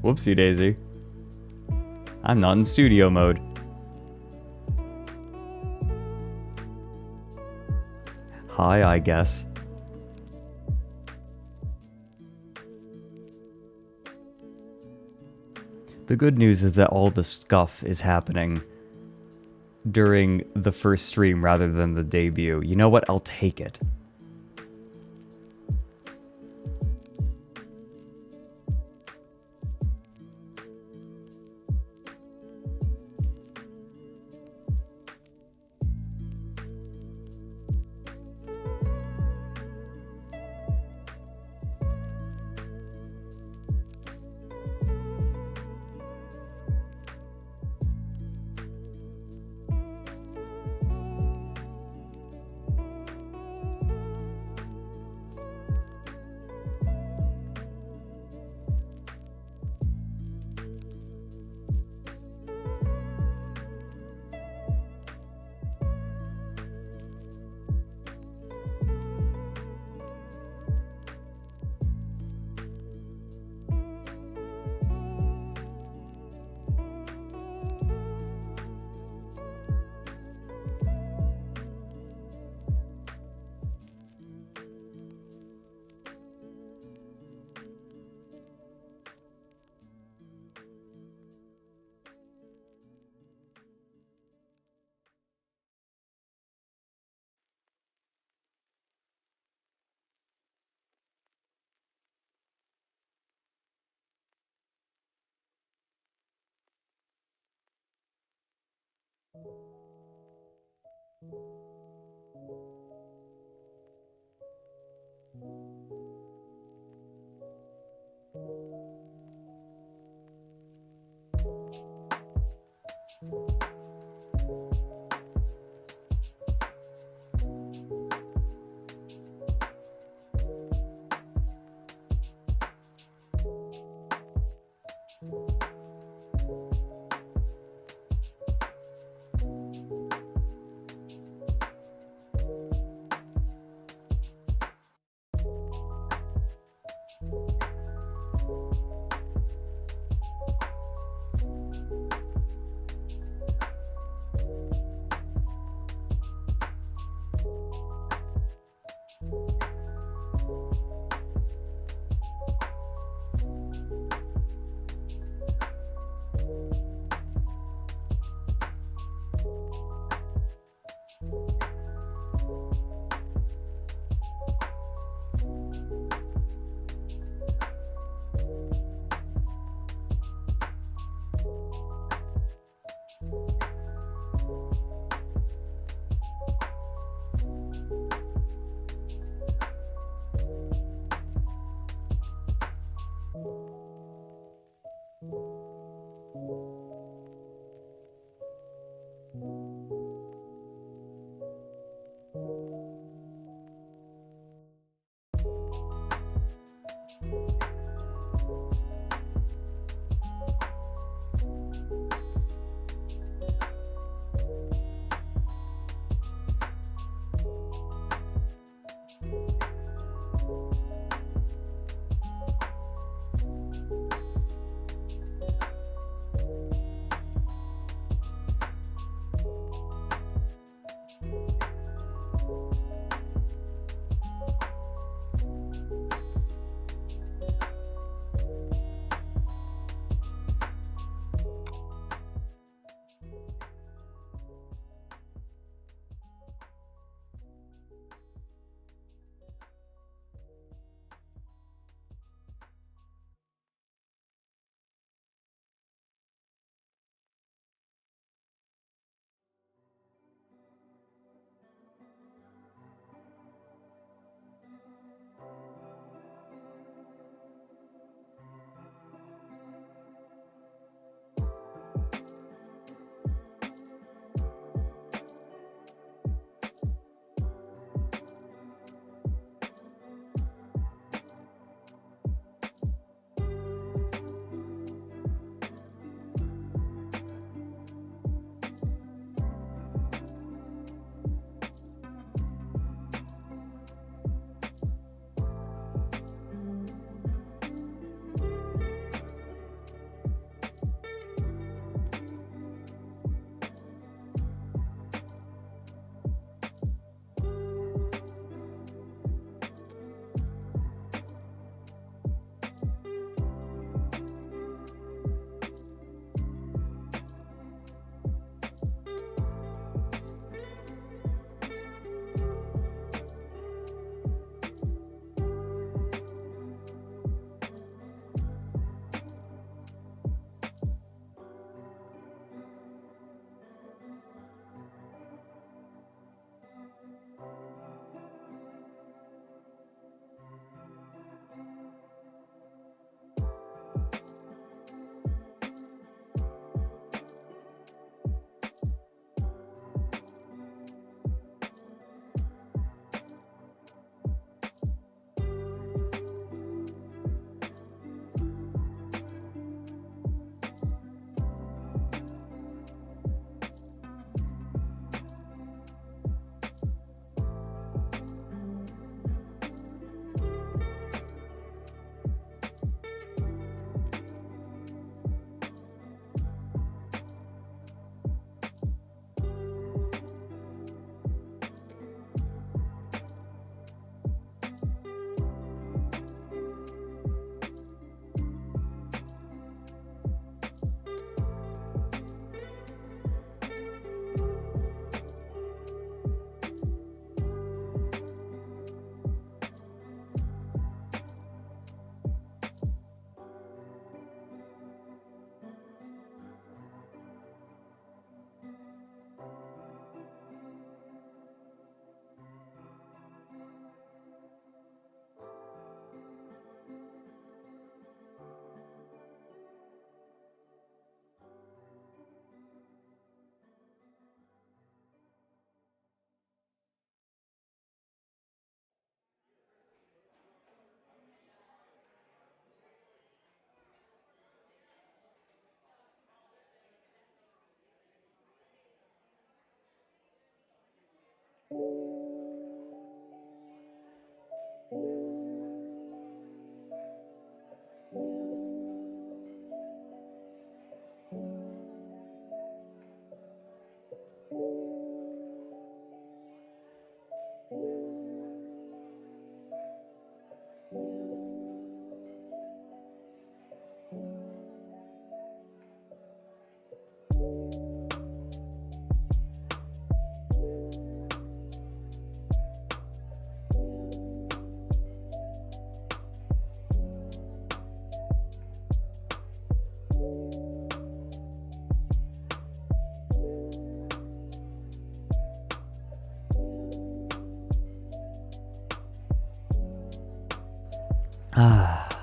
Whoopsie daisy. I'm not in studio mode. Hi, I guess. The good news is that all the scuff is happening during the first stream rather than the debut. You know what? I'll take it.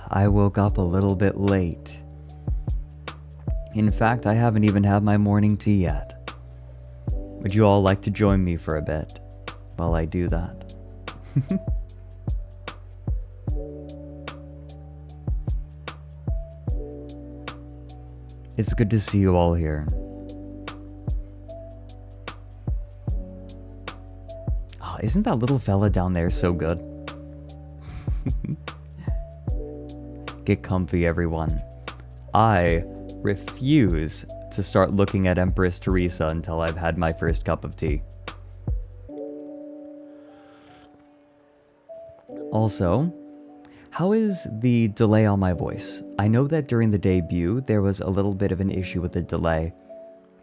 I woke up a little bit late. In fact, I haven't even had my morning tea yet. Would you all like to join me for a bit while I do that? It's good to see you all here. Oh, isn't that little fella down there so good? Get comfy, everyone. I refuse to start looking at Empress Theresa until I've had my first cup of tea. Also, how is the delay on my voice? I know that during the debut, there was a little bit of an issue with the delay.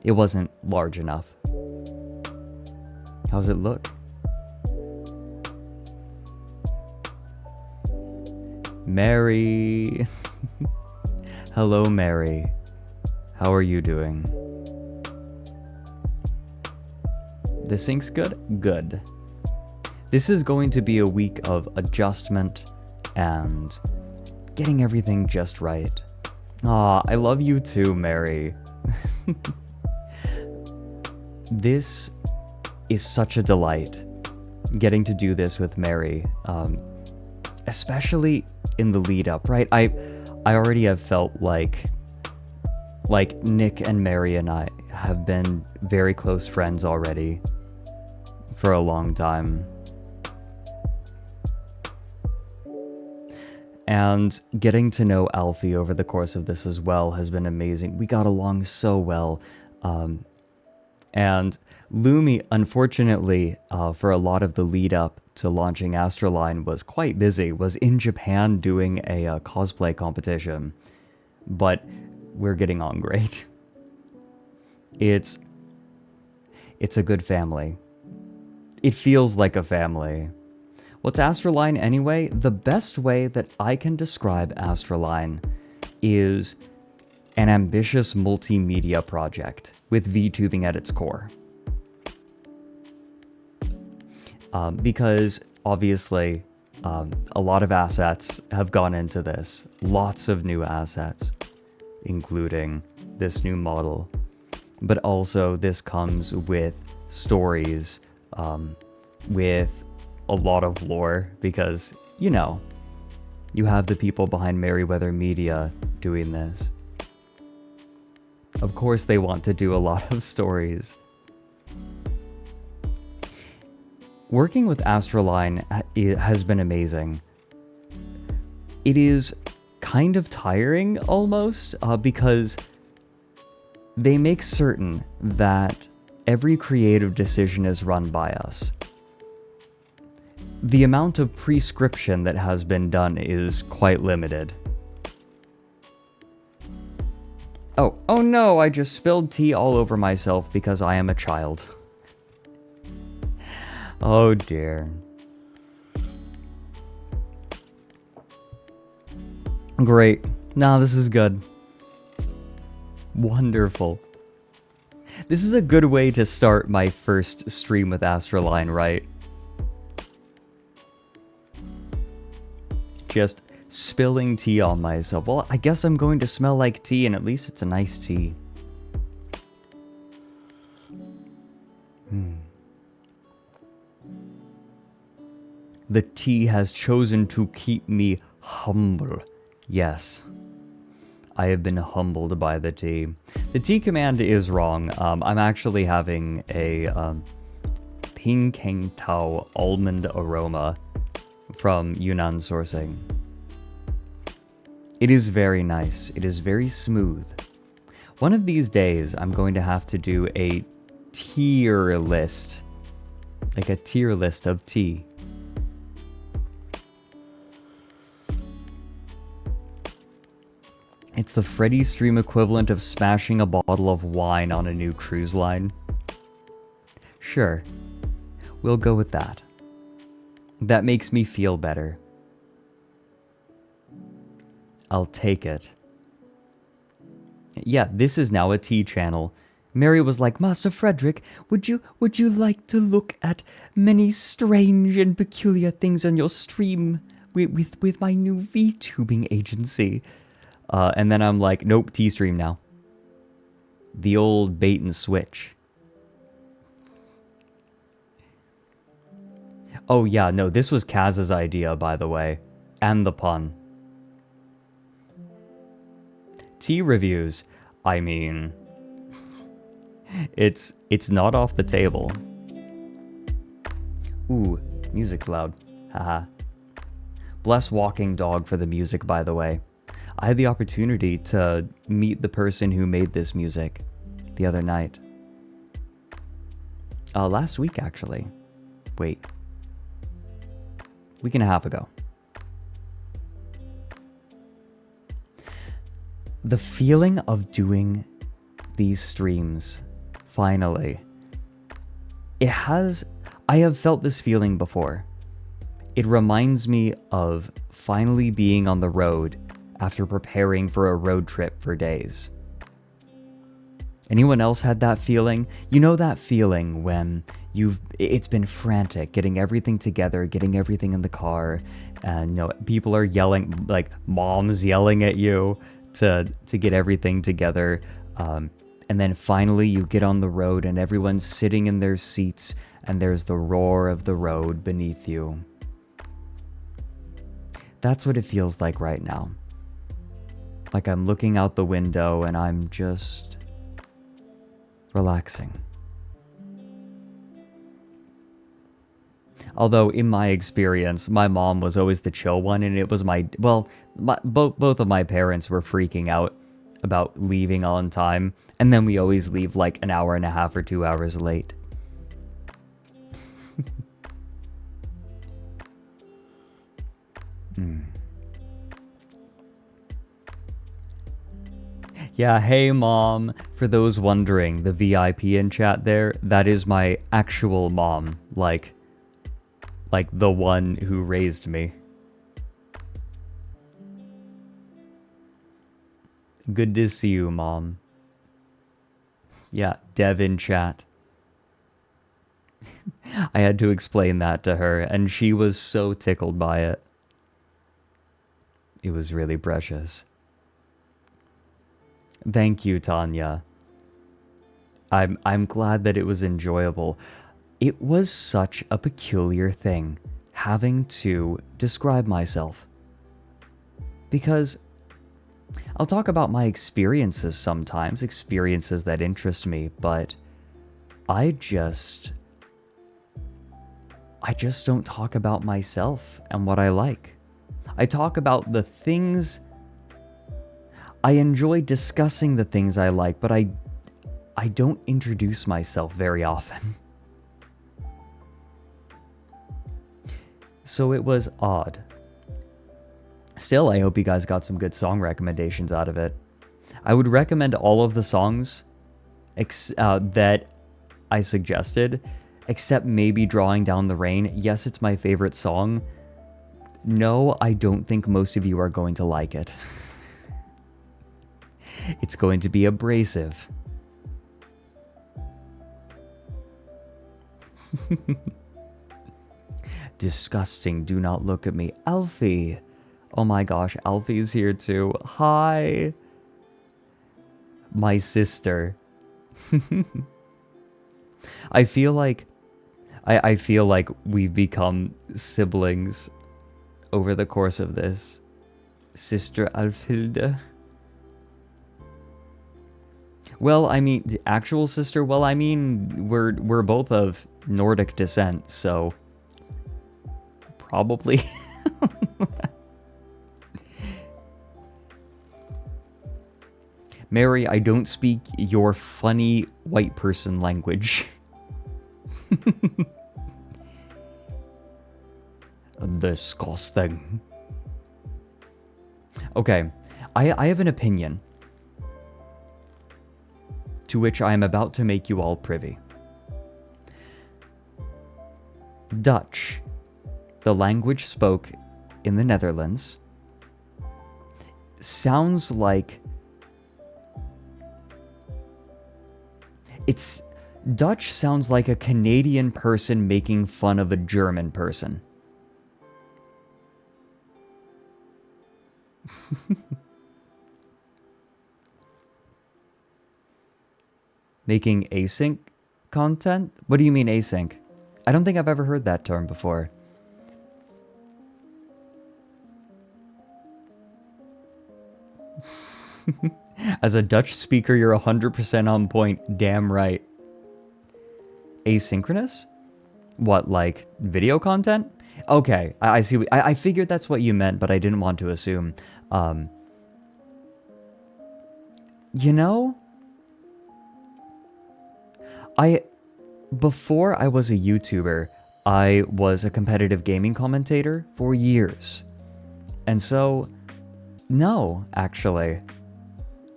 It wasn't large enough. How's it look? Mary. Hello, Mary. How are you doing? The sync's good? Good. This is going to be a week of adjustment and getting everything just right. Aw, I love you too, Mary. This is such a delight, getting to do this with Mary. Especially in the lead up, right? I already have felt like Nick and Mary and I have been very close friends already for a long time. And getting to know Alfie over the course of this as well has been amazing. We got along so well. And Lumi, unfortunately, for a lot of the lead up to launching AstraLine, was quite busy, was in Japan doing a cosplay competition. But we're getting on great. It's a good family. It feels like a family. What's AstraLine anyway? The best way that I can describe AstraLine is an ambitious multimedia project with VTubing at its core. Because obviously a lot of assets have gone into this. Lots of new assets, including this new model. But also this comes with stories, with a lot of lore, because, you know, you have the people behind Merryweather Media doing this. Of course they want to do a lot of stories. Working with AstraLine has been amazing. It is kind of tiring almost, because they make certain that every creative decision is run by us. The amount of prescription that has been done is quite limited. Oh no, I just spilled tea all over myself because I am a child. Oh dear. Great. Nah, this is good. Wonderful. This is a good way to start my first stream with AstraLine, right? Just spilling tea on myself. Well, I guess I'm going to smell like tea, and at least it's a nice tea. The tea has chosen to keep me humble. Yes. I have been humbled by the tea. The tea command is wrong. I'm actually having a Ping Keng Tao almond aroma from Yunnan sourcing. It is very nice. It is very smooth. One of these days, I'm going to have to do a tier list. Like a tier list of tea. It's the Freddy stream equivalent of smashing a bottle of wine on a new cruise line. Sure, we'll go with that. That makes me feel better. I'll take it. Yeah, this is now a tea channel. Mary was like, Master Frederick, would you like to look at many strange and peculiar things on your stream with my new VTubing agency? And then I'm like, nope, tea stream now. The old bait and switch. Oh yeah, no, this was Kaz's idea, by the way. And the pun. Tea reviews. I mean, it's not off the table. Ooh, music's loud. Haha. Bless Walking Dog for the music, by the way. I had the opportunity to meet the person who made this music the other night. Last week, actually. Wait. Week and a half ago. The feeling of doing these streams, finally. I have felt this feeling before. It reminds me of finally being on the road after preparing for a road trip for days. Anyone else had that feeling? You know that feeling when it's been frantic, getting everything together, getting everything in the car, and people are yelling, like mom's yelling at you to get everything together. And then finally you get on the road and everyone's sitting in their seats and there's the roar of the road beneath you. That's what it feels like right now. Like I'm looking out the window and I'm just relaxing. Although in my experience, my mom was always the chill one, and it was both of my parents were freaking out about leaving on time, and then we always leave like an hour and a half or 2 hours late. Yeah, hey mom. For those wondering, the VIP in chat there, that is my actual mom, like the one who raised me. Good to see you, mom. Yeah, Dev in chat. I had to explain that to her, and she was so tickled by it. It was really precious. Thank you, Tanya. I'm glad that it was enjoyable. It was such a peculiar thing, having to describe myself. Because I'll talk about my experiences sometimes, experiences that interest me, but I just don't talk about myself and what I like. I talk about the things I enjoy, discussing the things I like, but I don't introduce myself very often. So it was odd. Still, I hope you guys got some good song recommendations out of it. I would recommend all of the songs that I suggested, except maybe Drawing Down the Rain. Yes, it's my favorite song. No, I don't think most of you are going to like it. It's going to be abrasive. Disgusting, do not look at me. Alfie! Oh my gosh, Alfie's here too. Hi! My sister. I feel like we've become siblings over the course of this. Sister Alfilde. Well, I mean, the actual sister, well, I mean, we're both of Nordic descent, so probably. Mary, I don't speak your funny white person language. Disgusting. Okay, I have an opinion to which I am about to make you all privy. Dutch, the language spoke in the Netherlands, sounds like Dutch sounds like a Canadian person making fun of a German person. Making async content? What do you mean async? I don't think I've ever heard that term before. As a Dutch speaker, you're 100% on point. Damn right. Asynchronous? What, like video content? Okay, I see. I figured that's what you meant, but I didn't want to assume. You know, before I was a YouTuber, I was a competitive gaming commentator for years. And so, no, actually,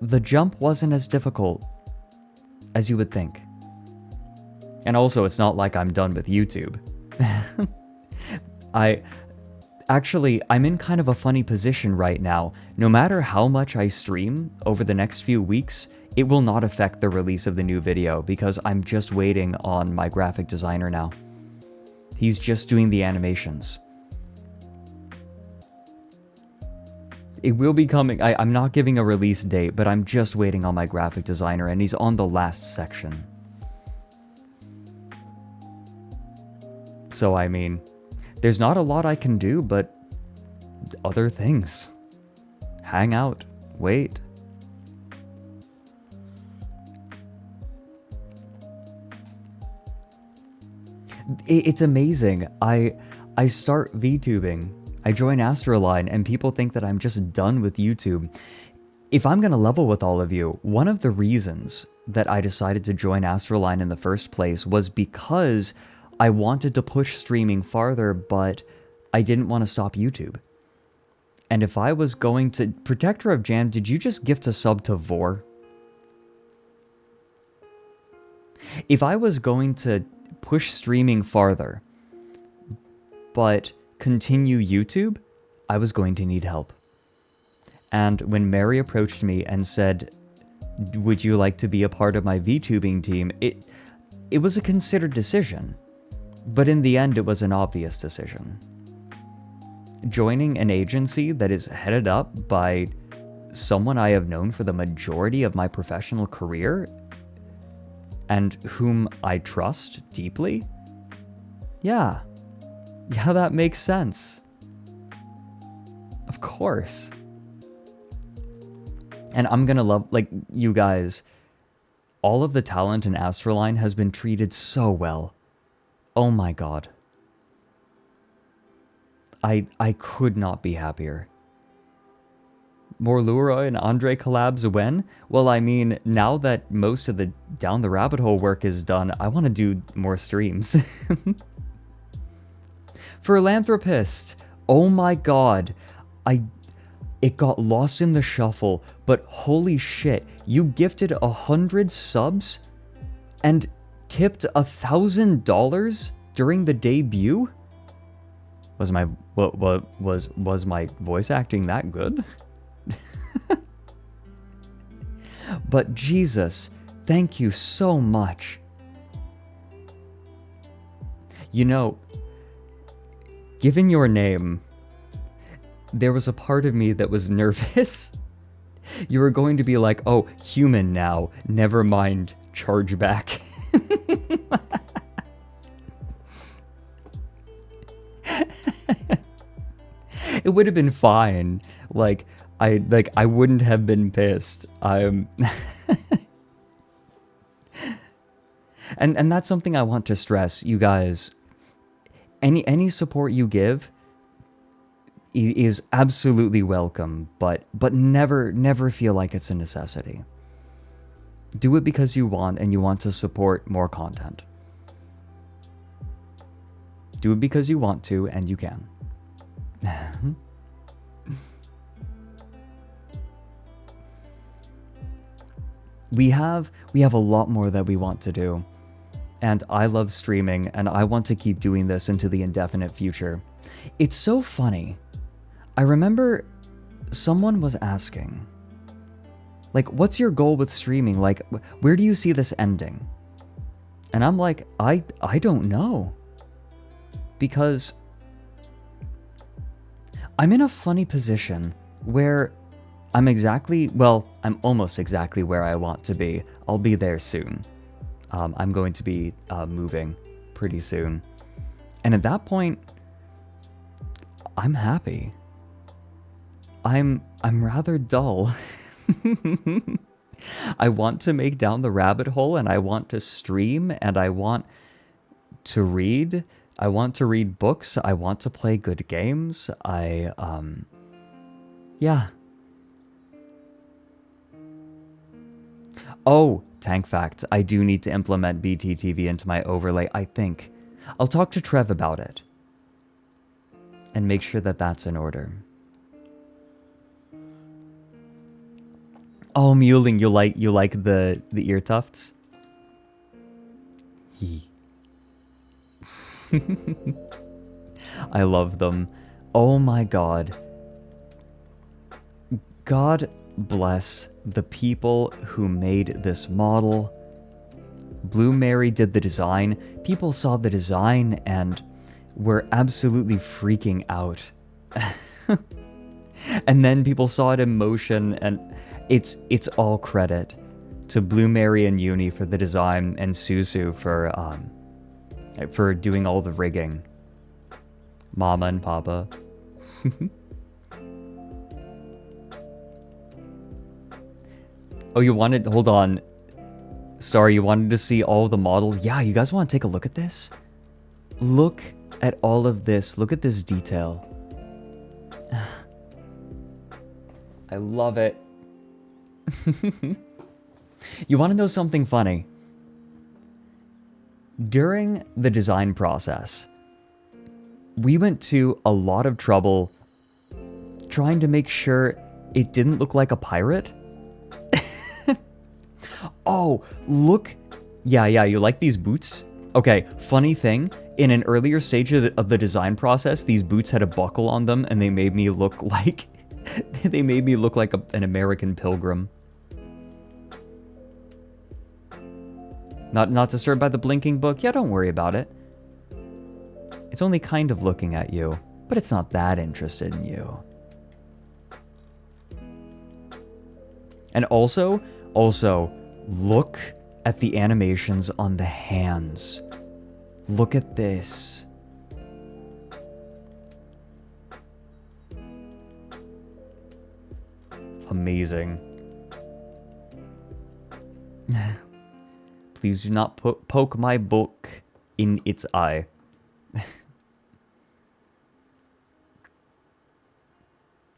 the jump wasn't as difficult as you would think. And also, it's not like I'm done with YouTube. I'm in kind of a funny position right now. No matter how much I stream over the next few weeks, it will not affect the release of the new video because I'm just waiting on my graphic designer now. He's just doing the animations. It will be coming. I'm not giving a release date, but I'm just waiting on my graphic designer, and he's on the last section. So, I mean, there's not a lot I can do, but other things. Hang out. Wait. It's amazing. I start VTubing. I join AstraLine, and people think that I'm just done with YouTube. If I'm going to level with all of you, one of the reasons that I decided to join AstraLine in the first place was because I wanted to push streaming farther, but I didn't want to stop YouTube. And if I was going to... Protector of Jam, did you just gift a sub to Vor? If I was going to push streaming farther, but continue YouTube, I was going to need help. And when Mary approached me and said, would you like to be a part of my VTubing team, it was a considered decision. But in the end, it was an obvious decision. Joining an agency that is headed up by someone I have known for the majority of my professional career and whom I trust deeply? Yeah, that makes sense. Of course. And I'm gonna love, like, you guys, all of the talent in AstraLine has been treated so well. Oh my god. I could not be happier. More Leroy and Andre collabs when? Well, I mean, now that most of the Down the Rabbit Hole work is done, I want to do more streams. Philanthropist! Oh my god. It got lost in the shuffle, but holy shit, you gifted 100 subs and tipped $1,000 during the debut? Was my voice acting that good? But Jesus, thank you so much. You know, given your name, there was a part of me that was nervous. You were going to be like, oh, human now, never mind, charge back. It would have been fine. I wouldn't have been pissed. And that's something I want to stress, you guys. Any support you give is absolutely welcome, but never feel like it's a necessity. Do it because you want and you want to support more content. Do it because you want to and you can. we have a lot more that we want to do. And I love streaming and I want to keep doing this into the indefinite future. It's so funny. I remember someone was asking, like, what's your goal with streaming? Like, where do you see this ending? And I'm like, I don't know. Because I'm in a funny position where I'm almost exactly where I want to be. I'll be there soon. I'm going to be moving pretty soon. And at that point, I'm happy. I'm rather dull. I want to make down the rabbit hole and I want to stream and I want to read. I want to read books. I want to play good games. Yeah. Oh, tank fact. I do need to implement BTTV into my overlay, I think. I'll talk to Trev about it. And make sure that that's in order. Oh, Muling, you like the ear tufts? I love them. Oh my god. God bless the people who made this model. Blue Mary did the design. People saw the design and were absolutely freaking out. And then people saw it in motion, and it's all credit to Blue Mary and Uni for the design and Susu for doing all the rigging. Mama and Papa. Oh, you wanted... Hold on. Sorry, you wanted to see all the model? Yeah, you guys want to take a look at this? Look at all of this. Look at this detail. I love it. You want to know something funny? During the design process, we went to a lot of trouble trying to make sure it didn't look like a pirate. Oh, look. Yeah, you like these boots? Okay, funny thing, in an earlier stage of the design process, these boots had a buckle on them and they made me look like... they made me look like an American pilgrim. Not disturbed by the blinking book? Yeah, don't worry about it. It's only kind of looking at you, but it's not that interested in you. And also, look at the animations on the hands. Look at this. Amazing. Please do not poke my book in its eye.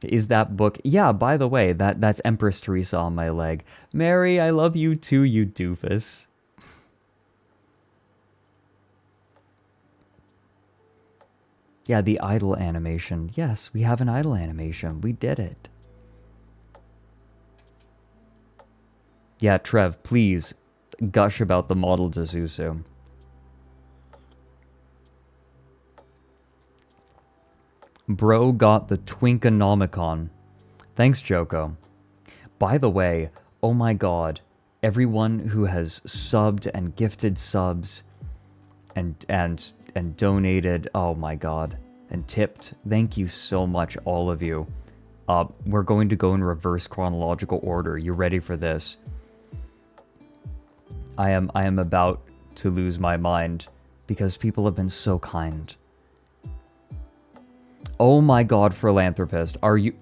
Is that book... Yeah, by the way, that's Empress Theresa on my leg. Mary, I love you too, you doofus. Yeah, the idle animation. Yes, we have an idle animation. We did it. Yeah, Trev, please gush about the model Desusu. Bro got the Twinkonomicon. Thanks, Joko. By the way, oh my god, everyone who has subbed and gifted subs and donated, oh my god, and tipped, thank you so much, all of you. We're going to go in reverse chronological order. You ready for this? I am about to lose my mind because people have been so kind. Oh my god, philanthropist. Are you...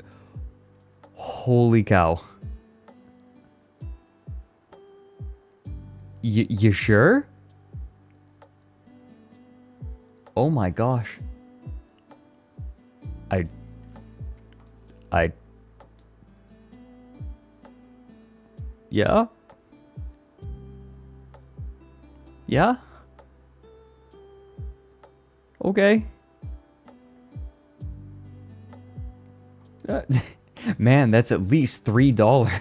Holy cow. You sure? Oh my gosh. I... I... Yeah? Yeah? Okay. Man, that's at least $3.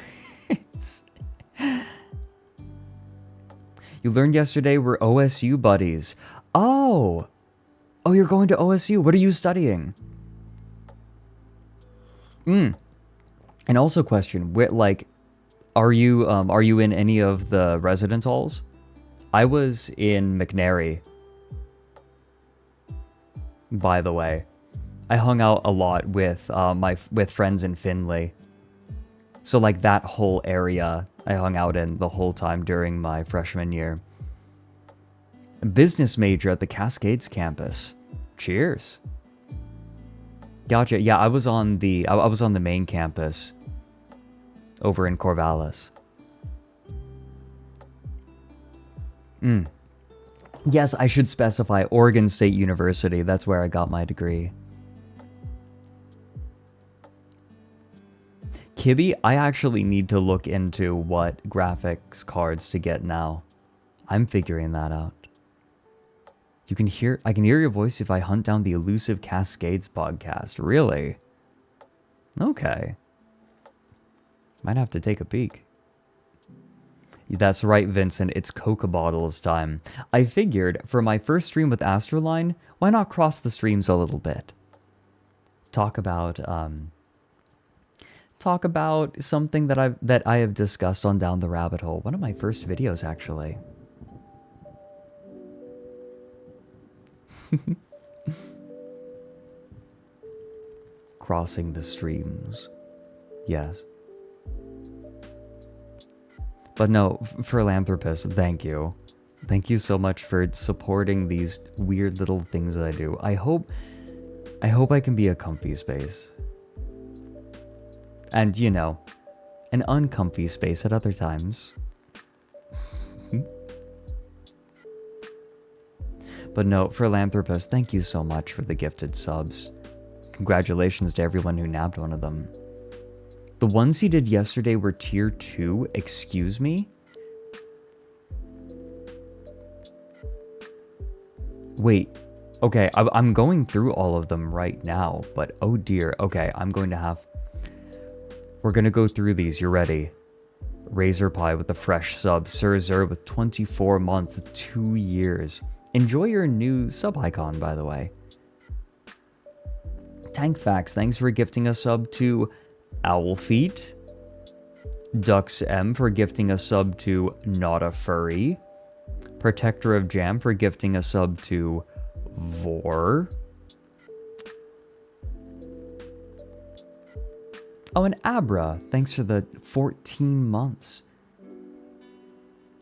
You learned yesterday we're OSU buddies. Oh! Oh, you're going to OSU. What are you studying? And also question, like, are you in any of the residence halls? I was in McNary, by the way. I hung out a lot with with friends in Findlay. So like that whole area I hung out in the whole time during my freshman year. Business major at the Cascades campus. Cheers. Gotcha. Yeah, I was on the main campus over in Corvallis. Yes, I should specify Oregon State University. That's where I got my degree. Kibby, I actually need to look into what graphics cards to get now. I'm figuring that out. I can hear your voice if I hunt down the elusive Cascades podcast. Really? Okay. Might have to take a peek. That's right, Vincent. It's Coca Bottles time. I figured, for my first stream with AstraLine, why not cross the streams a little bit? Talk about something that I have discussed on Down the Rabbit Hole. One of my first videos, actually. Crossing the streams. Yes. But no, philanthropist, thank you. Thank you so much for supporting these weird little things that I do. I hope I can be a comfy space. And, you know, an uncomfy space at other times. But no, philanthropist, thank you so much for the gifted subs. Congratulations to everyone who nabbed one of them. The ones he did yesterday were tier 2, excuse me? Wait, okay, I'm going through all of them right now, but oh dear, okay, we're gonna go through these, you ready? Razor Pie with the fresh sub, Sir Zer with 24 months, 2 years. Enjoy your new sub icon, by the way. Tank Facts, thanks for gifting a sub to Owlfeet. Dux M for gifting a sub to Not a Furry. Protector of Jam for gifting a sub to Vor. Oh, and Abra, thanks for the 14 months.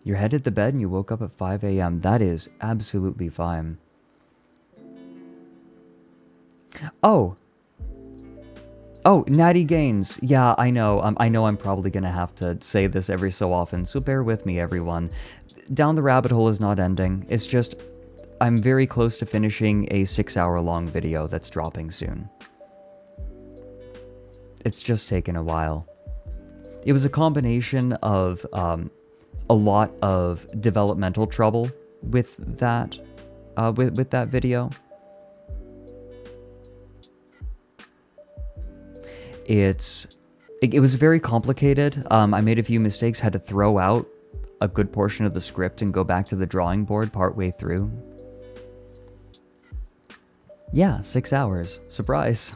You're headed to bed and you woke up at 5 a.m. That is absolutely fine. Oh, Natty Gaines. Yeah, I know. I know I'm probably going to have to say this every so often, so bear with me, everyone. Down the Rabbit Hole is not ending. It's just, I'm very close to finishing a 6-hour-long video that's dropping soon. It's just taken a while. It was a combination of a lot of developmental trouble with that, with that video. It was very complicated. I made a few mistakes, had to throw out a good portion of the script and go back to the drawing board partway through. Yeah, 6 hours. Surprise.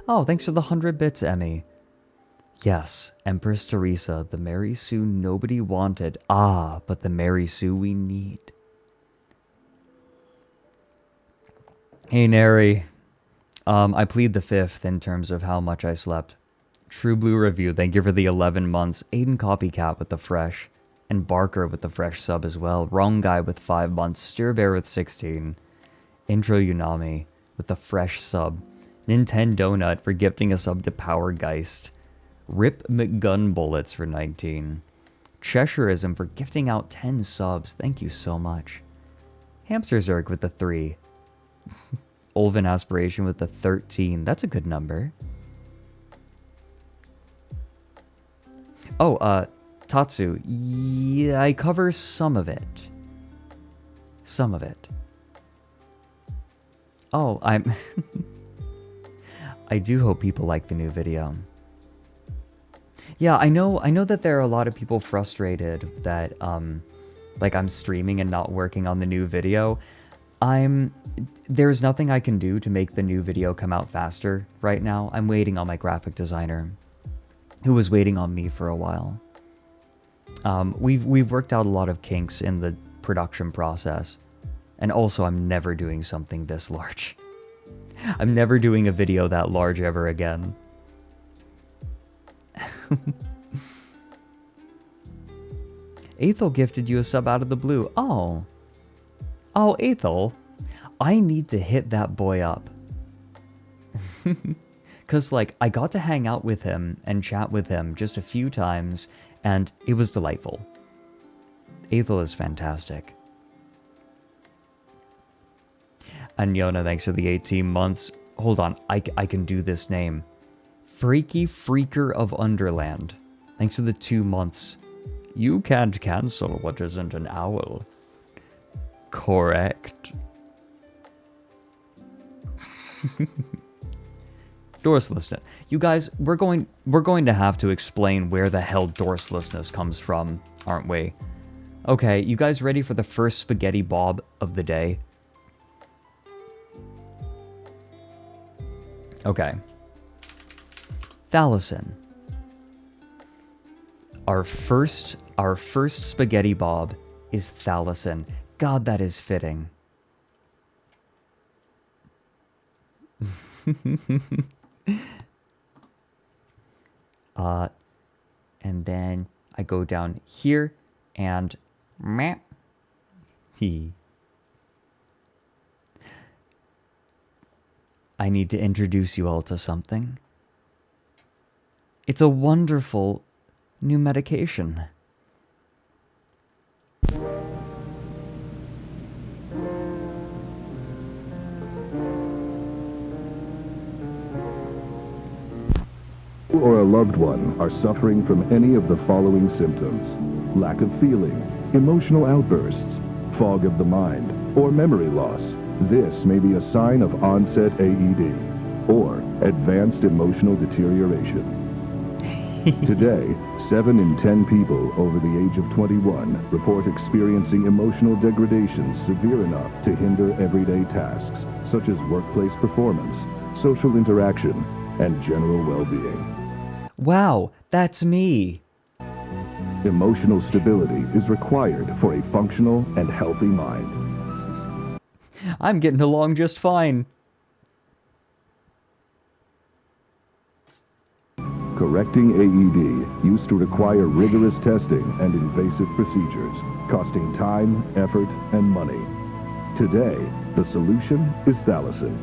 Oh, thanks for the 100 bits, Emmy. Yes, Empress Theresa, the Mary Sue nobody wanted. Ah, but the Mary Sue we need. Hey, Neri. I plead the fifth in terms of how much I slept. True Blue Review, thank you for the 11 months. Aiden Copycat with the fresh. And Barker with the fresh sub as well. Wrong Guy with 5 months. Steer Bear with 16. Intro Unami with the fresh sub. Nintendo Nut for gifting a sub to Powergeist. Rip McGun Bullets for 19. Cheshireism for gifting out 10 subs. Thank you so much. Hamster Zerg with the 3. Olven Aspiration with the 13. That's a good number. Oh, Tatsu. Yeah, I cover some of it. Some of it. Oh, I'm... I do hope people like the new video. Yeah, I know that there are a lot of people frustrated that, like I'm streaming and not working on the new video. There's nothing I can do to make the new video come out faster right now. I'm waiting on my graphic designer, who was waiting on me for a while. We've worked out a lot of kinks in the production process. And also, I'm never doing something this large. I'm never doing a video that large ever again. Aethel gifted you a sub out of the blue. Oh. Oh, Aethel. I need to hit that boy up. Because, like, I got to hang out with him and chat with him just a few times, and it was delightful. Aethel is fantastic. And Yona, thanks for the 18 months. Hold on, I can do this name. Freaky Freaker of Underland. Thanks for the 2 months. You can't cancel what isn't an owl. Correct. Dorselessness. You guys, we're going to have to explain where the hell dorselessness comes from, aren't we? Okay, you guys ready for the first spaghetti bob of the day? Okay. Thalassin. Our first spaghetti bob is Thalassin. God, that is fitting. And then I go down here and meh. I need to introduce you all to something. It's a wonderful new medication. Or a loved one are suffering from any of the following symptoms: lack of feeling, emotional outbursts, fog of the mind, or memory loss. This may be a sign of onset AED or advanced emotional deterioration. Today, 7 in 10 people over the age of 21 report experiencing emotional degradation severe enough to hinder everyday tasks, such as workplace performance, social interaction, and general well-being. Wow, that's me. Emotional stability is required for a functional and healthy mind. I'm getting along just fine. Correcting AED used to require rigorous testing and invasive procedures, costing time, effort, and money. Today, the solution is Thalassin.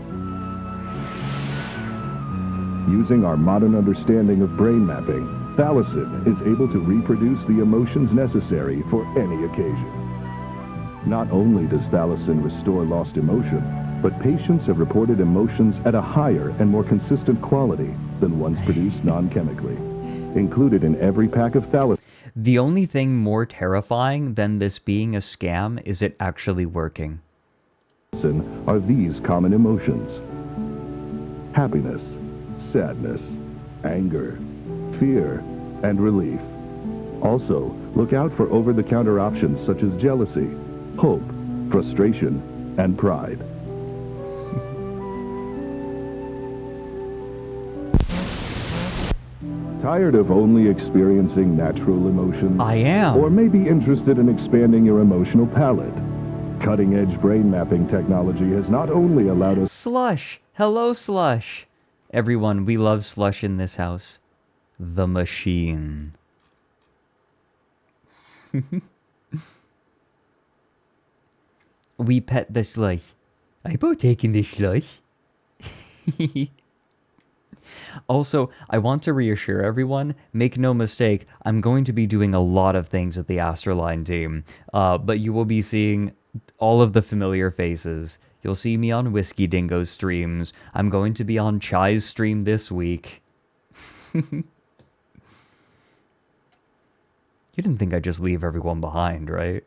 Using our modern understanding of brain mapping, Thalassin is able to reproduce the emotions necessary for any occasion. Not only does Thalassin restore lost emotion, but patients have reported emotions at a higher and more consistent quality than ones produced non-chemically. Included in every pack of Thalassin The only thing more terrifying than this being a scam is it actually working. are these common emotions: happiness, sadness, anger, fear, and relief. Also, look out for over-the-counter options such as jealousy, hope, frustration, and pride. Tired of only experiencing natural emotions? I am. Or maybe interested in expanding your emotional palette? Cutting-edge brain mapping technology has not only allowed us... Slush! Hello, Slush! Everyone, we love Slush in this house. The machine. We pet the Slush. I partake in the Slush. Also, I want to reassure everyone, make no mistake, I'm going to be doing a lot of things with the AstraLine team, but you will be seeing all of the familiar faces. You'll see me on Whiskey Dingo's streams. I'm going to be on Chai's stream this week. You didn't think I'd just leave everyone behind, right?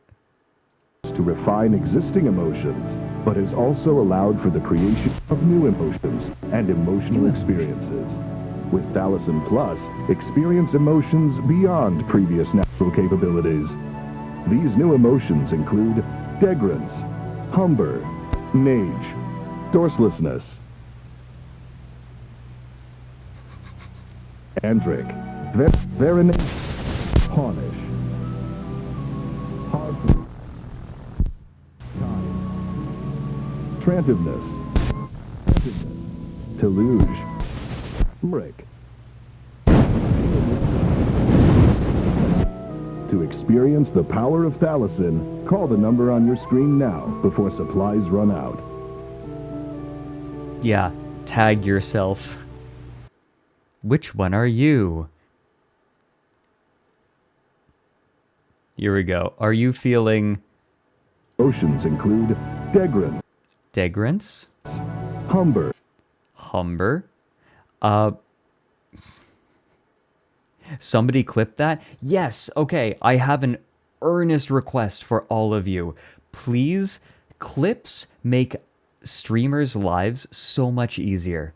To refine existing emotions, but has also allowed for the creation of new emotions and emotional experiences. With Thalison Plus, experience emotions beyond previous natural capabilities. These new emotions include degrance, humber, nage, dorselessness, andric, veronation, pawnish, hard, trantiveness, teluge, brick. To experience the power of Thalison, call the number on your screen now before supplies run out. Yeah, tag yourself. Which one are you? Here we go. Are you feeling Emotions include degrance, degrance? humber, Humber? Somebody clip that? Yes, okay, I have an earnest request for all of you. Please, clips make streamers' lives so much easier.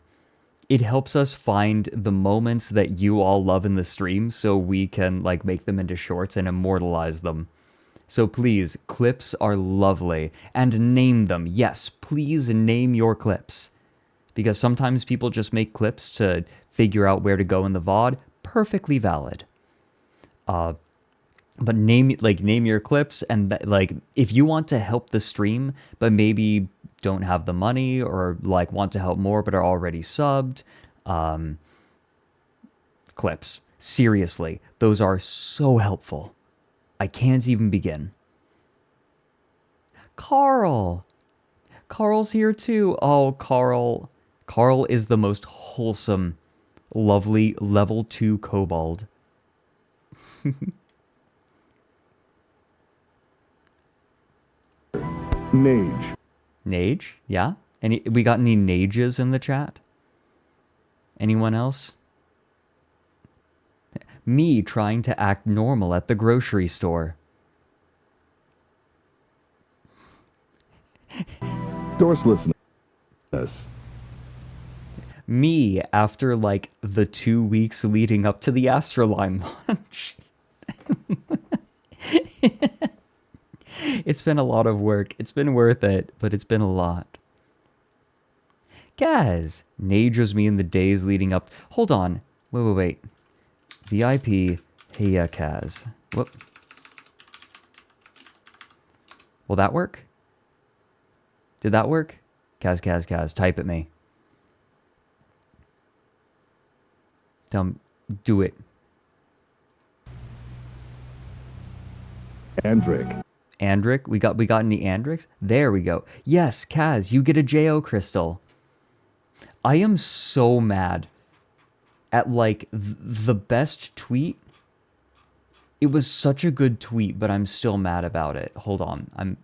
It helps us find the moments that you all love in the stream so we can like make them into shorts and immortalize them. So please, clips are lovely. And name them. Yes, please name your clips. Because sometimes people just make clips to figure out where to go in the VOD. Perfectly valid. But name your clips, and like if you want to help the stream but maybe don't have the money, or like want to help more but are already subbed, clips. Seriously, those are so helpful. I can't even begin. Carl. Carl's here too. Oh, Carl. Carl is the most wholesome, lovely level 2 kobold. nage, Nage? Yeah? We got any nages in the chat? Anyone else? Me trying to act normal at the grocery store. dorselessness, Me after like the 2 weeks leading up to the AstraLine launch. It's been a lot of work. It's been worth it, but it's been a lot. Guys, Nage was me in the days leading up. Hold on. Wait. VIP. Hey, Kaz. Whoop. Will that work? Did that work? Kaz. Type at me. Do it. andric, Andric? We got any Andrics? There we go. Yes, Kaz, you get a JO crystal. I am so mad at like the best tweet. It was such a good tweet, but I'm still mad about it. Hold on.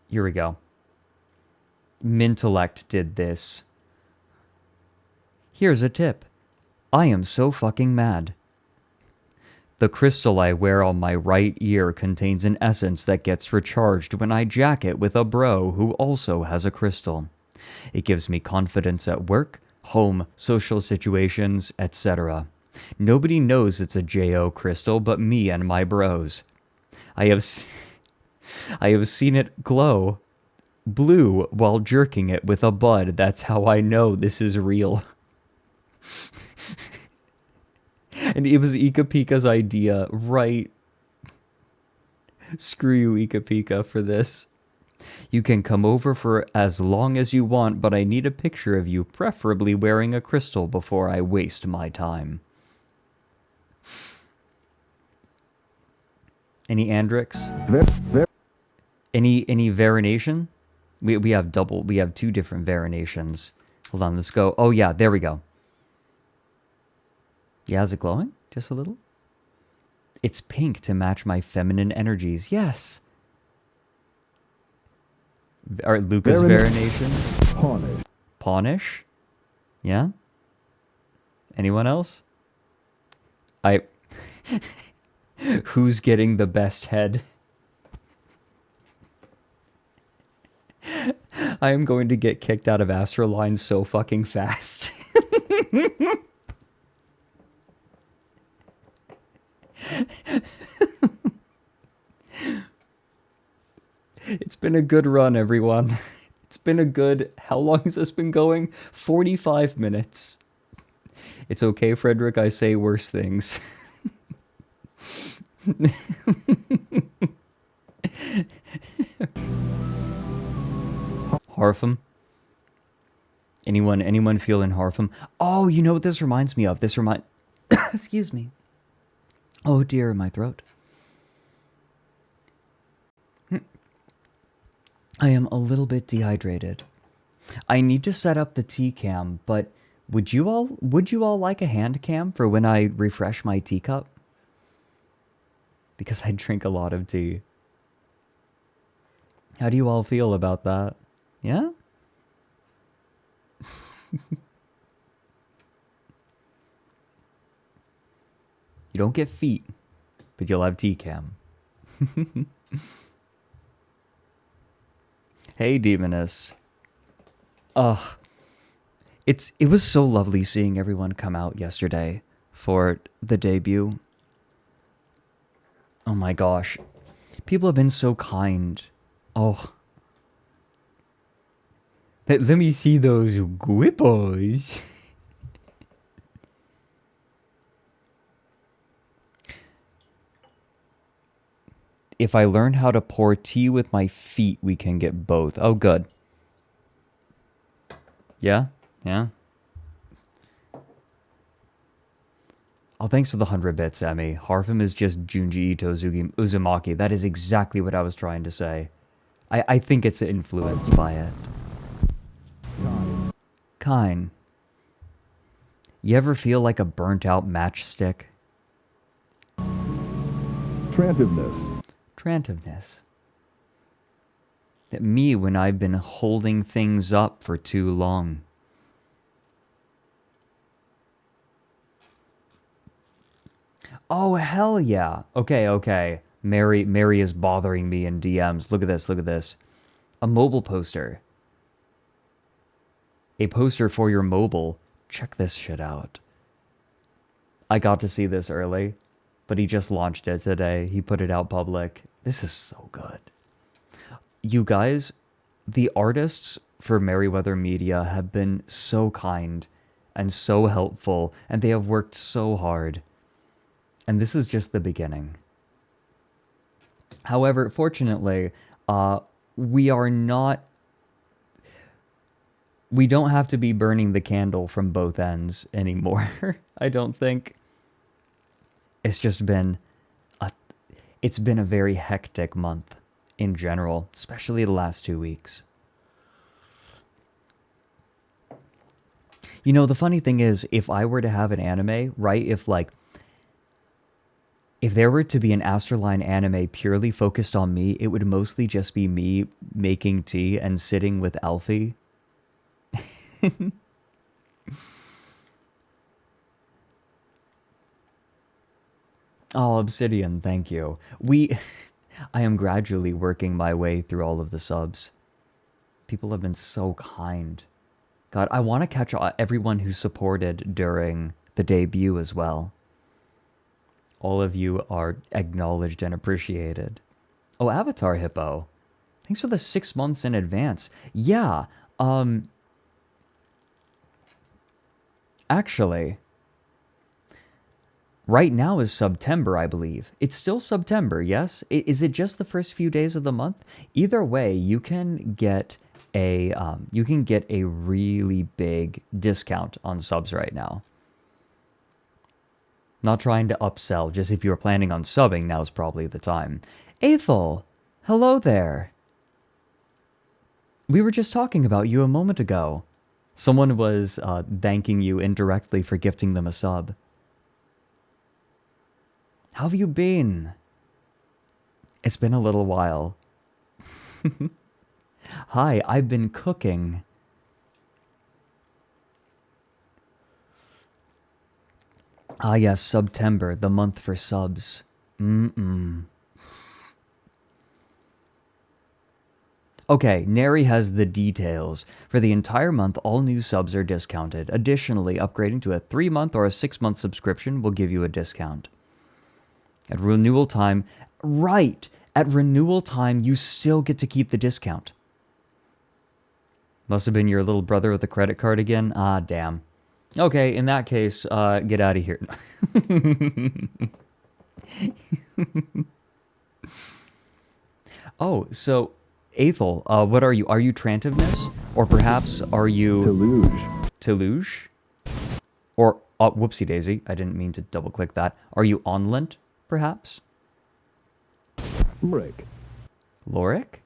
Here we go. Mintellect did this. Here's a tip. I am so fucking mad. The crystal I wear on my right ear contains an essence that gets recharged when I jack it with a bro who also has a crystal. It gives me confidence at work, home, social situations, etc. Nobody knows it's a JO crystal but me and my bros. I have seen it glow blue while jerking it with a bud. That's how I know this is real. And it was Ika Pika's idea, right? Screw you, Ika Pika, for this. You can come over for as long as you want, but I need a picture of you, preferably wearing a crystal before I waste my time. Any Andrix? Any Varination? We have 2 different Varinations. Hold on, let's go. Oh yeah, there we go. Yeah, is it glowing? Just a little? It's pink to match my feminine energies. Yes. Or Lucas Veronation. Pawnish. Pawnish? Yeah? Anyone else? I... Who's getting the best head? I am going to get kicked out of AstraLine so fucking fast. It's been a good run, everyone. It's been a good... How long has this been going? 45 minutes. It's okay, Frederick, I say worse things. Harfum? Anyone feeling Harfum? Oh, you know what this reminds me of? Excuse me. Oh dear, my throat. I am a little bit dehydrated. I need to set up the tea cam, but would you all like a hand cam for when I refresh my teacup? Because I drink a lot of tea. How do you all feel about that? Yeah? You don't get feet, but you'll have tea cam. Hey, Demoness. Ugh. It was so lovely seeing everyone come out yesterday for the debut. Oh my gosh. People have been so kind. Oh. Let me see those guipos. If I learn how to pour tea with my feet, we can get both. Oh, good. Yeah? Yeah? Oh, thanks for the 100 bits, Emmy. Harfum is just Junji Ito Uzumaki. That is exactly what I was trying to say. I think it's influenced by it. Kine. You ever feel like a burnt-out matchstick? Trantiveness. Trantiveness. That me when I've been holding things up for too long. Oh, hell yeah. Okay. Mary is bothering me in DMs. Look at this. A mobile poster. A poster for your mobile. Check this shit out. I got to see this early, but he just launched it today. He put it out public. This is so good. You guys, the artists for Merryweather Media have been so kind and so helpful, and they have worked so hard. And this is just the beginning. However, fortunately, we don't have to be burning the candle from both ends anymore. I don't think. It's just been it's been a very hectic month in general, especially the last 2 weeks. You know, the funny thing is, if I were to have an anime, right, if there were to be an AstraLine anime purely focused on me, it would mostly just be me making tea and sitting with Alfie. Oh, Obsidian, thank you. I am gradually working my way through all of the subs. People have been so kind. God, I want to catch everyone who supported during the debut as well. All of you are acknowledged and appreciated. Oh, Avatar Hippo. Thanks for the 6 months in advance. Yeah, actually, right now is September, I believe. It's still September, yes? Is it just the first few days of the month? Either way, you can get a really big discount on subs right now. Not trying to upsell, just if you're planning on subbing, now's probably the time. Aethel, hello there. We were just talking about you a moment ago. Someone was thanking you indirectly for gifting them a sub. How have you been? It's been a little while. Hi, I've been cooking. Ah yes, September, the month for subs. Mm-mm. Okay, Neri has the details. For the entire month, all new subs are discounted. Additionally, upgrading to a 3-month or a 6-month subscription will give you a discount. At renewal time, right, at renewal time, you still get to keep the discount. Must have been your little brother with the credit card again? Ah, damn. Okay, in that case, get out of here. Oh, so, Aethel, what are you? Are you Trantiveness? Or perhaps are you... Deluge. Teluge? Or, whoopsie daisy, I didn't mean to double click that. Are you Onlent, perhaps? Brick. Lorik?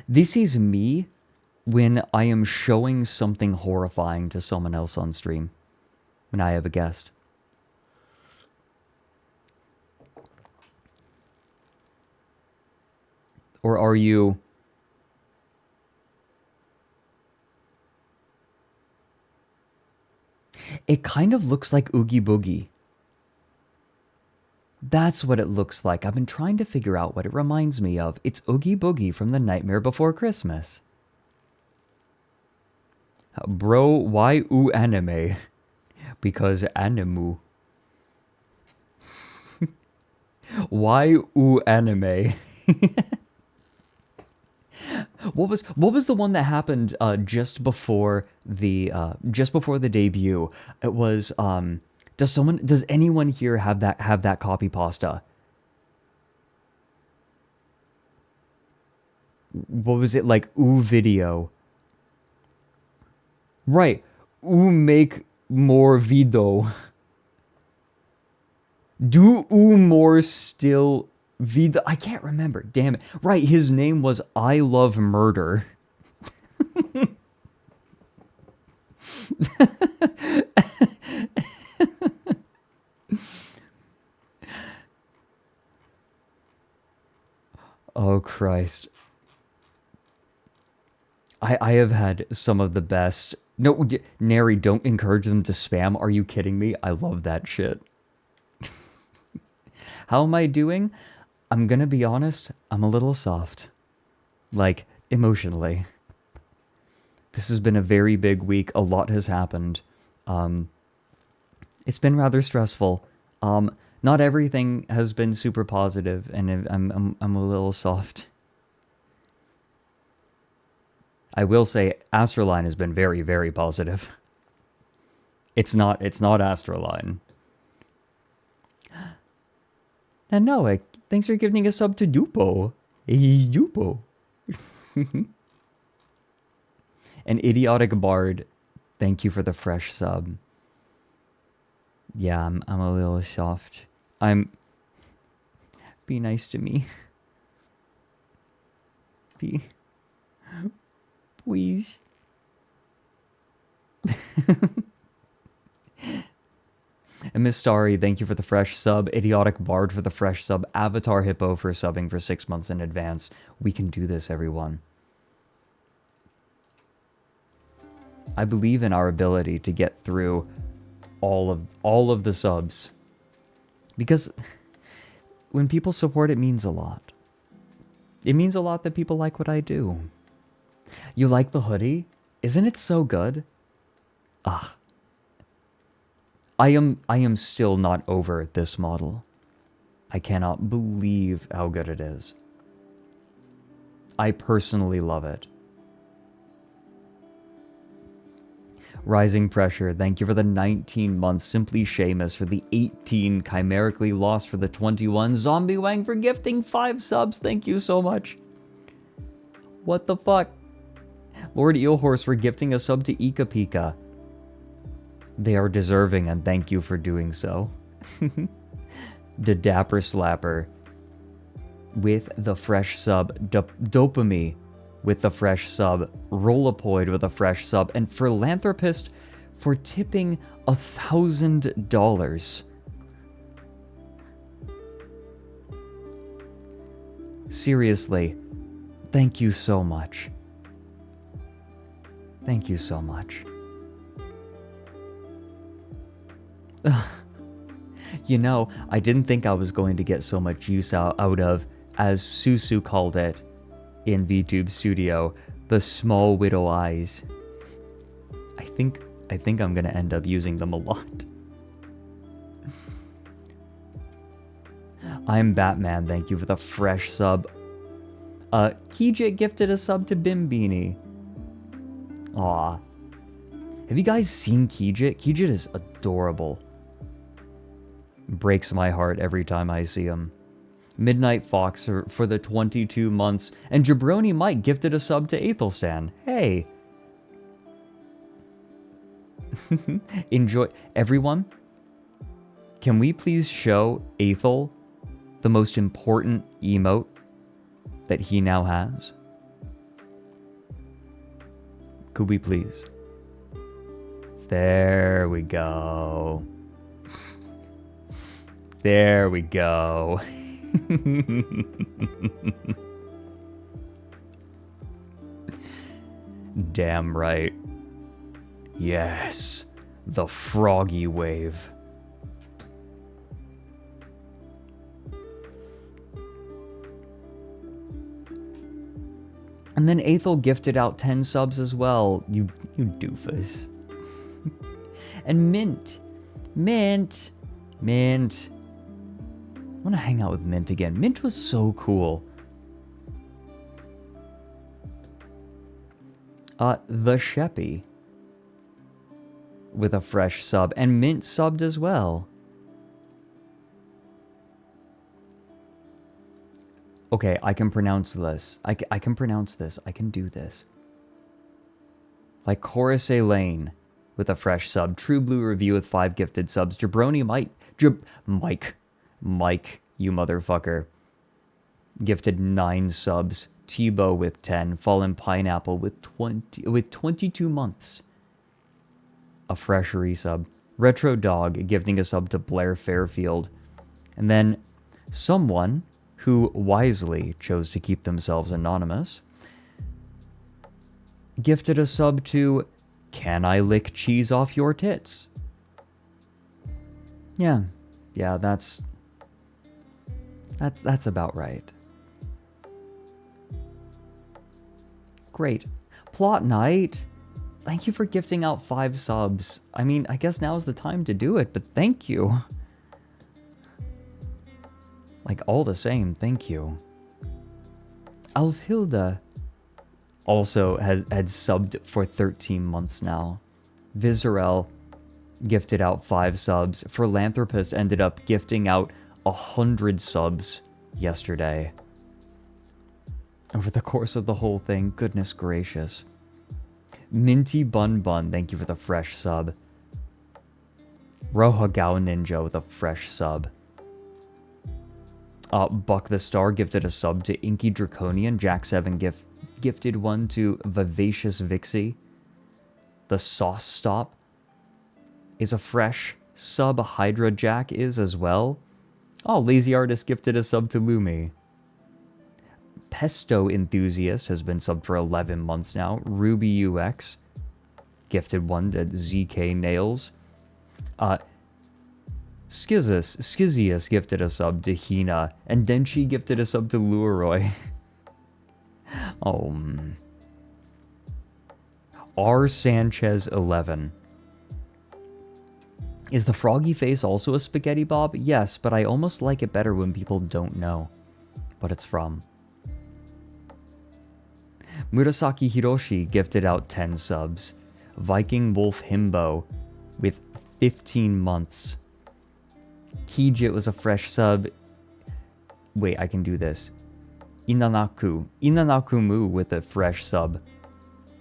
This is me when I am showing something horrifying to someone else on stream. When I have a guest. Or are you... It kind of looks like Oogie Boogie. That's what it looks like. I've been trying to figure out what it reminds me of. It's Oogie Boogie from The Nightmare Before Christmas. Bro, why ooh anime? Because animu. Why ooh anime? What was the one that happened just before the debut? It was does anyone here have that copy pasta? What was it like? Ooh video. Right. Ooh make more video. Do ooh more still vida. I can't remember. Damn it. Right, his name was I Love Murder. Oh Christ. I have had some of the best. No, Nary, don't encourage them to spam. Are you kidding me? I love that shit. How am I doing? I'm gonna be honest, I'm a little soft. Like, emotionally. This has been a very big week. A lot has happened. It's been rather stressful. Not everything has been super positive, and I'm a little soft. I will say AstraLine has been very, very positive. It's not AstraLine. And no, thanks for giving a sub to Dupo. He's Dupo. An idiotic bard. Thank you for the fresh sub. Yeah, I'm a little soft. Be nice to me. Please. And Miss Starry, thank you for the fresh sub. Idiotic Bard for the fresh sub. Avatar Hippo for subbing for 6 months in advance. We can do this, everyone. I believe in our ability to get through all of the subs. Because when people support, it means a lot. It means a lot that people like what I do. You like the hoodie? Isn't it so good? Ah. I am still not over this model. I cannot believe how good it is. I personally love it. Rising Pressure, thank you for the 19 months. Simply Seamus for the 18. Chimerically Lost for the 21. Zombie Wang for gifting 5 subs. Thank you so much. What the fuck? Lord Eelhorse for gifting a sub to Ika Pika. They are deserving, and thank you for doing so. The Dapper Slapper with the fresh sub, Dopamine with the fresh sub, Rolapoid with a fresh sub, and Philanthropist for tipping $1,000. Seriously, thank you so much. Thank you so much. You know, I didn't think I was going to get so much use out of, as Susu called it in VTube Studio, the small widow eyes. I think I'm gonna end up using them a lot. I'm Batman, thank you for the fresh sub. Kijit gifted a sub to Bimbini. Aw. Have you guys seen Kijit? Kijit is adorable. Breaks my heart every time I see him. Midnight Fox for the 22 months. And Jabroni Mike gifted a sub to Athelstan. Hey. Enjoy. Everyone, can we please show Athel the most important emote that he now has? Could we please? There we go. There we go. Damn right. Yes, the froggy wave. And then Athel gifted out 10 subs as well. You doofus. And Mint. Mint. I want to hang out with Mint again. Mint was so cool. The Sheppy with a fresh sub. And Mint subbed as well. Okay, I can pronounce this. I can pronounce this. I can do this. Like Chorus Lane with a fresh sub. True Blue Review with 5 gifted subs. Jabroni Mike, you motherfucker. Gifted 9 subs. Tebow with 10. Fallen Pineapple with 22 months. A fresh resub. Retro Dog gifting a sub to Blair Fairfield. And then someone who wisely chose to keep themselves anonymous gifted a sub to Can I Lick Cheese Off Your Tits? Yeah, that's about right. Great. Plot Night, thank you for gifting out 5 subs. I mean, I guess now's the time to do it, but thank you. Like, all the same, thank you. Alfhilda also had subbed for 13 months now. Vizarel gifted out 5 subs. Philanthropist ended up gifting out 100 subs yesterday. Over the course of the whole thing, goodness gracious. Minty Bun Bun, thank you for the fresh sub. Rohagao Ninja with a fresh sub. Buck the Star gifted a sub to Inky Draconian. Jack7 gifted one to Vivacious Vixie. The Sauce Stop is a fresh sub. Hydra Jack is as well. Oh, Lazy Artist gifted a sub to Lumi. Pesto Enthusiast has been subbed for 11 months now. Ruby UX gifted one to ZK Nails. Schizius gifted a sub to Hina, and Denchi gifted a sub to Luroy. R. Sanchez 11. Is the froggy face also a spaghetti bob? Yes, but I almost like it better when people don't know what it's from. Murasaki Hiroshi gifted out 10 subs. Viking Wolf Himbo with 15 months. Kijit was a fresh sub. Wait, I can do this. Inanakumu with a fresh sub.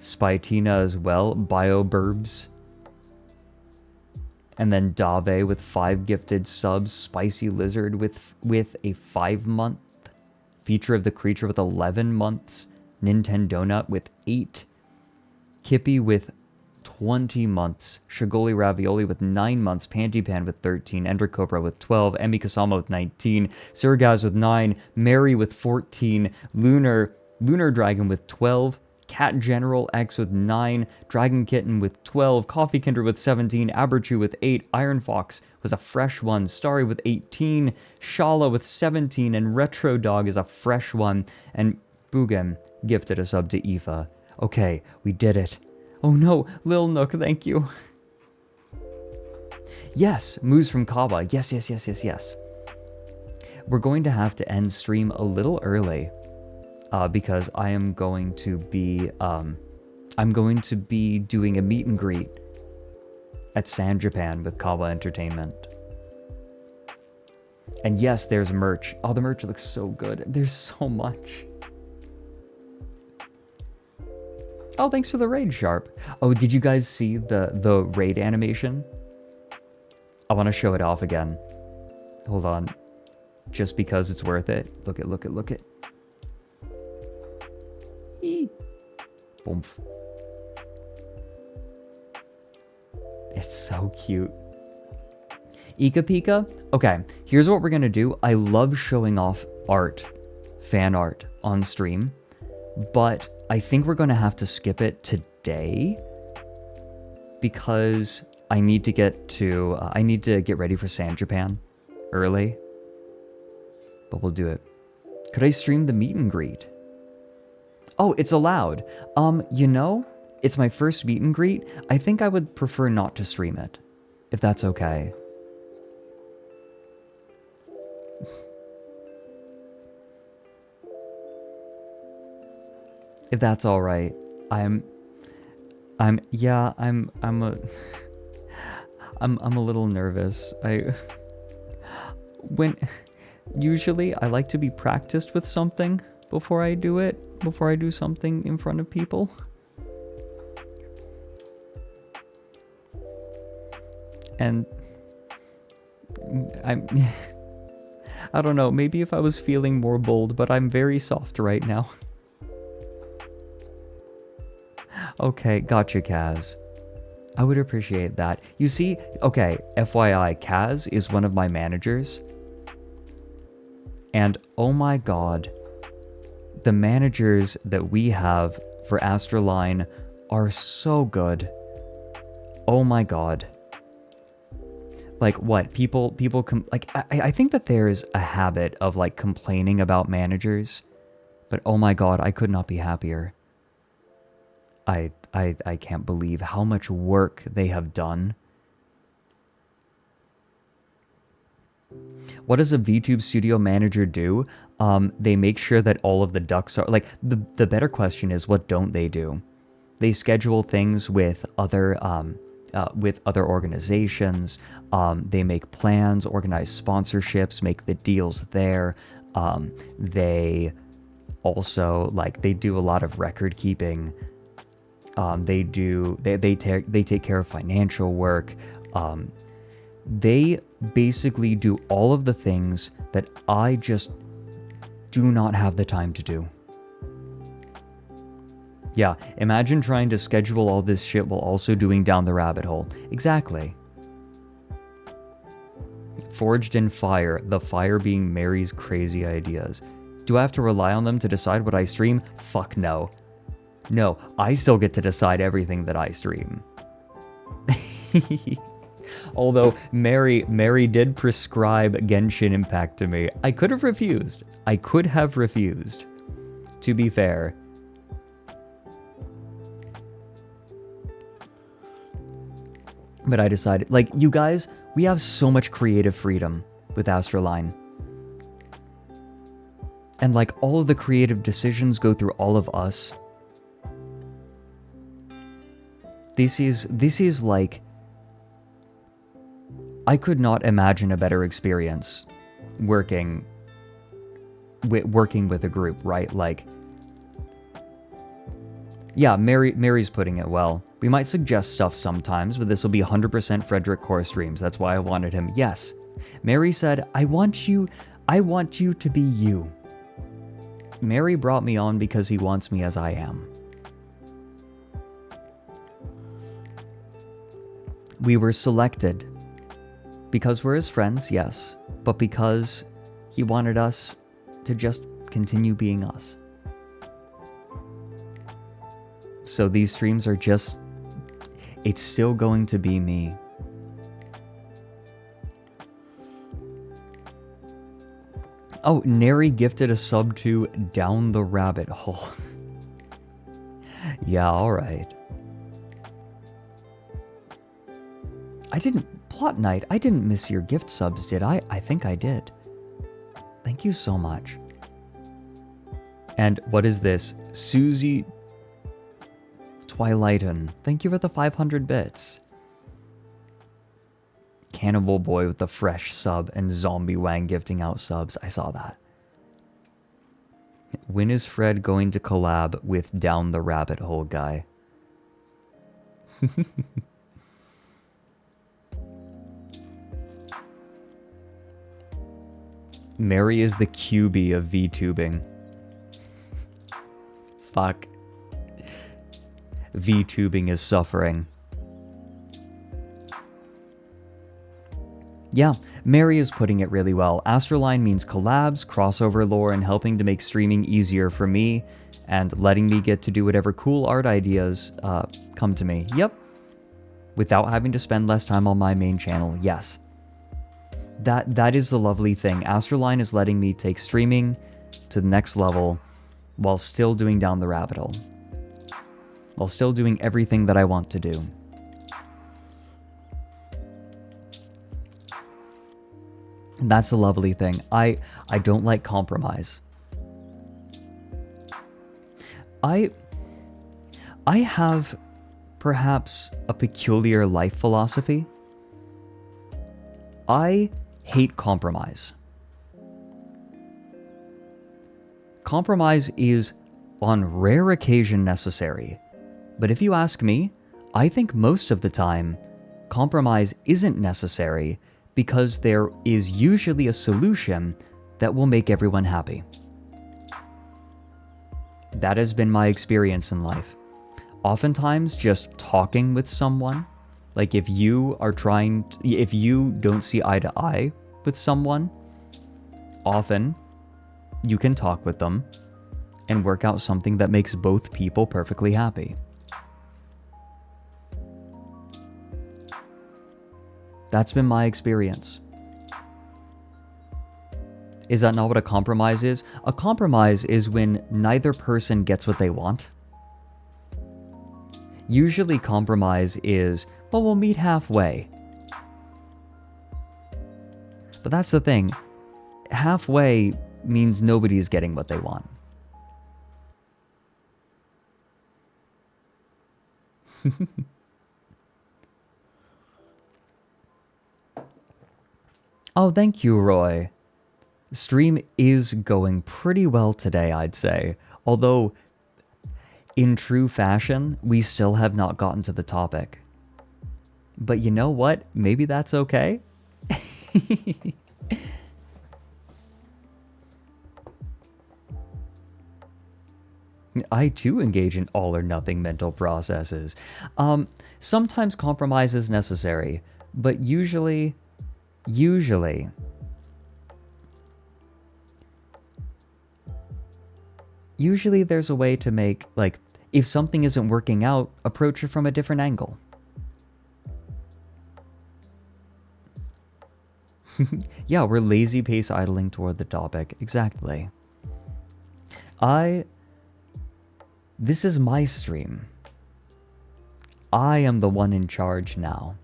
Spytina as well. Bioburbs. And then Dave with 5 gifted subs. Spicy Lizard with a 5-month. Feature of the Creature with 11 months. Nintendonut with 8, Kippy with 20 months, Shigoli Ravioli with 9 months, Pantypan with 13, Ender Cobra with 12, Emi Kasama with 19, Surgaz with 9, Mary with 14, Lunar Dragon with 12, Cat General X with 9, Dragon Kitten with 12, Coffee Kinder with 17, Aberchu with 8, Iron Fox was a fresh one, Starry with 18, Shala with 17, and Retro Dog is a fresh one, and Bugem gifted a sub to Aoife. Okay, we did it. Oh no, Lil Nook, thank you. Yes, Moose from Kaba. Yes. We're going to have to end stream a little early because I am going to be doing a meet and greet at San Japan with Kaba Entertainment. And yes, there's merch. Oh, the merch looks so good. There's so much. Oh, thanks for the raid, Sharp. Oh, did you guys see the raid animation? I want to show it off again. Hold on. Just because it's worth it. Look it. Eee. Boom. It's so cute. Ika Pika? Okay, here's what we're gonna do. I love showing off art, fan art, on stream, but I think we're going to have to skip it today because I need to get ready for San Japan early. But we'll do it. Could I stream the meet and greet? Oh, it's allowed. It's my first meet and greet. I think I would prefer not to stream it, if that's okay. If that's all right. I'm a little nervous. Usually I like to be practiced with something before I do something in front of people. And I don't know, maybe if I was feeling more bold, but I'm very soft right now. Okay, gotcha, Kaz. I would appreciate that. You see, okay, FYI, Kaz is one of my managers. And oh my god, the managers that we have for AstraLine are so good. Oh my god. Like what? People I think that there's a habit of like complaining about managers. But oh my god, I could not be happier. I can't believe how much work they have done. What does a VTube studio manager do? They make sure that all of the ducks are... Like, the better question is, what don't they do? They schedule things with other organizations. They make plans, organize sponsorships, make the deals there. They also, like, they do a lot of record keeping. They take care of financial work. They basically do all of the things that I just do not have the time to do. Yeah, imagine trying to schedule all this shit while also doing Down the Rabbit Hole. Exactly. Forged in fire, the fire being Mary's crazy ideas. Do I have to rely on them to decide what I stream? Fuck no. No, I still get to decide everything that I stream. Although Mary did prescribe Genshin Impact to me. I could have refused. To be fair. But I decided, like, you guys, we have so much creative freedom with AstraLine. And like all of the creative decisions go through all of us. This is like, I could not imagine a better experience working with a group, right? Like, yeah, Mary's putting it well. We might suggest stuff sometimes, but this will be 100% Frederick Core streams. That's why I wanted him. Yes, Mary said, I want you to be you. Mary brought me on because he wants me as I am. We were selected because we're his friends, yes, but because he wanted us to just continue being us. So these streams are just, it's still going to be me. Oh, Neri gifted a sub to Down the Rabbit Hole. Yeah, alright. Plot Night, I didn't miss your gift subs, did I? I think I did. Thank you so much. And what is this? Susie Twilighton, thank you for the 500 bits. Cannibal Boy with the fresh sub and Zombie Wang gifting out subs. I saw that. When is Fred going to collab with Down the Rabbit Hole guy? Mary is the QB of VTubing. Fuck. VTubing is suffering. Yeah, Mary is putting it really well. AstraLine means collabs, crossover lore, and helping to make streaming easier for me, and letting me get to do whatever cool art ideas come to me. Yep. Without having to spend less time on my main channel, yes. That is the lovely thing. AstraLine is letting me take streaming to the next level while still doing Down the Rabbit Hole. While still doing everything that I want to do. And that's the lovely thing. I don't like compromise. I have perhaps a peculiar life philosophy. I hate compromise. Compromise is on rare occasion necessary. But if you ask me, I think most of the time, compromise isn't necessary because there is usually a solution that will make everyone happy. That has been my experience in life. Oftentimes, just talking with someone, like if you don't see eye to eye with someone, often you can talk with them and work out something that makes both people perfectly happy. That's been my experience. Is that not what a compromise is? A compromise is when neither person gets what they want. Usually compromise is, well, we'll meet halfway. But that's the thing. Halfway means nobody's getting what they want. Oh, thank you, Roy. Stream is going pretty well today, I'd say. Although, in true fashion, we still have not gotten to the topic. But you know what? Maybe that's okay. I too engage in all or nothing mental processes. Sometimes compromise is necessary, but usually there's a way to make, like, if something isn't working out, approach it from a different angle. Yeah, we're lazy pace idling toward the topic. Exactly. This is my stream. I am the one in charge now.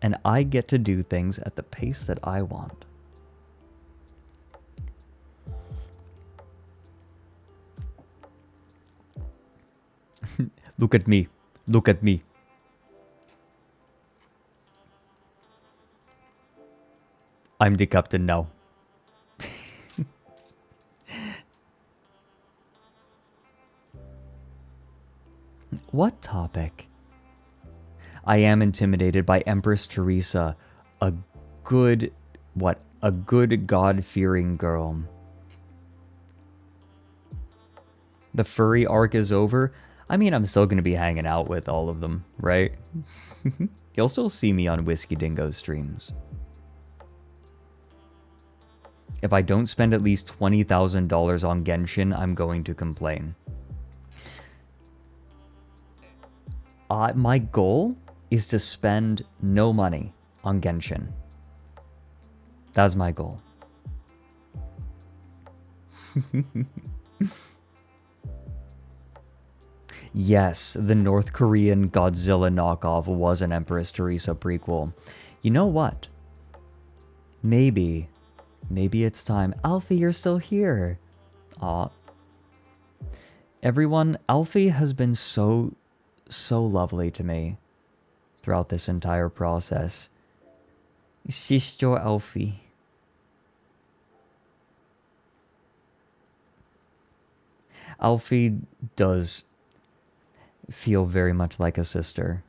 And I get to do things at the pace that I want. Look at me. Look at me. I'm the captain now. What topic? I am intimidated by Empress Theresa, a good God-fearing girl. The furry arc is over. I mean, I'm still going to be hanging out with all of them, right? You'll still see me on Whiskey Dingo streams. If I don't spend at least $20,000 on Genshin, I'm going to complain. My goal is to spend no money on Genshin. That's my goal. Yes, the North Korean Godzilla knockoff was an Empress Theresa prequel. You know what? Maybe it's time. Alfie, you're still here. Aw. Everyone, Alfie has been so lovely to me throughout this entire process. Sister Alfie. Alfie does feel very much like a sister.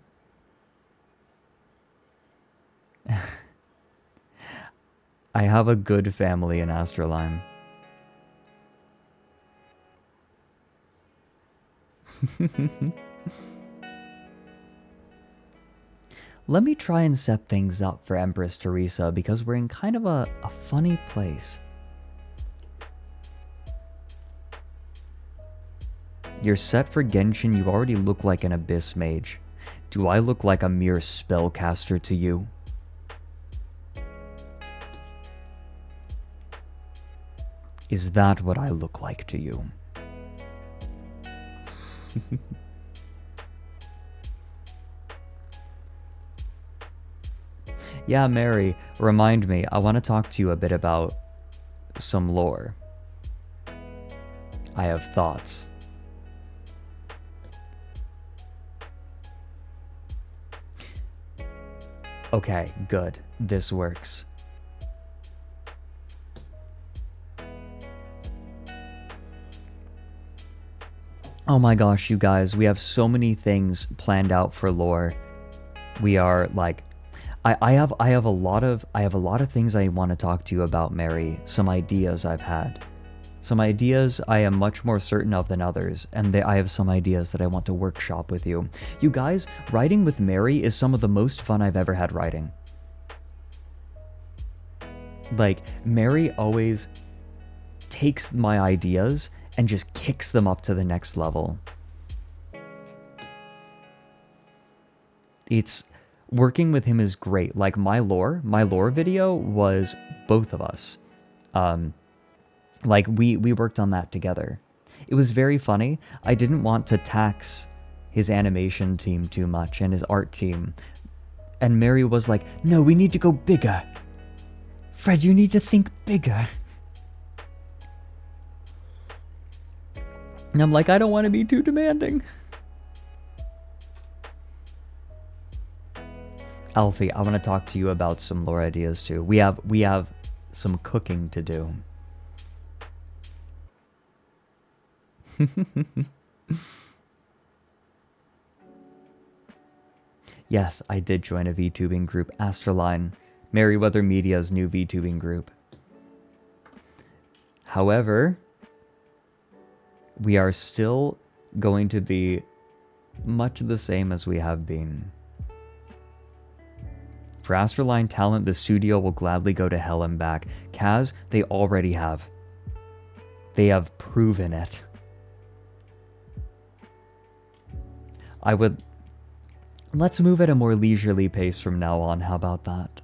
I have a good family in AstraLine. Let me try and set things up for Empress Theresa because we're in kind of a funny place. You're set for Genshin, you already look like an Abyss Mage. Do I look like a mere spellcaster to you? Is that what I look like to you? Yeah, Mary, remind me, I want to talk to you a bit about some lore. I have thoughts. Okay, good. This works. Oh my gosh, you guys, we have so many things planned out for lore. We are like I have a lot of things I want to talk to you about, Mary. Some ideas I've had. Some ideas I am much more certain of than others, and I have some ideas that I want to workshop with you. You guys, writing with Mary is some of the most fun I've ever had writing. Like, Mary always takes my ideas and just kicks them up to the next level. It's working with him is great. Like my lore video was both of us. Like we worked on that together. It was very funny. I didn't want to tax his animation team too much and his art team. And Mary was like, "No, we need to go bigger. Fred, you need to think bigger." And I'm like, I don't want to be too demanding. Alfie, I want to talk to you about some lore ideas too. We have some cooking to do. Yes, I did join a VTubing group, AstraLine, Merryweather Media's new VTubing group. However, we are still going to be much the same as we have been. For AstraLine talent, the studio will gladly go to hell and back. Kaz, they already have. They have proven it. Let's move at a more leisurely pace from now on. How about that?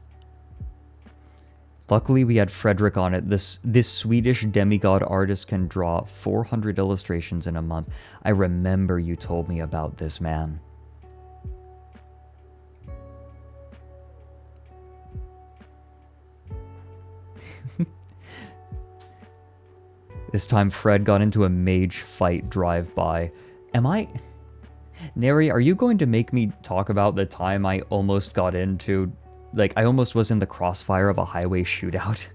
Luckily, we had Frederick on it. This Swedish demigod artist can draw 400 illustrations in a month. I remember you told me about this man. This time Fred got into a mage fight drive-by. Neri, are you going to make me talk about the time I almost got into... Like, I almost was in the crossfire of a highway shootout?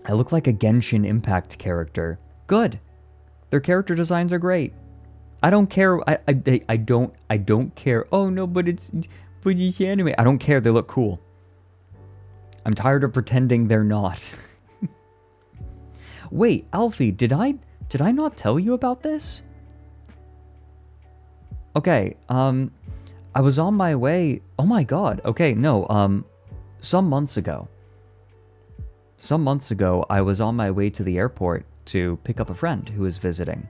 I look like a Genshin Impact character. Good. Their character designs are great. I don't care. I don't care. Oh no, but it's anime. I don't care. They look cool. I'm tired of pretending they're not. Wait, Alfie, did I not tell you about this? Okay, I was on my way. Oh my god. Okay, no, some months ago. Some months ago, I was on my way to the airport to pick up a friend who was visiting.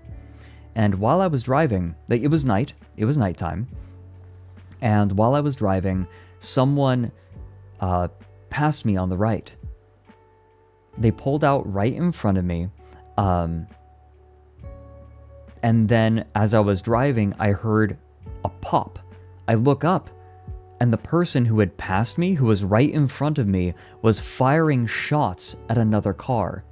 And while I was driving, like, it was nighttime. And while I was driving, someone passed me on the right. They pulled out right in front of me. And then as I was driving, I heard a pop. I look up, and the person who had passed me, who was right in front of me, was firing shots at another car.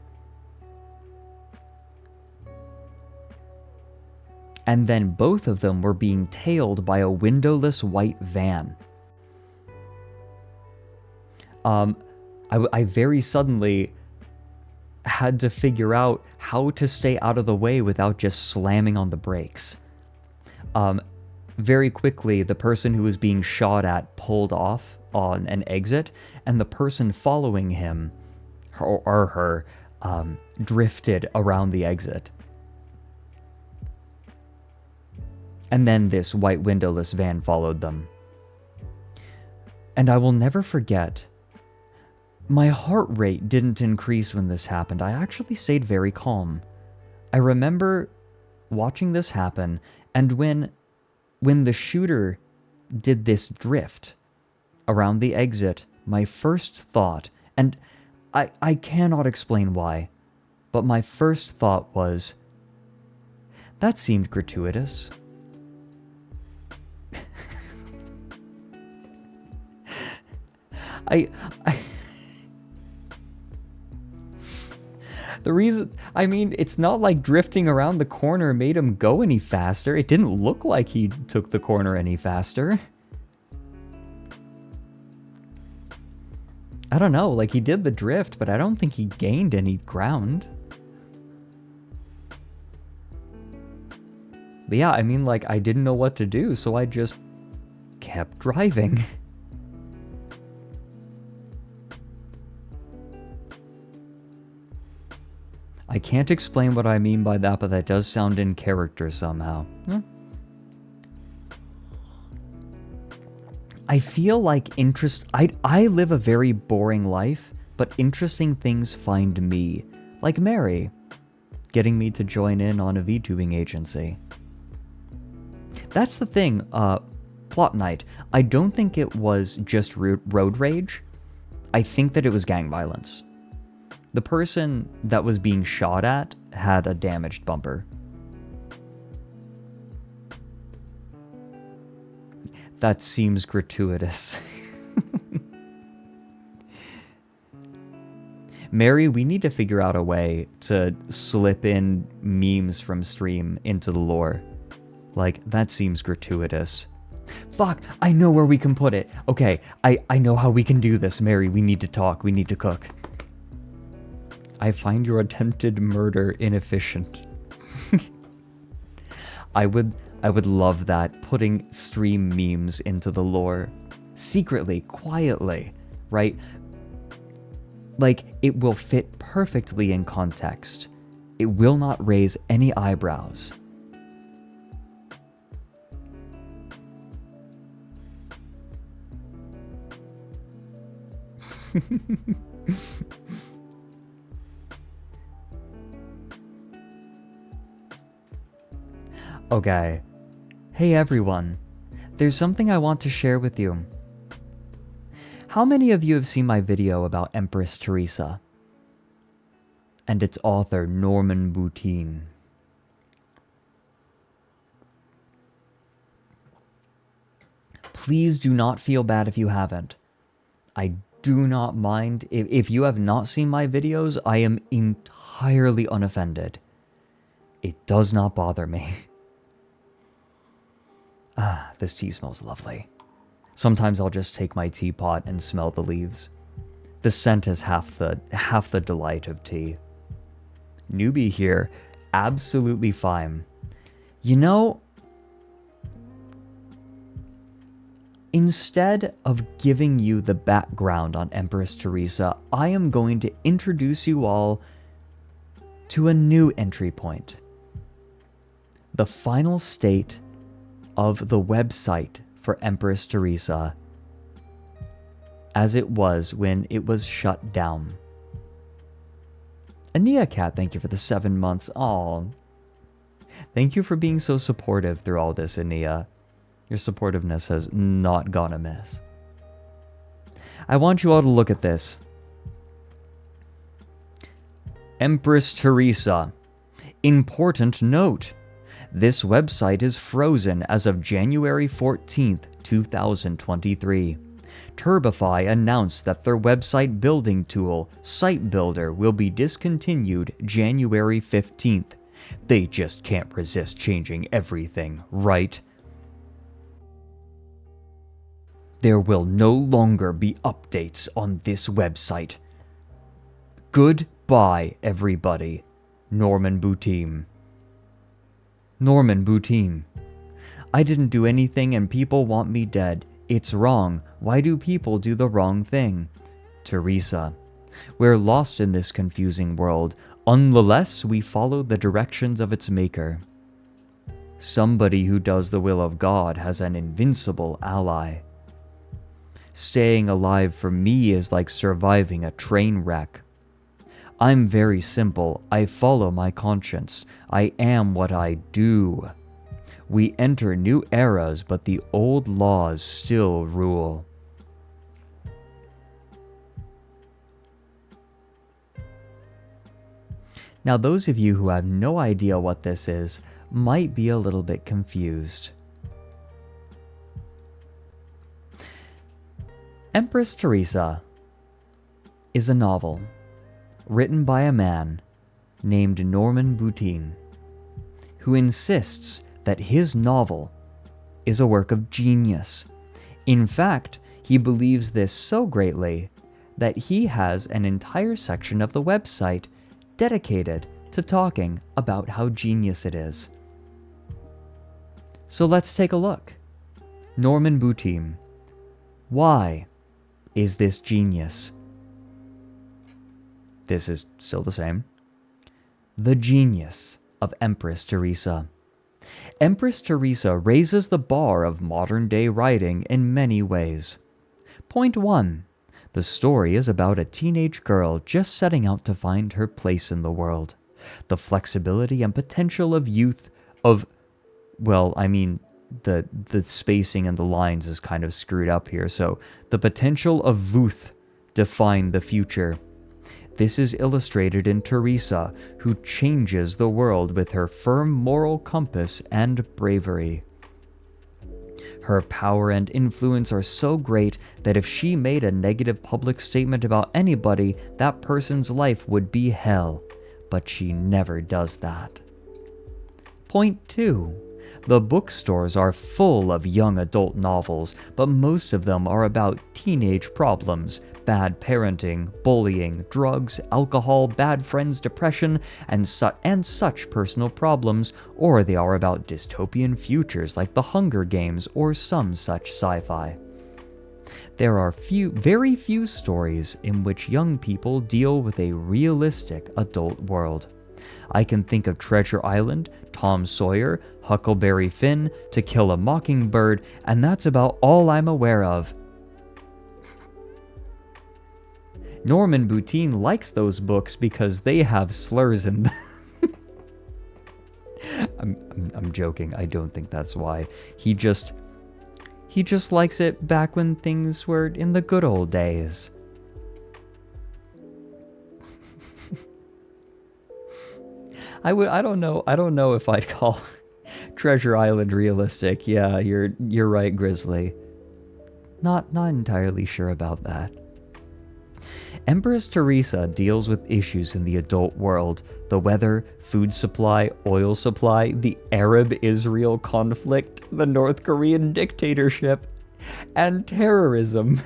And then both of them were being tailed by a windowless white van. I very suddenly had to figure out how to stay out of the way without just slamming on the brakes. Very quickly, the person who was being shot at pulled off on an exit, and the person following him, or her, drifted around the exit. And then this white windowless van followed them. And I will never forget, my heart rate didn't increase when this happened. I actually stayed very calm. I remember watching this happen, and when the shooter did this drift around the exit, my first thought, and I cannot explain why, but my first thought was, that seemed gratuitous. The reason, I mean, it's not like drifting around the corner made him go any faster. It didn't look like he took the corner any faster. I don't know, like, he did the drift, but I don't think he gained any ground. But yeah, I mean, like, I didn't know what to do, so I just kept driving. I can't explain what I mean by that, but that does sound in character somehow. I feel like I live a very boring life, but interesting things find me. Like Mary, getting me to join in on a VTubing agency. That's the thing, Plot Night. I don't think it was just road rage. I think that it was gang violence. The person that was being shot at had a damaged bumper. That seems gratuitous. Mary, we need to figure out a way to slip in memes from stream into the lore. Like, that seems gratuitous. Fuck, I know where we can put it. Okay, I know how we can do this, Mary. We need to talk. We need to cook. I find your attempted murder inefficient. I would love that, putting stream memes into the lore. Secretly, quietly, right? Like, it will fit perfectly in context. It will not raise any eyebrows. Okay. Hey everyone. There's something I want to share with you. How many of you have seen my video about Empress Theresa and its author Norman Boutin? Please do not feel bad if you haven't. I do not mind. If you have not seen my videos, I am entirely unoffended. It does not bother me. Ah, this tea smells lovely. Sometimes I'll just take my teapot and smell the leaves. The scent is half the delight of tea. Newbie here, absolutely fine. You know, instead of giving you the background on Empress Theresa, I am going to introduce you all to a new entry point. The final state of the website for Empress Theresa as it was when it was shut down. Ania Cat, thank you for the 7 months. Aw. Thank you for being so supportive through all this, Ania. Your supportiveness has not gone amiss. I want you all to look at this. Empress Theresa. Important note. This website is frozen as of January 14th, 2023. Turbify announced that their website building tool, Site Builder, will be discontinued January 15th. They just can't resist changing everything, right? There will no longer be updates on this website. Goodbye, everybody. Norman Boutine. Norman Boutine. I didn't do anything and people want me dead. It's wrong. Why do people do the wrong thing? Theresa. We're lost in this confusing world, unless we follow the directions of its maker. Somebody who does the will of God has an invincible ally. Staying alive for me is like surviving a train wreck. I'm very simple. I follow my conscience. I am what I do. We enter new eras, but the old laws still rule. Now, those of you who have no idea what this is might be a little bit confused. Empress Theresa is a novel written by a man named Norman Boutine, who insists that his novel is a work of genius. In fact, he believes this so greatly that he has an entire section of the website dedicated to talking about how genius it is. So let's take a look. Norman Boutine. Why is this genius? This is still the same. The genius of Empress Theresa. Empress Theresa raises the bar of modern-day writing in many ways. Point 1. The story is about a teenage girl just setting out to find her place in the world. The flexibility and potential of youth of... Well, I mean, the spacing and the lines is kind of screwed up here, so the potential of youth define the future. This is illustrated in Theresa, who changes the world with her firm moral compass and bravery. Her power and influence are so great that if she made a negative public statement about anybody, that person's life would be hell. But she never does that. Point 2. The bookstores are full of young adult novels, but most of them are about teenage problems, bad parenting, bullying, drugs, alcohol, bad friends, depression, and such personal problems, or they are about dystopian futures like The Hunger Games or some such sci-fi. There are very few stories in which young people deal with a realistic adult world. I can think of Treasure Island, Tom Sawyer, Huckleberry Finn, To Kill a Mockingbird, and that's about all I'm aware of. Norman Boutine likes those books because they have slurs in them. I'm joking. I don't think that's why. He just likes it back when things were in the good old days. I don't know if I'd call Treasure Island realistic. Yeah, you're right, Grizzly. Not entirely sure about that. Empress Theresa deals with issues in the adult world: the weather, food supply, oil supply, the Arab-Israel conflict, the North Korean dictatorship, and terrorism.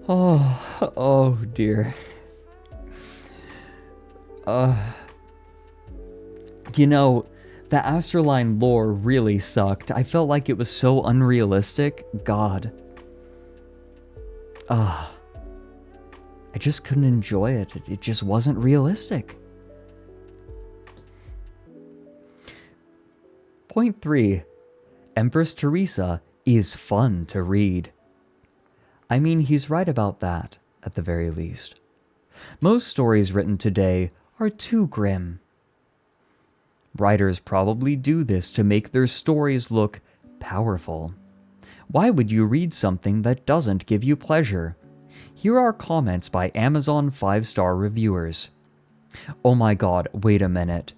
Oh dear. You know, the AstraLine lore really sucked. I felt like it was so unrealistic. God. I just couldn't enjoy it. It just wasn't realistic. Point 3. Empress Theresa is fun to read. I mean, he's right about that, at the very least. Most stories written today are too grim. Writers probably do this to make their stories look powerful. Why would you read something that doesn't give you pleasure? Here are comments by Amazon 5-star reviewers. Oh my god, wait a minute.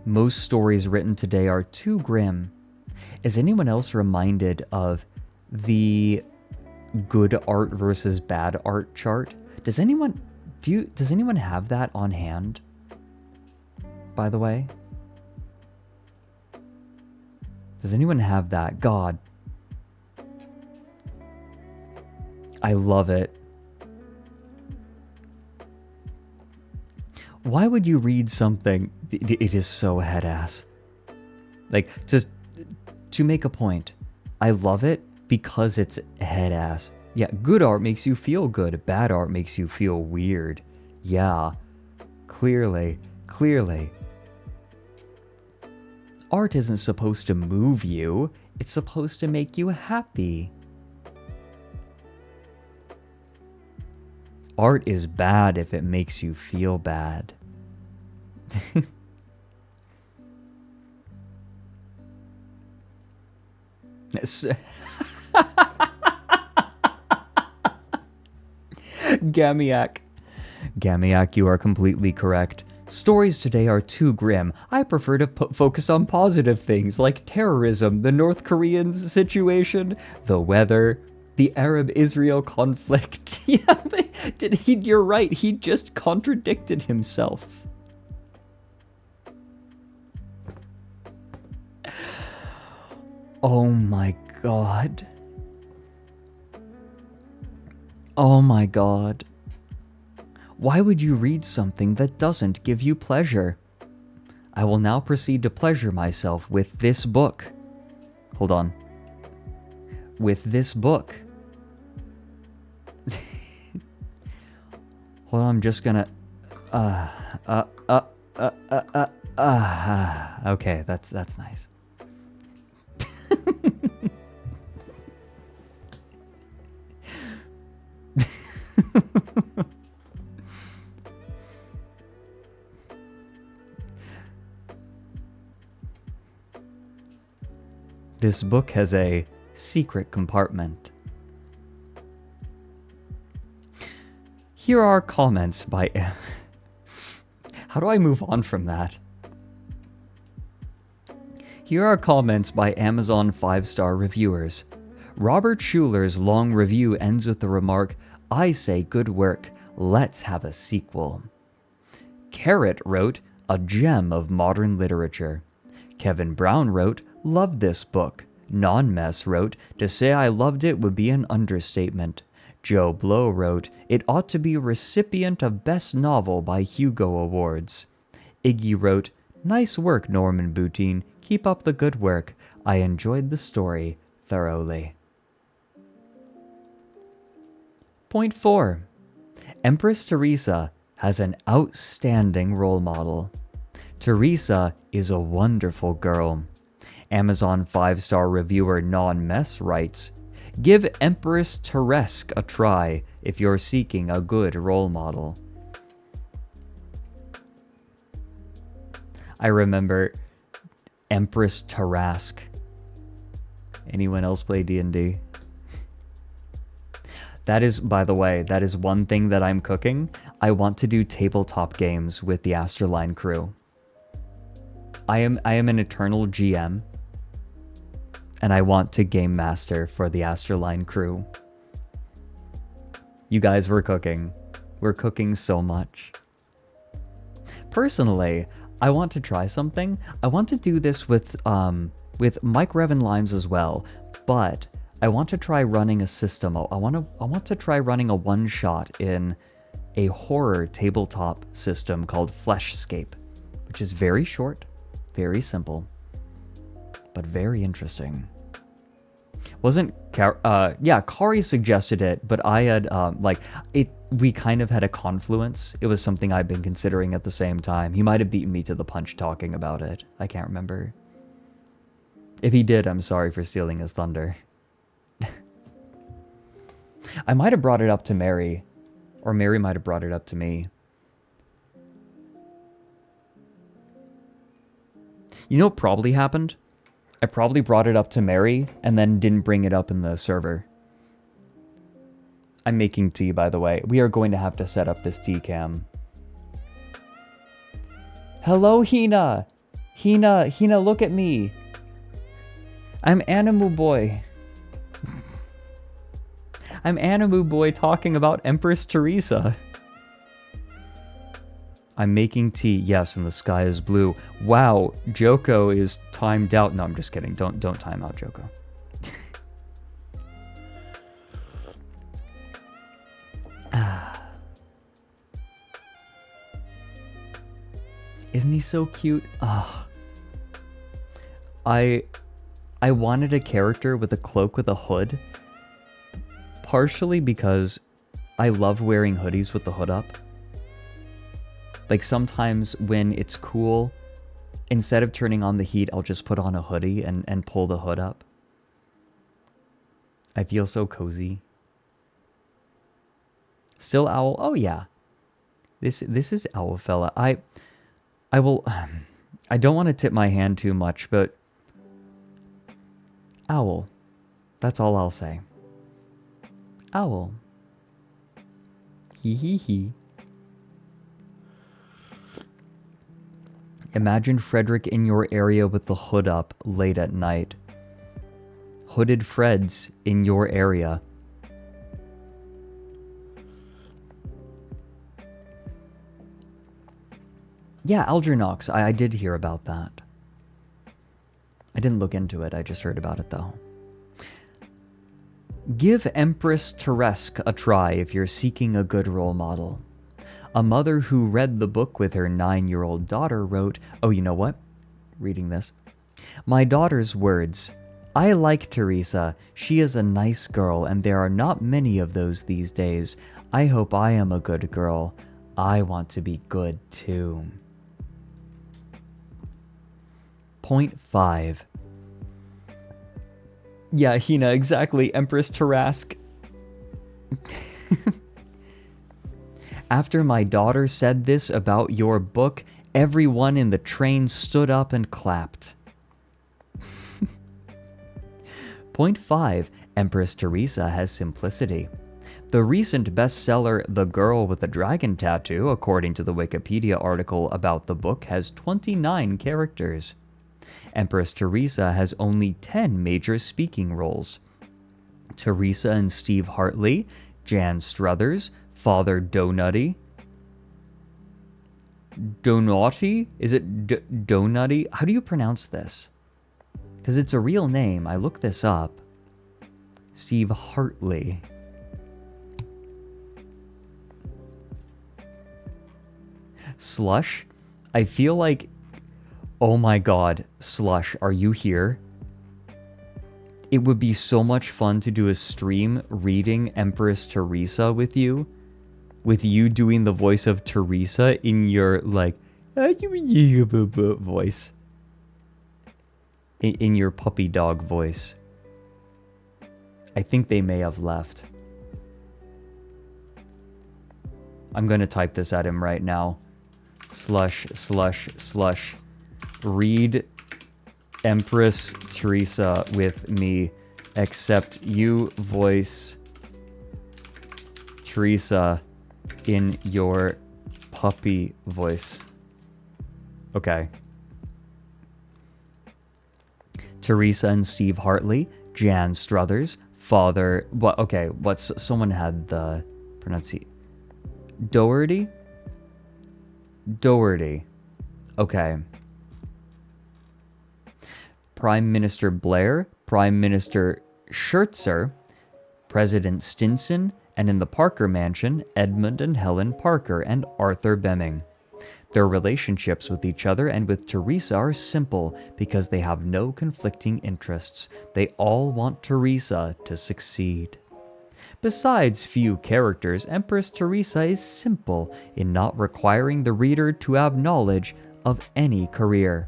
Most stories written today are too grim. Is anyone else reminded of the good art versus bad art chart? Does anyone have that on hand? By the way? Does anyone have that? God. I love it. Why would you read something? It is so head-ass. Like, just to make a point, I love it because it's head-ass. Yeah, good art makes you feel good. Bad art makes you feel weird. Yeah, clearly. Art isn't supposed to move you. It's supposed to make you happy. Art is bad if it makes you feel bad. Gamiac, you are completely correct. Stories today are too grim. I prefer to focus on positive things like terrorism, the North Korean situation, the weather, the Arab-Israel conflict. Yeah, but you're right, he just contradicted himself. Oh my god. Oh my god. Why would you read something that doesn't give you pleasure? I will now proceed to pleasure myself with this book. Hold on. With this book. Hold on, I'm just gonna... Okay, that's nice. This book has a secret compartment. Here are comments by... How do I move on from that? Here are comments by Amazon 5-star reviewers. Robert Schuler's long review ends with the remark, "I say good work, let's have a sequel." Carrot wrote, "A gem of modern literature." Kevin Brown wrote, "Loved this book." Non-Mess wrote, "To say I loved it would be an understatement." Joe Blow wrote, "It ought to be a recipient of Best Novel by Hugo Awards." Iggy wrote, "Nice work, Norman Boutine. Keep up the good work. I enjoyed the story thoroughly." Point 4. Empress Theresa has an outstanding role model. Theresa is a wonderful girl. Amazon 5-star reviewer Non-Mess writes, "Give Empress Theresa a try if you're seeking a good role model." I remember Empress Theresa. Anyone else play D&D? That is, by the way, that is one thing that I'm cooking. I want to do tabletop games with the AstraLine crew. I am an eternal GM, and I want to game master for the AstraLine crew. You guys, we're cooking. We're cooking so much. Personally, I want to try something. I want to do this with Mike Revan Limes as well, but I want to try running a system. I want to try running a one-shot in a horror tabletop system called Fleshscape. which is very short, very simple, but very interesting. Wasn't yeah, Kari suggested it, but I had like it. We kind of had a confluence. It was something I'd been considering at the same time. He might have beaten me to the punch talking about it. I can't remember. If he did, I'm sorry for stealing his thunder. I might have brought it up to Mary, or Mary might have brought it up to me. You know what probably happened? I probably brought it up to Mary and then didn't bring it up in the server. I'm making tea, by the way. We are going to have to set up this tea cam. Hello, Hina! Hina, look at me! I'm Animu Boy. I'm Animu Boy talking about Empress Theresa. I'm making tea, yes, and the sky is blue. Wow, Joko is timed out. No, I'm just kidding. Don't time out Joko. Isn't he so cute? Ah. I wanted a character with a cloak with a hood, partially because I love wearing hoodies with the hood up. Like sometimes when it's cool, instead of turning on the heat, I'll just put on a hoodie and pull the hood up. I feel so cozy. Still Owl? Oh yeah. This is Owl Fella. I will I don't want to tip my hand too much, but Owl. That's all I'll say. Owl. Hee hee hee. Imagine Frederick in your area with the hood up late at night. Hooded Freds in your area. Yeah, Algernox. I did hear about that. I didn't look into it. I just heard about it, though. Give Empress Theresa a try if you're seeking a good role model. A mother who read the book with her 9-year-old daughter wrote, oh, you know what? Reading this. My daughter's words. I like Theresa. She is a nice girl, and there are not many of those these days. I hope I am a good girl. I want to be good, too. Point 5. Yeah, Hina, exactly. Empress Tarask. After my daughter said this about your book, everyone in the train stood up and clapped. Point 5. Empress Theresa has simplicity. The recent bestseller The Girl with the Dragon Tattoo, according to the Wikipedia article about the book, has 29 characters. Empress Theresa has only 10 major speaking roles. Theresa and Steve Hartley, Jan Struthers, Father Donutty. Donutty? Is it Donutty? How do you pronounce this? Because it's a real name. I looked this up. Steve Hartley. Slush? I feel like... Oh my god, Slush, are you here? It would be so much fun to do a stream reading Empress Theresa with you doing the voice of Theresa in your, like, voice. In your puppy dog voice. I think they may have left. I'm gonna type this at him right now. Slush. Read Empress Theresa with me, except you voice Theresa in your puppy voice. Okay. Theresa and Steve Hartley, Jan Struthers, Father... What? Okay, what's... Someone had the pronunciation. Doherty? Doherty. Okay. Prime Minister Blair, Prime Minister Schertzer, President Stinson, and in the Parker Mansion, Edmund and Helen Parker and Arthur Bemming. Their relationships with each other and with Theresa are simple because they have no conflicting interests. They all want Theresa to succeed. Besides few characters, Empress Theresa is simple in not requiring the reader to have knowledge of any career.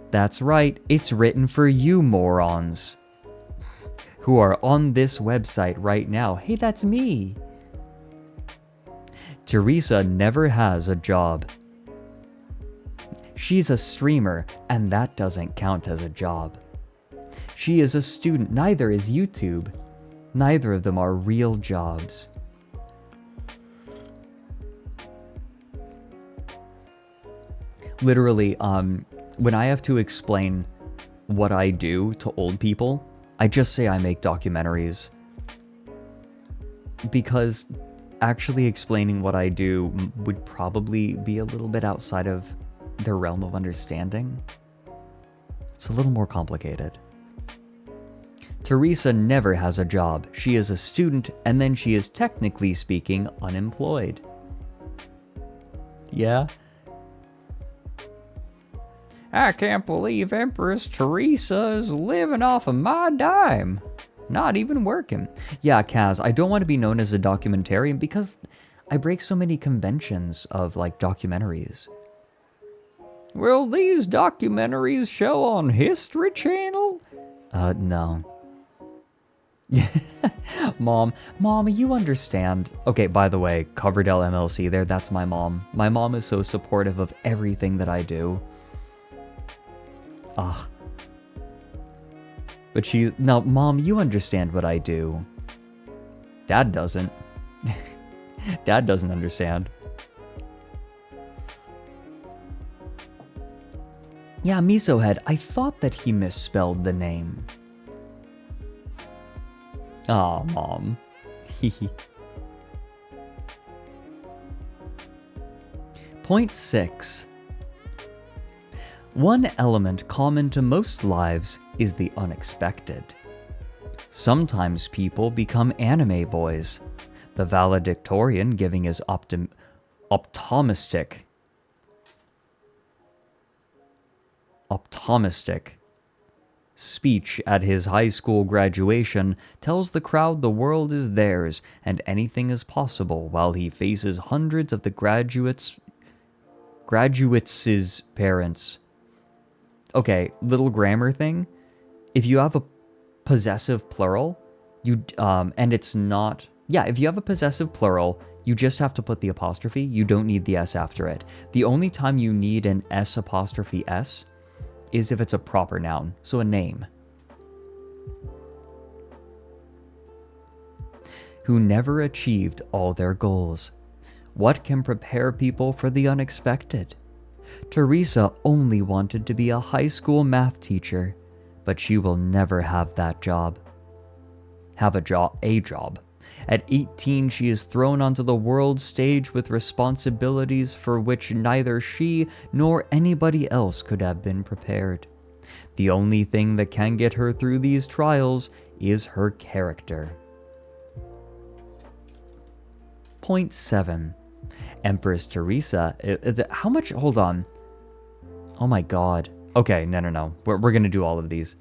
That's right, it's written for you morons who are on this website right now. Hey, that's me. Theresa never has a job. She's a streamer, and that doesn't count as a job. She is a student, neither is YouTube. Neither of them are real jobs. Literally, when I have to explain what I do to old people, I just say I make documentaries. Because actually explaining what I do would probably be a little bit outside of their realm of understanding. It's a little more complicated. Theresa never has a job. She is a student, and then she is technically speaking unemployed. Yeah? I can't believe Empress Theresa is living off of my dime. Not even working. Yeah, Kaz, I don't want to be known as a documentarian because I break so many conventions of, like, documentaries. Will these documentaries show on History Channel? No. Mom, you understand. Okay, by the way, Coverdell MLC there, that's my mom. My mom is so supportive of everything that I do. Ugh. But no, Mom, you understand what I do. Dad doesn't. Dad doesn't understand. Yeah, Misohead, I thought that he misspelled the name. Aw, Mom. Point 6. One element common to most lives is the unexpected. Sometimes people become anime boys, the valedictorian giving his optimistic speech at his high school graduation tells the crowd the world is theirs and anything is possible while he faces hundreds of the graduates' parents. Okay, little grammar thing. If you have a possessive plural, and it's not... Yeah, if you have a possessive plural, you just have to put the apostrophe. You don't need the S after it. The only time you need an S apostrophe S is if it's a proper noun, so a name. Who never achieved all their goals. What can prepare people for the unexpected? Theresa only wanted to be a high school math teacher, but she will never have that job. Have a job. At 18, she is thrown onto the world stage with responsibilities for which neither she nor anybody else could have been prepared. The only thing that can get her through these trials is her character. Point 7. Empress Theresa. How much? Hold on. Oh my god. Okay, no. We're going to do all of these.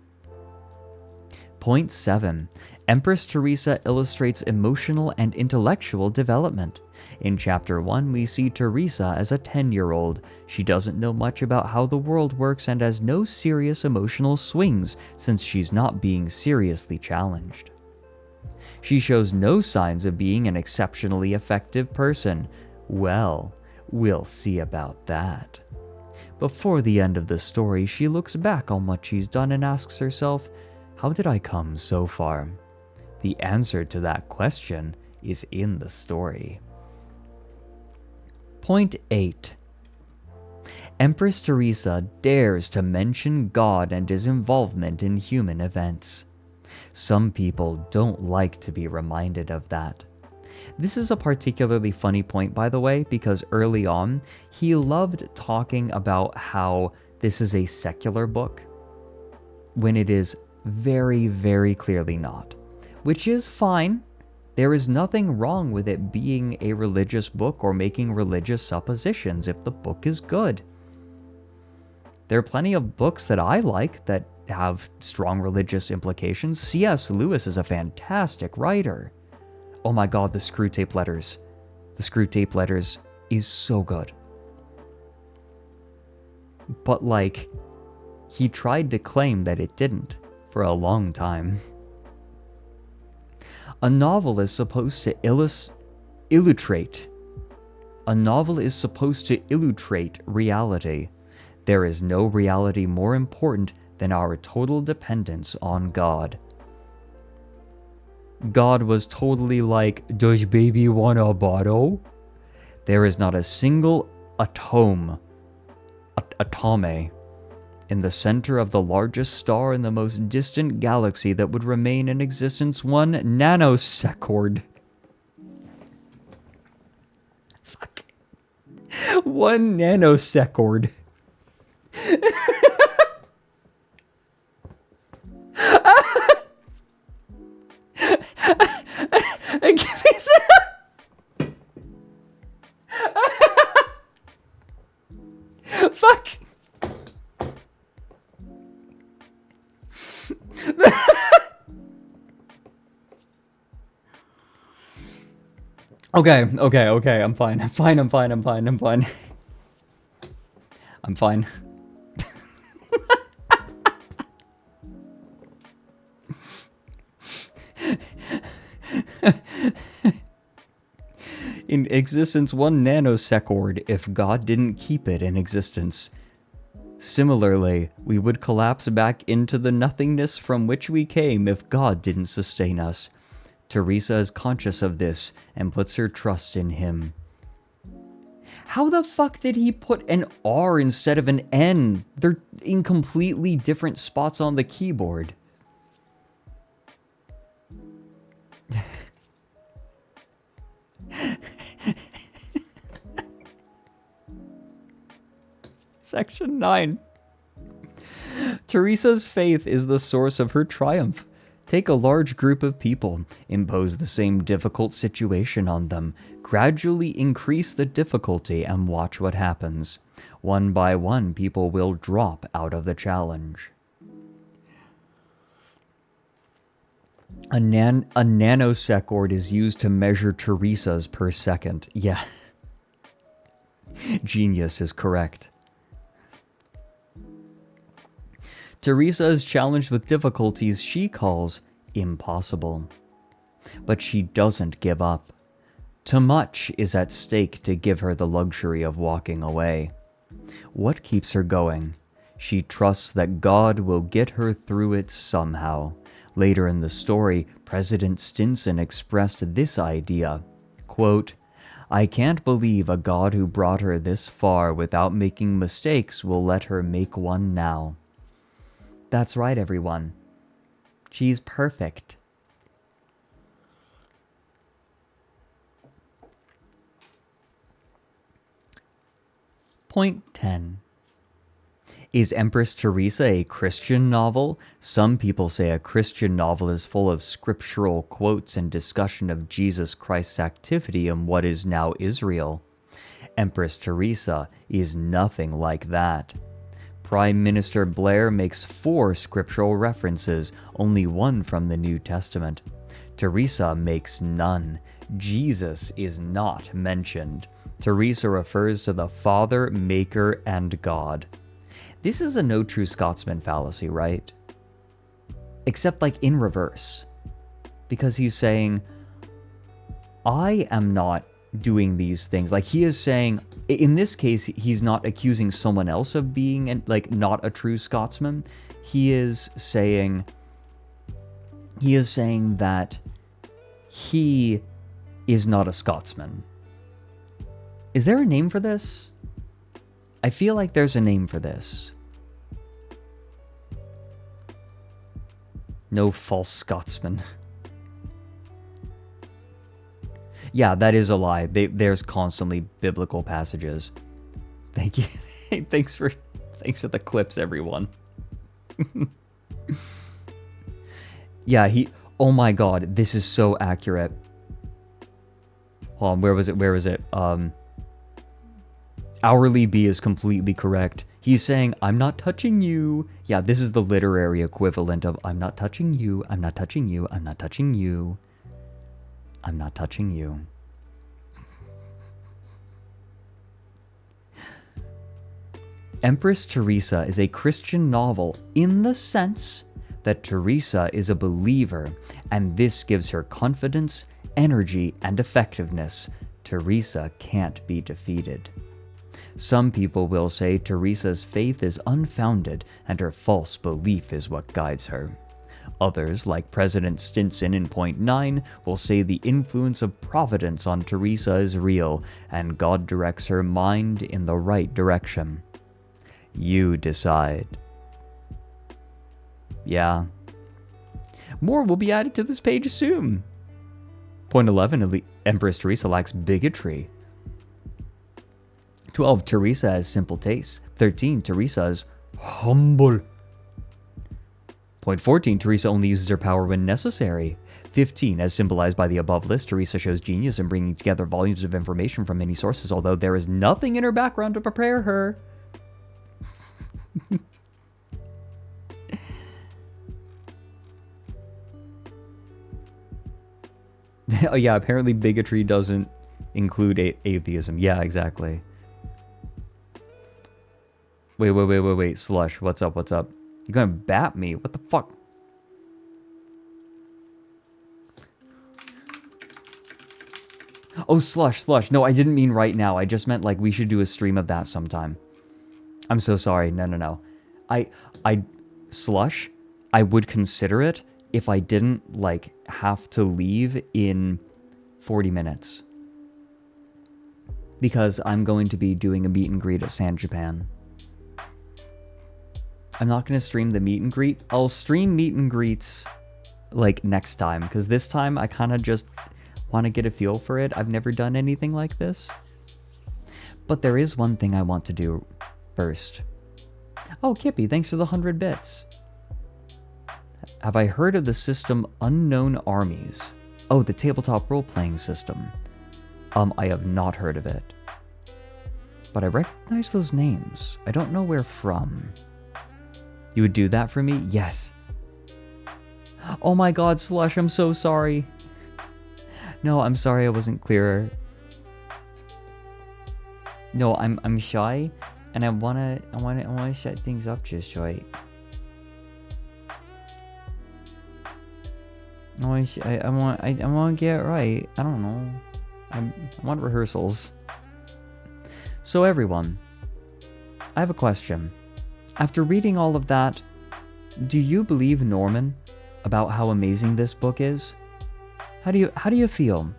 Point 7. Empress Theresa illustrates emotional and intellectual development. In Chapter 1, we see Theresa as a 10-year-old. She doesn't know much about how the world works and has no serious emotional swings since she's not being seriously challenged. She shows no signs of being an exceptionally effective person. Well, we'll see about that. Before the end of the story, she looks back on what she's done and asks herself, how did I come so far? The answer to that question is in the story. Point 8. Empress Theresa dares to mention God and his involvement in human events. Some people don't like to be reminded of that. This is a particularly funny point, by the way, because early on, he loved talking about how this is a secular book, when it is very, very clearly not. Which is fine, There is nothing wrong with it being a religious book or making religious suppositions if the book is good. There are plenty of books that I like that have strong religious implications. C.S. Lewis is a fantastic writer. Oh my god, the Screw Tape Letters. The Screw Tape Letters is so good. But like, he tried to claim that it didn't for a long time. A novel is supposed to illustrate. A novel is supposed to illustrate reality. There is no reality more important than our total dependence on God. God was totally like, does baby want a bottle? There is not a single atome in the center of the largest star in the most distant galaxy that would remain in existence 1 nanosecond. Fuck. 1 nanosecond. Give me some. Fuck. Okay. I'm fine. I'm fine. In existence 1 nanosecond if God didn't keep it in existence. Similarly, we would collapse back into the nothingness from which we came if God didn't sustain us. Theresa is conscious of this and puts her trust in him. How the fuck did he put an R instead of an N? They're in completely different spots on the keyboard. Section 9. Theresa's faith is the source of her triumph. Take a large group of people, impose the same difficult situation on them, gradually increase the difficulty, and watch what happens. One by one, people will drop out of the challenge. A nanosecond is used to measure Theresa's per second. Yeah. Genius is correct. Theresa is challenged with difficulties she calls impossible. But she doesn't give up. Too much is at stake to give her the luxury of walking away. What keeps her going? She trusts that God will get her through it somehow. Later in the story, President Stinson expressed this idea, quote, I can't believe a God who brought her this far without making mistakes will let her make one now. That's right, everyone. She's perfect. Point 10. Is Empress Theresa a Christian novel? Some people say a Christian novel is full of scriptural quotes and discussion of Jesus Christ's activity in what is now Israel. Empress Theresa is nothing like that. Prime Minister Blair makes 4 scriptural references, only 1 from the New Testament. Theresa makes none. Jesus is not mentioned. Theresa refers to the Father, Maker, and God. This is a no true Scotsman fallacy, right? Except like in reverse. Because he's saying, I am not doing these things. Like he is saying, in this case, he's not accusing someone else of being like not a true Scotsman. He is saying that he is not a Scotsman. Is there a name for this? I feel like there's a name for this. No false Scotsman. Yeah, that is a lie. There's constantly biblical passages. Thank you. Thanks for the clips, everyone. Yeah, oh my god, this is so accurate. Hold on, where was it? Where was it? Hourly B is completely correct. He's saying, I'm not touching you. Yeah, this is the literary equivalent of I'm not touching you, I'm not touching you, I'm not touching you. I'm not touching you. Empress Theresa is a Christian novel in the sense that Theresa is a believer, and this gives her confidence, energy, and effectiveness. Theresa can't be defeated. Some people will say Theresa's faith is unfounded and her false belief is what guides her. Others, like President Stinson in Point 9, will say the influence of Providence on Theresa is real and God directs her mind in the right direction. You decide. Yeah. More will be added to this page soon. Point 11, Empress Theresa lacks bigotry. 12, Theresa has simple tastes. 13, Theresa is humble. Point 14, Theresa only uses her power when necessary. 15, as symbolized by the above list, Theresa shows genius in bringing together volumes of information from many sources, although there is nothing in her background to prepare her. Oh yeah, apparently bigotry doesn't include atheism. Yeah, exactly. Wait, Slush, what's up? You're gonna bat me? What the fuck? Oh, Slush. No, I didn't mean right now. I just meant like we should do a stream of that sometime. I'm so sorry. No. Slush, I would consider it if I didn't like have to leave in 40 minutes. Because I'm going to be doing a meet and greet at San Japan. I'm not going to stream the meet and greet. I'll stream meet and greets like next time, because this time I kind of just want to get a feel for it. I've never done anything like this. But there is one thing I want to do first. Oh, Kippy, thanks for the 100 bits. Have I heard of the system Unknown Armies? Oh, the tabletop role-playing system. I have not heard of it. But I recognize those names. I don't know where from. You would do that for me? Yes. Oh my god, Slush, I'm so sorry. No, I'm sorry I wasn't clearer. No, I'm shy, and I wanna set things up just right. I want to get it right. I don't know. I want rehearsals. So everyone, I have a question. After reading all of that, do you believe Norman about how amazing this book is? How do you feel?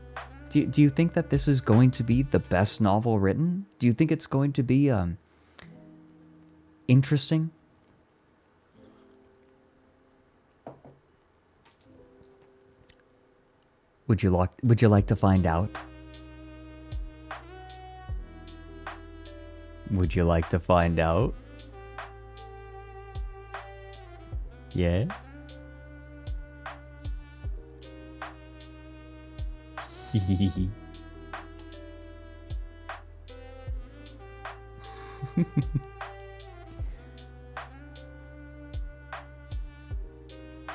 Do you think that this is going to be the best novel written? Do you think it's going to be interesting? Would you like to find out? Would you like to find out? Yeah?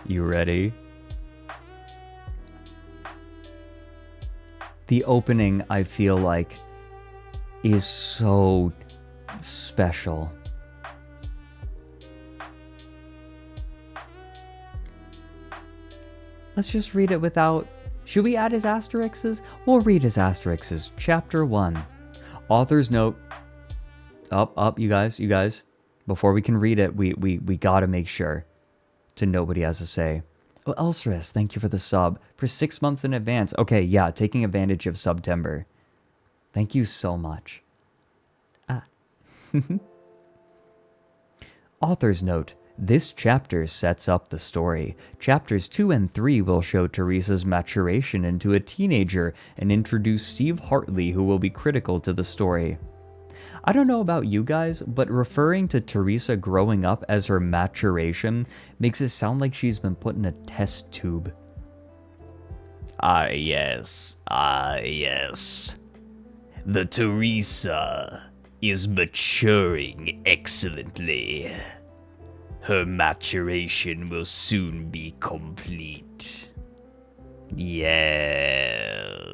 You ready? The opening, I feel like, is so special. Let's just read it without... Should we add his asterisks? We'll read his asterisks. Chapter 1. Author's note. Up, you guys. Before we can read it, we gotta make sure to know what he has to say. Oh, Elsris, thank you for the sub. For 6 months in advance. Okay, yeah, taking advantage of September. Thank you so much. Author's note. This chapter sets up the story. Chapters 2 and 3 will show Theresa's maturation into a teenager and introduce Steve Hartley, who will be critical to the story. I don't know about you guys, but referring to Theresa growing up as her maturation makes it sound like she's been put in a test tube. Ah, yes. Ah, yes. The Theresa is maturing excellently. Her maturation will soon be complete. Yes.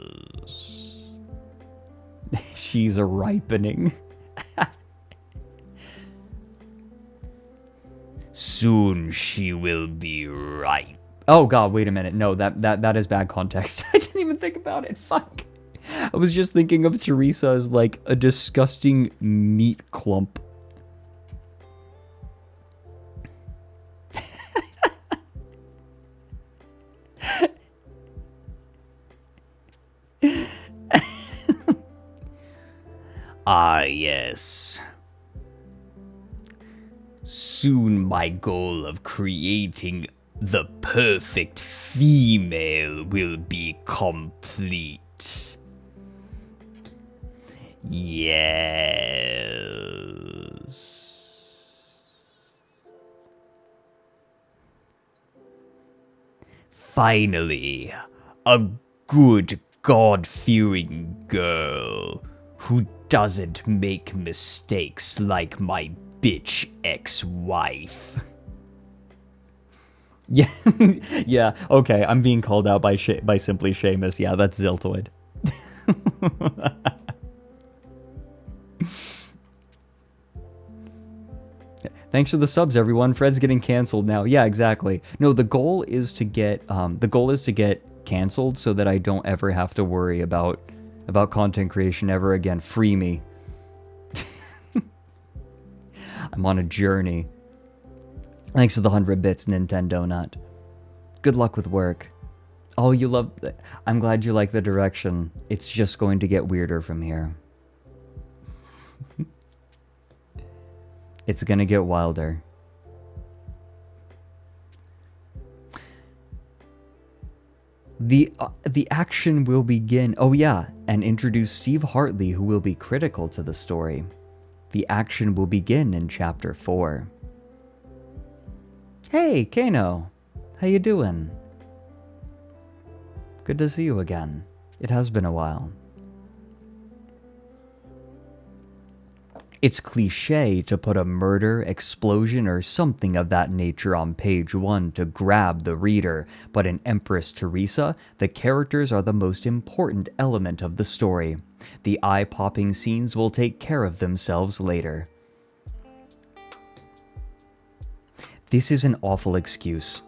She's a ripening. Soon she will be ripe. Oh god, wait a minute. No, that is bad context. I didn't even think about it. Fuck. I was just thinking of Theresa as like a disgusting meat clump. Ah, yes. Soon my goal of creating the perfect female will be complete. Yes. Finally, a good, God-fearing girl who doesn't make mistakes like my bitch ex-wife. Yeah, yeah, okay, I'm being called out by Simply Seamus. Yeah, that's Ziltoid. Thanks for the subs, everyone. Fred's getting canceled now. Yeah, exactly. No, the goal is to get canceled so that I don't ever have to worry about content creation ever again. Free me. I'm on a journey. Thanks for the 100 bits, Nintendo Nut. Good luck with work. Oh, you love... I'm glad you like the direction. It's just going to get weirder from here. It's gonna get wilder. The action will begin... Oh yeah, and introduce Steve Hartley, who will be critical to the story. The action will begin in Chapter 4. Hey, Kano. How you doing? Good to see you again. It has been a while. It's cliché to put a murder, explosion, or something of that nature on page 1 to grab the reader, but in Empress Theresa, the characters are the most important element of the story. The eye-popping scenes will take care of themselves later. This is an awful excuse,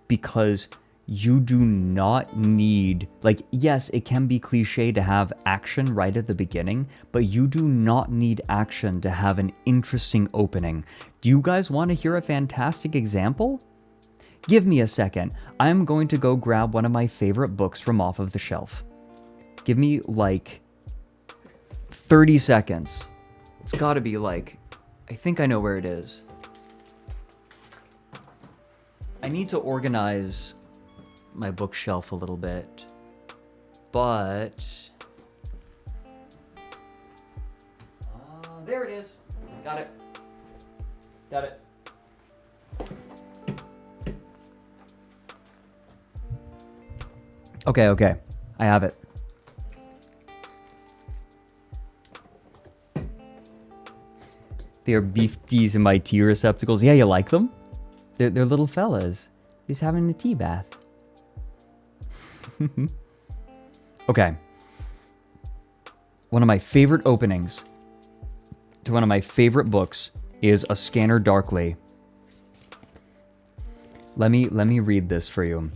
because you do not need, like, yes, it can be cliche to have action right at the beginning, but you do not need action to have an interesting opening. Do you guys want to hear a fantastic example? Give me a second. I'm going to go grab one of my favorite books from off of the shelf. Give me, like, 30 seconds. It's gotta be, like, I think I know where it is. I need to organize my bookshelf a little bit, but there it is. Got it. Okay, I have it. They are beefties in my tea receptacles. Yeah, you like them? They're little fellas. He's having a tea bath. Okay. One of my favorite openings to one of my favorite books is A Scanner Darkly. Let me read this for you.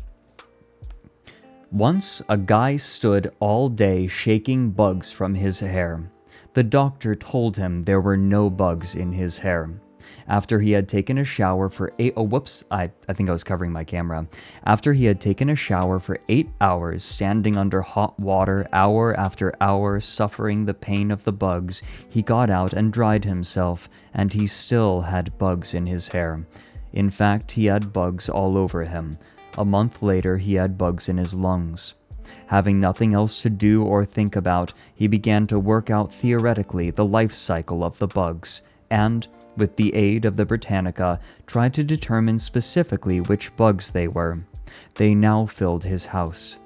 Once a guy stood all day shaking bugs from his hair. The doctor told him there were no bugs in his hair. After he had taken a shower for 8... Oh, whoops. I think I was covering my camera. After he had taken a shower for 8 hours, standing under hot water, hour after hour, suffering the pain of the bugs, he got out and dried himself, and he still had bugs in his hair. In fact, he had bugs all over him. A month later, he had bugs in his lungs. Having nothing else to do or think about, he began to work out theoretically the life cycle of the bugs, and, with the aid of the Britannica, tried to determine specifically which bugs they were. They now filled his house.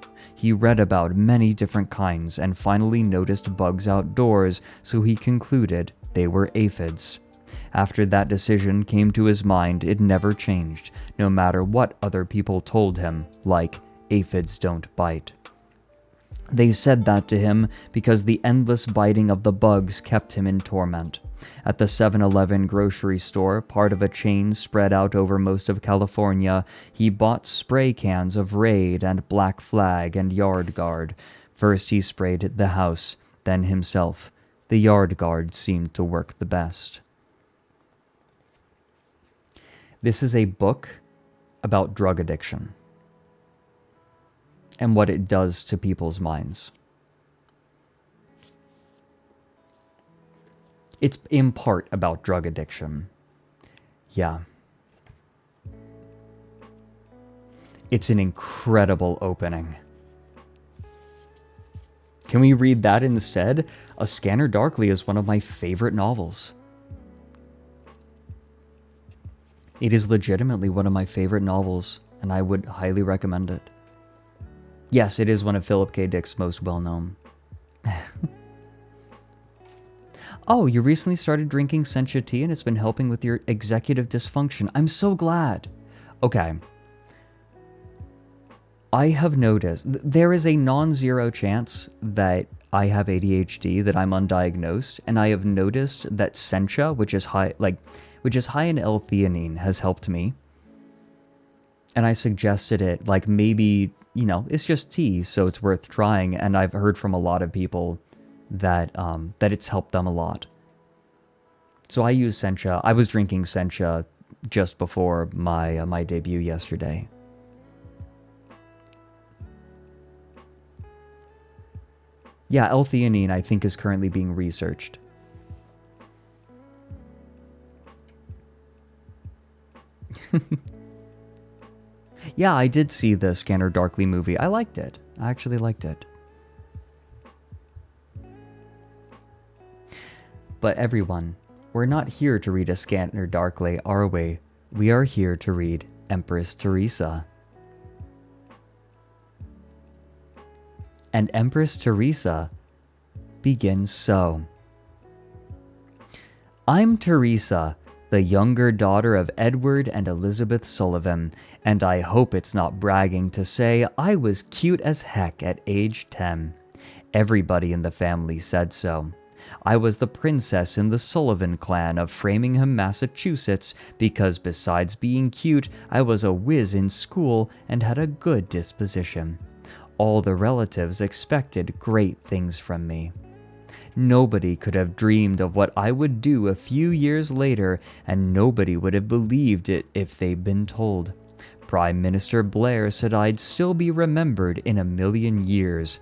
He read about many different kinds and finally noticed bugs outdoors, so he concluded they were aphids. After that decision came to his mind, it never changed, no matter what other people told him, like, aphids don't bite. They said that to him because the endless biting of the bugs kept him in torment. At the 7-Eleven grocery store, part of a chain spread out over most of California, he bought spray cans of Raid and Black Flag and Yard Guard. First he sprayed the house, then himself. The Yard Guard seemed to work the best. This is a book about drug addiction and what it does to people's minds. It's in part about drug addiction. Yeah. It's an incredible opening. Can we read that instead? A Scanner Darkly is one of my favorite novels. It is legitimately one of my favorite novels, and I would highly recommend it. Yes, it is one of Philip K. Dick's most well-known. Oh, you recently started drinking sencha tea and it's been helping with your executive dysfunction. I'm so glad. Okay. I have noticed there is a non-zero chance that I have ADHD, that I'm undiagnosed, and I have noticed that sencha, which is high in L-theanine, has helped me. And I suggested it, like maybe, it's just tea, so it's worth trying. And I've heard from a lot of people that it's helped them a lot. So I use sencha. I was drinking sencha just before my debut yesterday. Yeah, L-theanine I think is currently being researched. Yeah, I did see the Scanner Darkly movie. I liked it. I actually liked it. But everyone, we're not here to read a Scanner Darkly, are we? We are here to read Empress Theresa. And Empress Theresa begins so. I'm Theresa, the younger daughter of Edward and Elizabeth Sullivan, and I hope it's not bragging to say I was cute as heck at age 10. Everybody in the family said so. I was the princess in the Sullivan clan of Framingham, Massachusetts, because besides being cute, I was a whiz in school and had a good disposition. All the relatives expected great things from me. Nobody could have dreamed of what I would do a few years later, and nobody would have believed it if they'd been told. Prime Minister Blair said I'd still be remembered in a million years.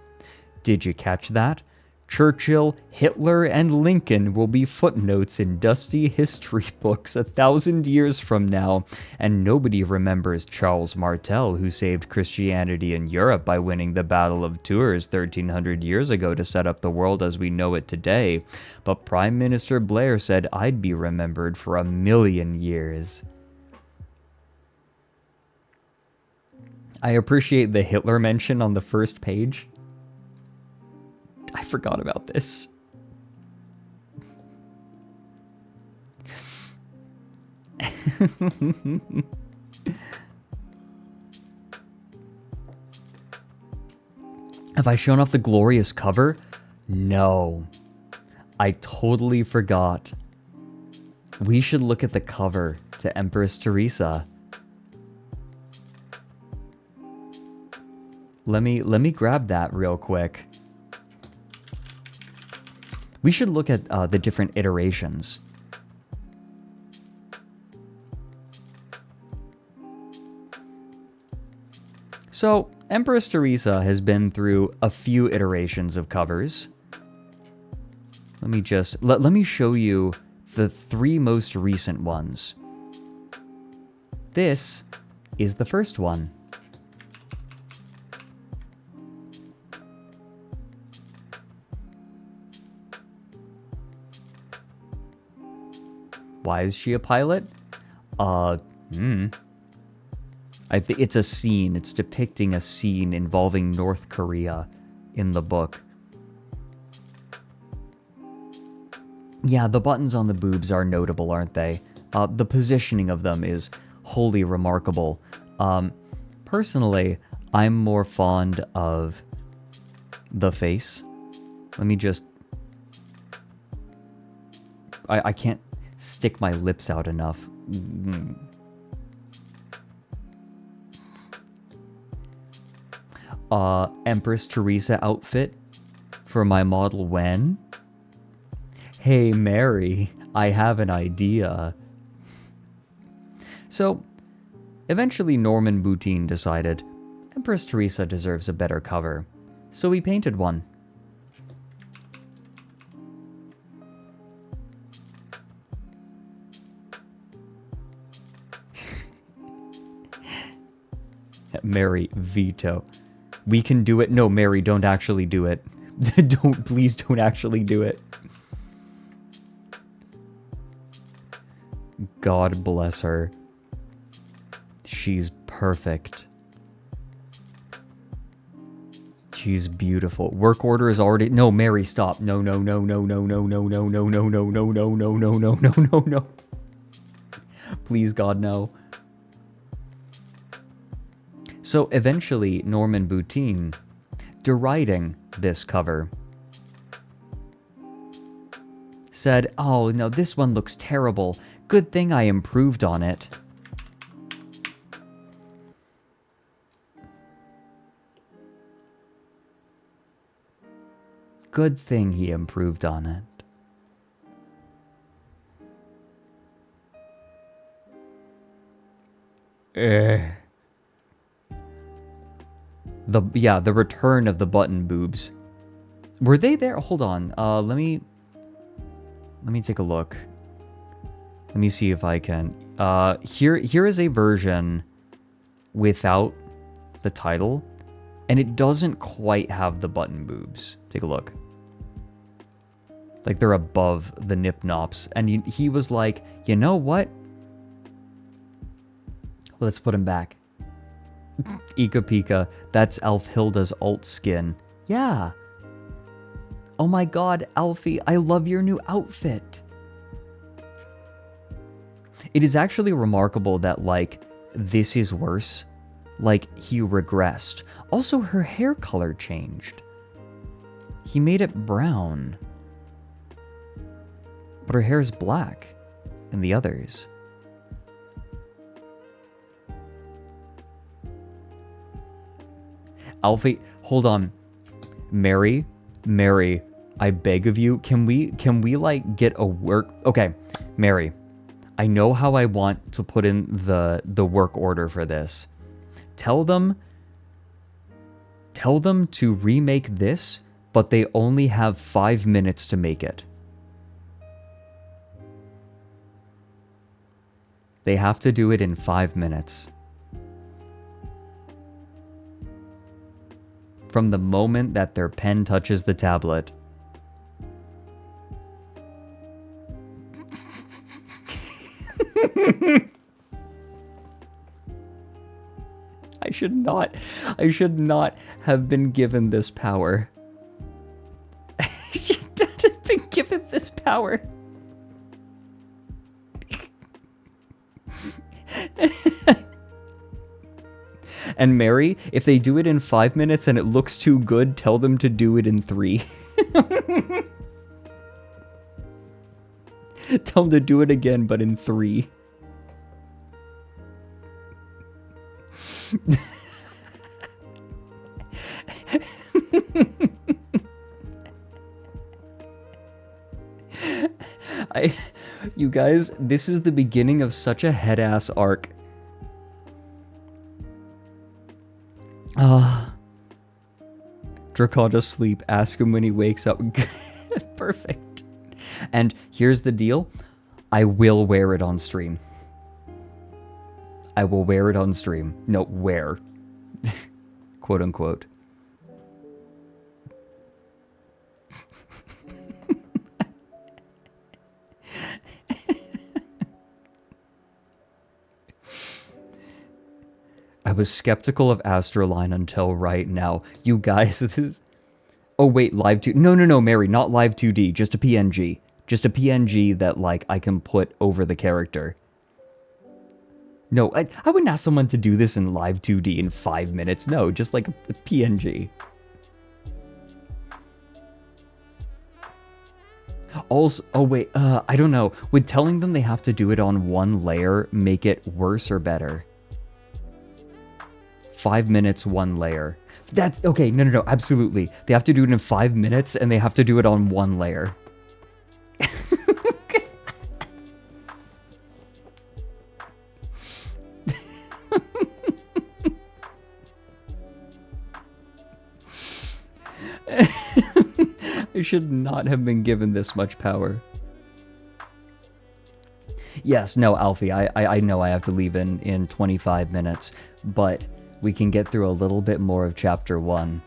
Did you catch that? Churchill, Hitler, and Lincoln will be footnotes in dusty history books 1,000 years from now, and nobody remembers Charles Martel, who saved Christianity in Europe by winning the Battle of Tours 1,300 years ago to set up the world as we know it today. But Prime Minister Blair said I'd be remembered for 1,000,000 years. I appreciate the Hitler mention on the first page. I forgot about this. Have I shown off the glorious cover? No. I totally forgot. We should look at the cover to Empress Theresa. Let me grab that real quick. We should look at the different iterations. So, Empress Theresa has been through a few iterations of covers. Let me show you the 3 most recent ones. This is the first one. Why is she a pilot? I It's a scene. It's depicting a scene involving North Korea in the book. Yeah, the buttons on the boobs are notable, aren't they? The positioning of them is wholly remarkable. Personally, I'm more fond of the face. Let me just... I can't stick my lips out enough. Empress Theresa outfit for my model when? Hey Mary, I have an idea. So, eventually Norman Boutine decided Empress Theresa deserves a better cover, so he painted one. Mary, veto. We can do it. No, Mary, don't actually do it. Please don't actually do it. God bless her. She's perfect. She's beautiful. Work order is already... No, Mary, stop. No, no, no, no, no, no, no, no, no, no, no, no, no, no, no, no, no, no, no. Please, God, no. So eventually, Norman Boutine, deriding this cover, said, "Oh, no, this one looks terrible. Good thing I improved on it." Good thing he improved on it. The return of the button boobs. Were they there? Hold on. Let me take a look. Let me see if I can. Here is a version without the title, and it doesn't quite have the button boobs. Take a look. Like, they're above the nip nops, and he was like, you know what? Let's put him back. Ika Pika, that's Alfhilda's alt skin. Yeah. Oh my god, Alfie, I love your new outfit. It is actually remarkable that, like, this is worse. Like, he regressed. Also, her hair color changed. He made it brown. But her hair's black in the others. Alfie, hold on. Mary, I beg of you, can we like get a work... Okay, Mary, I know how I want to put in the work order for this. Tell them to remake this, but they only have 5 minutes to make it. They have to do it in 5 minutes. From the moment that their pen touches the tablet. I should not have been given this power. I should not have been given this power. And Mary, if they do it in 5 minutes and it looks too good, tell them to do it in 3. Tell them to do it again, but in 3. You guys, this is the beginning of such a head-ass arc. Draconda sleep. Ask him when he wakes up. Perfect. And here's the deal. I will wear it on stream. I will wear it on stream. No, wear. Quote unquote. I was skeptical of AstraLine until right now. You guys, this is... Oh, wait, live 2... No, Mary, not live 2D. Just a PNG. Just a PNG that, like, I can put over the character. No, I wouldn't ask someone to do this in live 2D in 5 minutes. No, just like a PNG. Also, oh wait, I don't know. Would telling them they have to do it on one layer make it worse or better? 5 minutes, one layer. That's, okay, no, absolutely. They have to do it in 5 minutes and they have to do it on one layer. I should not have been given this much power. Yes, no, Alfie, I know I have to leave in 25 minutes, but we can get through a little bit more of Chapter 1,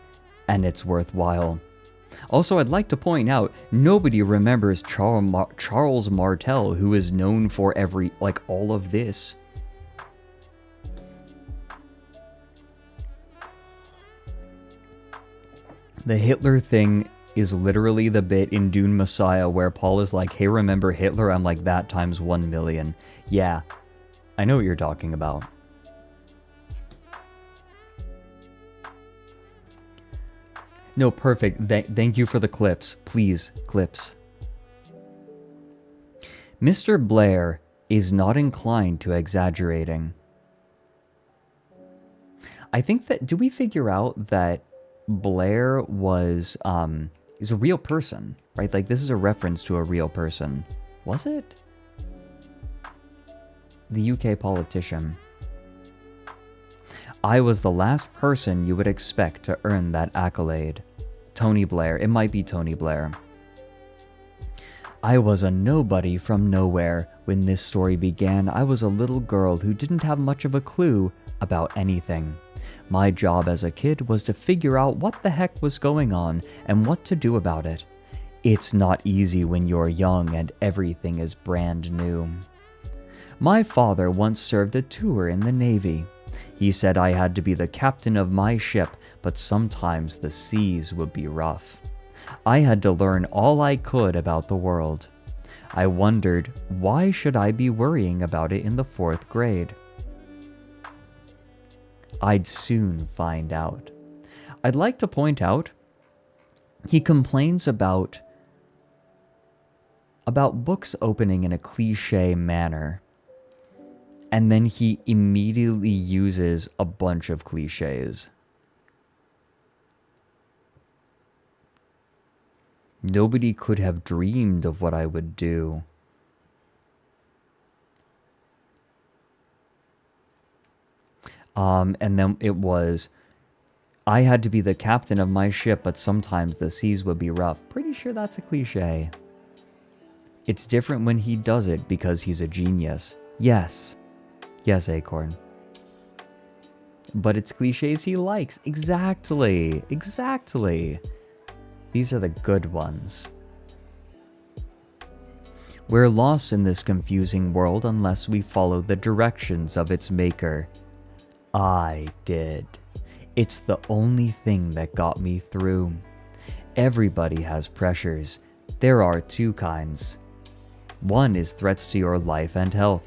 and it's worthwhile. Also, I'd like to point out, nobody remembers Charles Martel, who is known for all of this. The Hitler thing is literally the bit in Dune Messiah where Paul is like, hey, remember Hitler? I'm like, that times 1 million. Yeah, I know what you're talking about. No, perfect. Thank you for the clips. Please, clips. Mr. Blair is not inclined to exaggerating. I think that, do we figure out that Blair was, is a real person, right? Like, this is a reference to a real person. Was it? The UK politician. I was the last person you would expect to earn that accolade. Tony Blair. It might be Tony Blair. I was a nobody from nowhere. When this story began, I was a little girl who didn't have much of a clue about anything. My job as a kid was to figure out what the heck was going on and what to do about it. It's not easy when you're young and everything is brand new. My father once served a tour in the Navy. He said I had to be the captain of my ship, but sometimes the seas would be rough. I had to learn all I could about the world. I wondered, why should I be worrying about it in the 4th grade? I'd soon find out. I'd like to point out, he complains about books opening in a cliche manner. And then he immediately uses a bunch of cliches. Nobody could have dreamed of what I would do. And then it was, I had to be the captain of my ship, but sometimes the seas would be rough. Pretty sure that's a cliche. It's different when he does it because he's a genius. Yes. Yes, Acorn. But it's cliches he likes. Exactly. Exactly. These are the good ones. We're lost in this confusing world unless we follow the directions of its maker. I did. It's the only thing that got me through. Everybody has pressures. There are 2 kinds. One is threats to your life and health.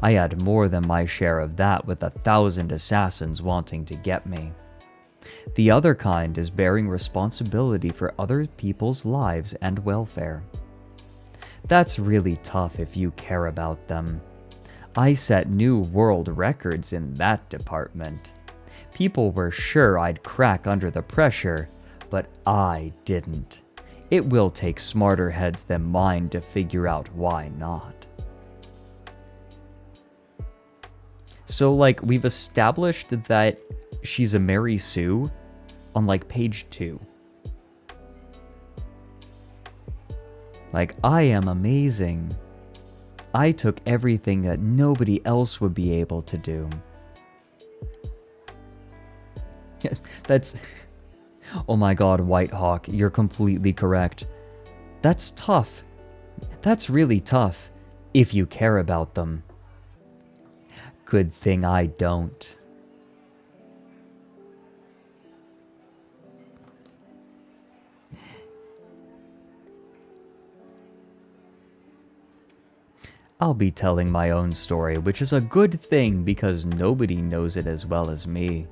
I had more than my share of that with 1,000 assassins wanting to get me. The other kind is bearing responsibility for other people's lives and welfare. That's really tough if you care about them. I set new world records in that department. People were sure I'd crack under the pressure, but I didn't. It will take smarter heads than mine to figure out why not. So, like, we've established that she's a Mary Sue on, like, page 2. Like, I am amazing. I took everything that nobody else would be able to do. That's... Oh my god, Whitehawk, you're completely correct. That's tough. That's really tough, if you care about them. Good thing I don't. I'll be telling my own story, which is a good thing because nobody knows it as well as me.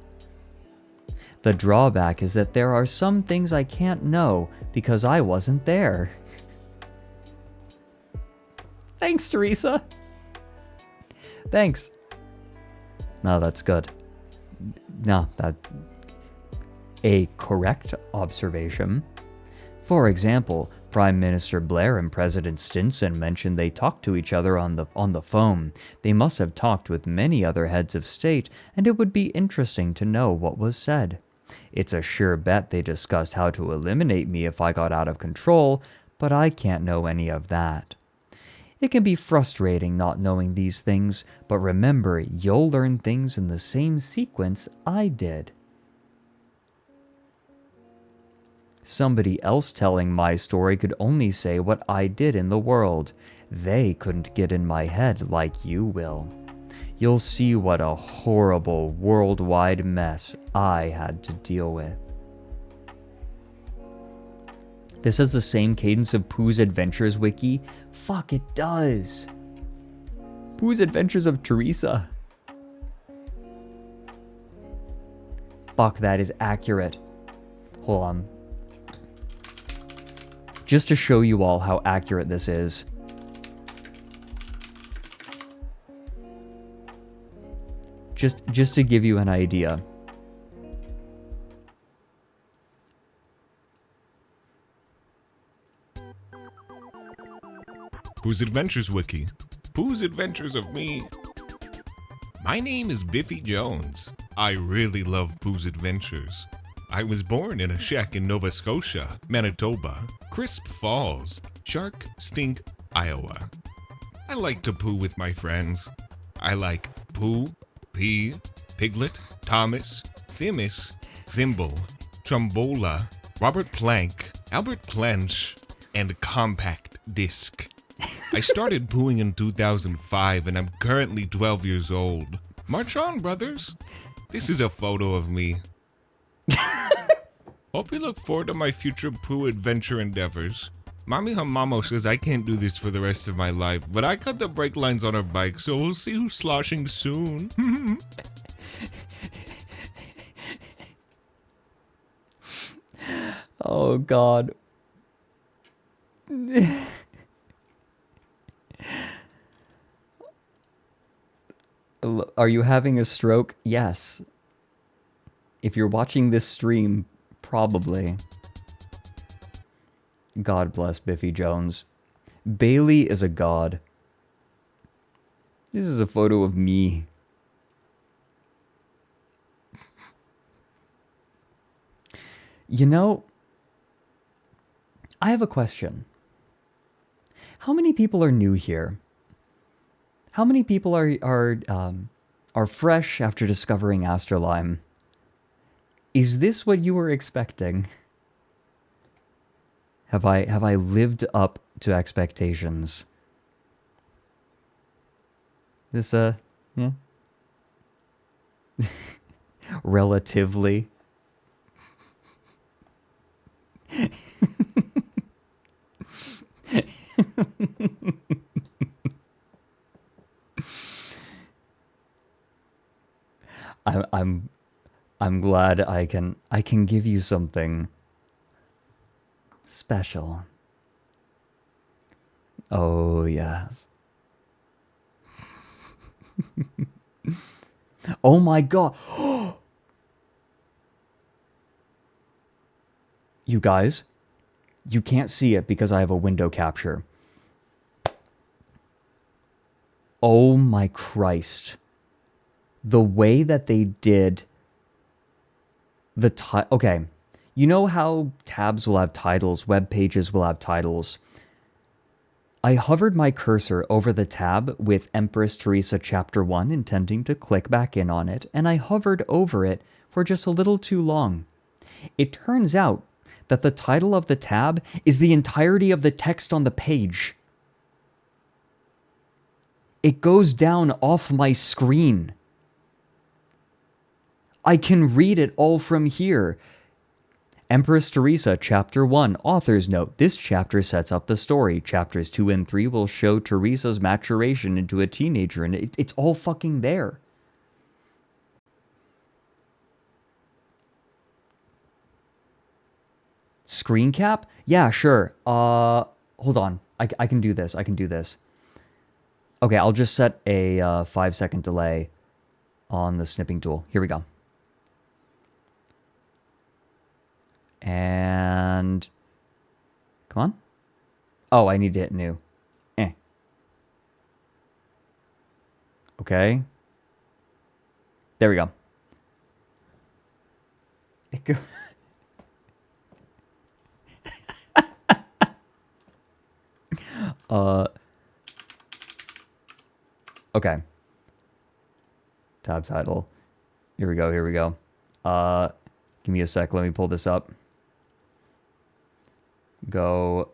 The drawback is that there are some things I can't know because I wasn't there. Thanks, Theresa. Thanks. No, that's good. No, that... A correct observation. For example, Prime Minister Blair and President Stinson mentioned they talked to each other on the phone. They must have talked with many other heads of state, and it would be interesting to know what was said. It's a sure bet they discussed how to eliminate me if I got out of control, but I can't know any of that. It can be frustrating not knowing these things, but remember, you'll learn things in the same sequence I did. Somebody else telling my story could only say what I did in the world. They couldn't get in my head like you will. You'll see what a horrible worldwide mess I had to deal with. This has the same cadence of Pooh's Adventures wiki. Fuck, it does. Pooh's Adventures of Theresa. Fuck, that is accurate. Hold on. Just to show you all how accurate this is. Just to give you an idea. Pooh's Adventures Wiki. Pooh's Adventures of Me. My name is Biffy Jones. I really love Pooh's Adventures. I was born in a shack in Nova Scotia, Manitoba, Crisp Falls, Shark Stink, Iowa. I like to poo with my friends. I like Pooh, Pea, Piglet, Thomas, Thimis, Thimble, Trombola, Robert Plank, Albert Clench, and Compact Disc. I started pooing in 2005 and I'm currently 12 years old. March on, brothers. This is a photo of me. Hope you look forward to my future poo adventure endeavors. Mommy Hamamo says I can't do this for the rest of my life, but I cut the brake lines on her bike, so we'll see who's sloshing soon. Oh, God. Are you having a stroke? Yes. If you're watching this stream, probably. God bless Biffy Jones. Bailey is a god. This is a photo of me. You know, I have a question. How many people are new here? How many people are fresh after discovering AstraLine? Is this what you were expecting? Have I lived up to expectations? This yeah. Relatively. I'm glad I can give you something special. Oh, yes. Oh my God. You guys, you can't see it because I have a window capture. Oh my Christ. The way that they did the okay, you know how tabs will have titles, web pages will have titles. I hovered my cursor over the tab with Empress Theresa Chapter 1, intending to click back in on it, and I hovered over it for just a little too long. It turns out that the title of the tab is the entirety of the text on the page. It goes down off my screen. I can read it all from here. Empress Theresa, Chapter 1, Author's Note. This chapter sets up the story. Chapters 2 and 3 will show Theresa's maturation into a teenager, and it's all fucking there. Screen cap? Yeah, sure. Hold on. I can do this. I can do this. Okay, I'll just set a 5-second delay on the snipping tool. Here we go. And come on. Oh, I need to hit new. Okay. There we go. Okay. Tab title. Here we go. Here we go. Give me a sec. Let me pull this up. Go.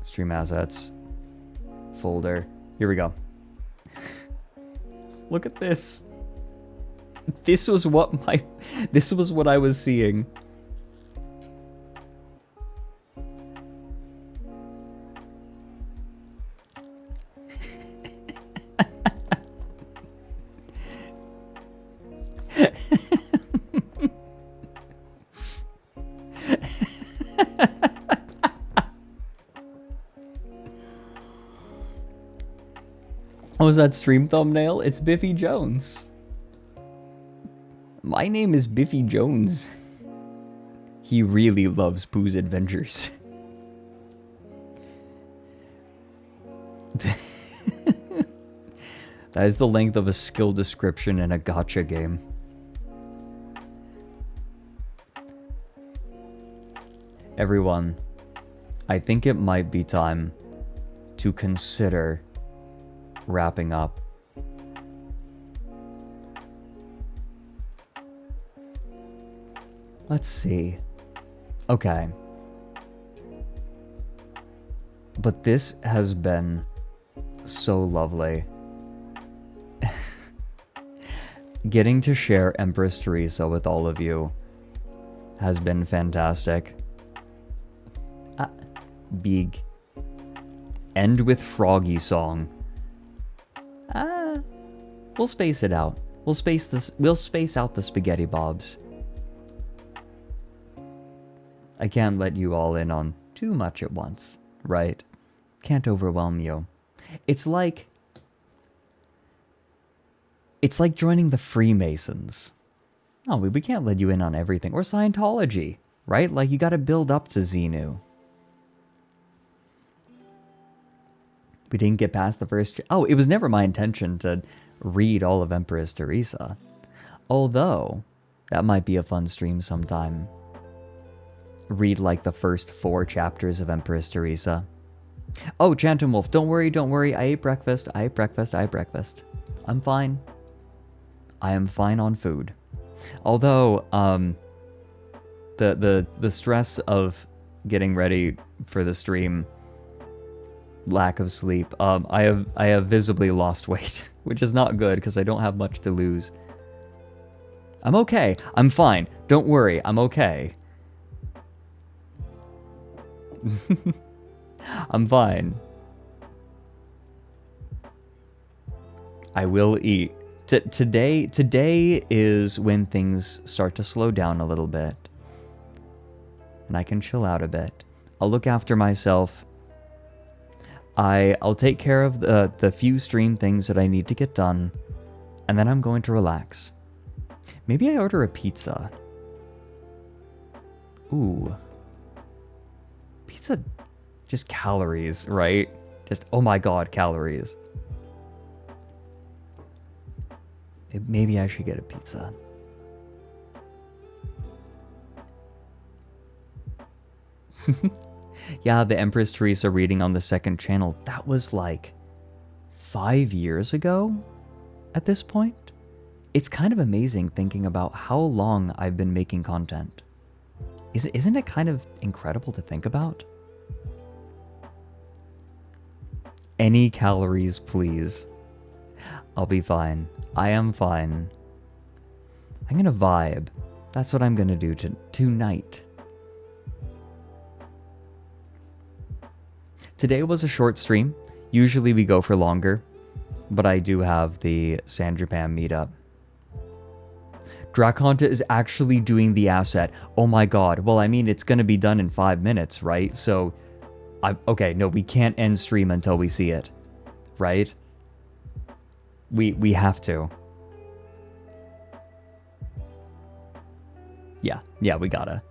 Stream assets. Folder. Here we go. Look at this. This was what I was seeing. What was that stream thumbnail? It's Biffy Jones. My name is Biffy Jones. He really loves Pooh's Adventures. That is the length of a skill description in a gacha game. Everyone, I think it might be time to consider wrapping up. Let's see. Okay. But this has been so lovely. Getting to share Empress Theresa with all of you has been fantastic. Big. End with Froggy song. We'll space it out. We'll space out the spaghetti bobs. I can't let you all in on too much at once, right? Can't overwhelm you. It's like joining the Freemasons. No, we can't let you in on everything. Or Scientology, right? Like, you gotta build up to Xenu. We didn't get past the first... Oh, it was never my intention to read all of Empress Theresa. Although, that might be a fun stream sometime. Read like the first 4 chapters of Empress Theresa. Oh, Chantum Wolf, don't worry. I ate breakfast. I'm fine. I am fine on food. Although, the stress of getting ready for the stream, lack of sleep, I have visibly lost weight, which is not good because I don't have much to lose. I'm okay. I'm fine. Don't worry. I'm okay. I'm fine. I will eat. Today is when things start to slow down a little bit. And I can chill out a bit. I'll look after myself. I'll take care of the few stream things that I need to get done. And then I'm going to relax. Maybe I order a pizza. Ooh. Pizza, just calories, right? Just, oh my god, calories. Maybe I should get a pizza. Yeah, the Empress Theresa reading on the second channel, that was like 5 years ago at this point. It's kind of amazing thinking about how long I've been making content. Isn't it kind of incredible to think about? Any calories, please. I'll be fine. I am fine. I'm gonna vibe. That's what I'm gonna do tonight. Today was a short stream. Usually we go for longer, but I do have the San Japan meetup. Draconta is actually doing the asset. Oh my god. Well, I mean, it's gonna be done in 5 minutes, right? So, okay, no, we can't end stream until we see it, right? We have to. Yeah, we gotta.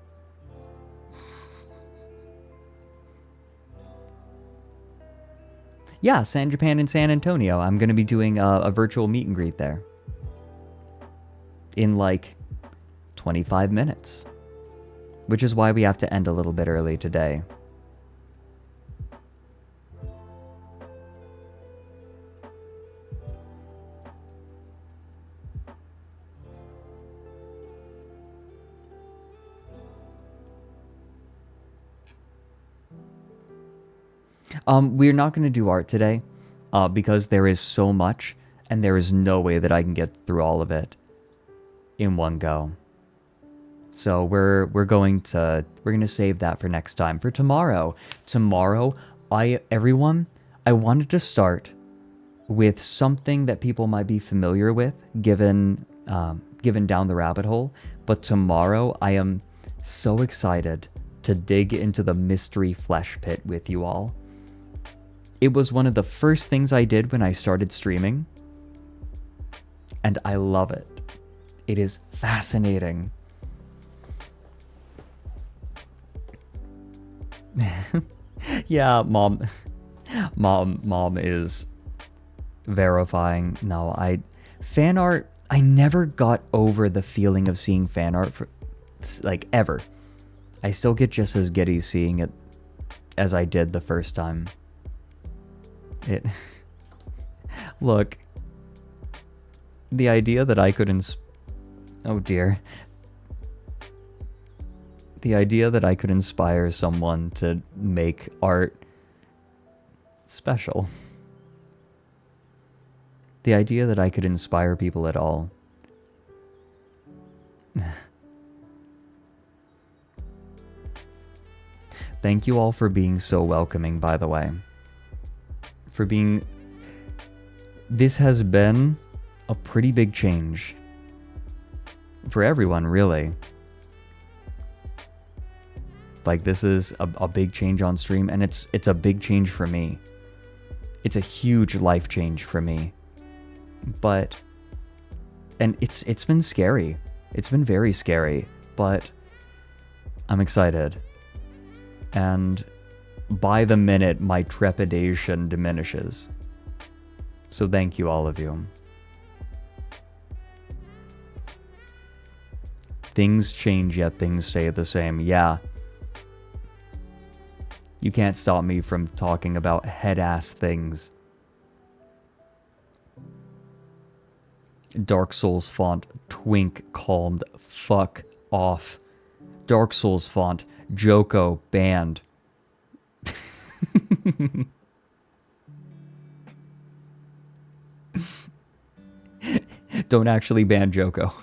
Yeah, San Japan in San Antonio. I'm going to be doing a virtual meet and greet there. In like 25 minutes. Which is why we have to end a little bit early today. We're not going to do art today because there is so much and there is no way that I can get through all of it in one go. So we're going to save that for next time. For tomorrow. Tomorrow, everyone, I wanted to start with something that people might be familiar with given down the rabbit hole, but tomorrow I am so excited to dig into the mystery flesh pit with you all. It was one of the first things I did when I started streaming, and I love it. It is fascinating. Yeah, mom is verifying. No, fan art, I never got over the feeling of seeing fan art for, like, ever. I still get just as giddy seeing it as I did the first time. Look, the idea that I could oh dear. The idea that I could inspire someone to make art special. The idea that I could inspire people at all. Thank you all for being so welcoming, by the way. This has been a pretty big change. For everyone, really. Like, this is a big change on stream, and it's a big change for me. It's a huge life change for me. And it's been scary. It's been very scary, but I'm excited. And by the minute, my trepidation diminishes. So thank you, all of you. Things change, yet things stay the same. Yeah. You can't stop me from talking about head-ass things. Dark Souls font, twink calmed, fuck off. Dark Souls font, Joko banned. Don't actually ban Joko.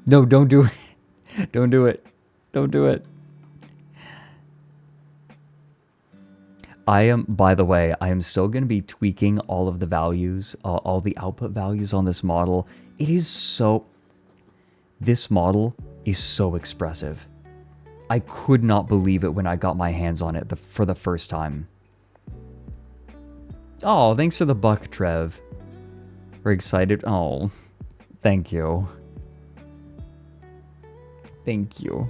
No, don't do it. Don't do it. Don't do it. By the way, I am still going to be tweaking all of the values, all the output values on this model. This model is so expressive. I could not believe it when I got my hands on it for the first time. Oh, thanks for the buck, Trev. We're excited. Oh, thank you. Thank you.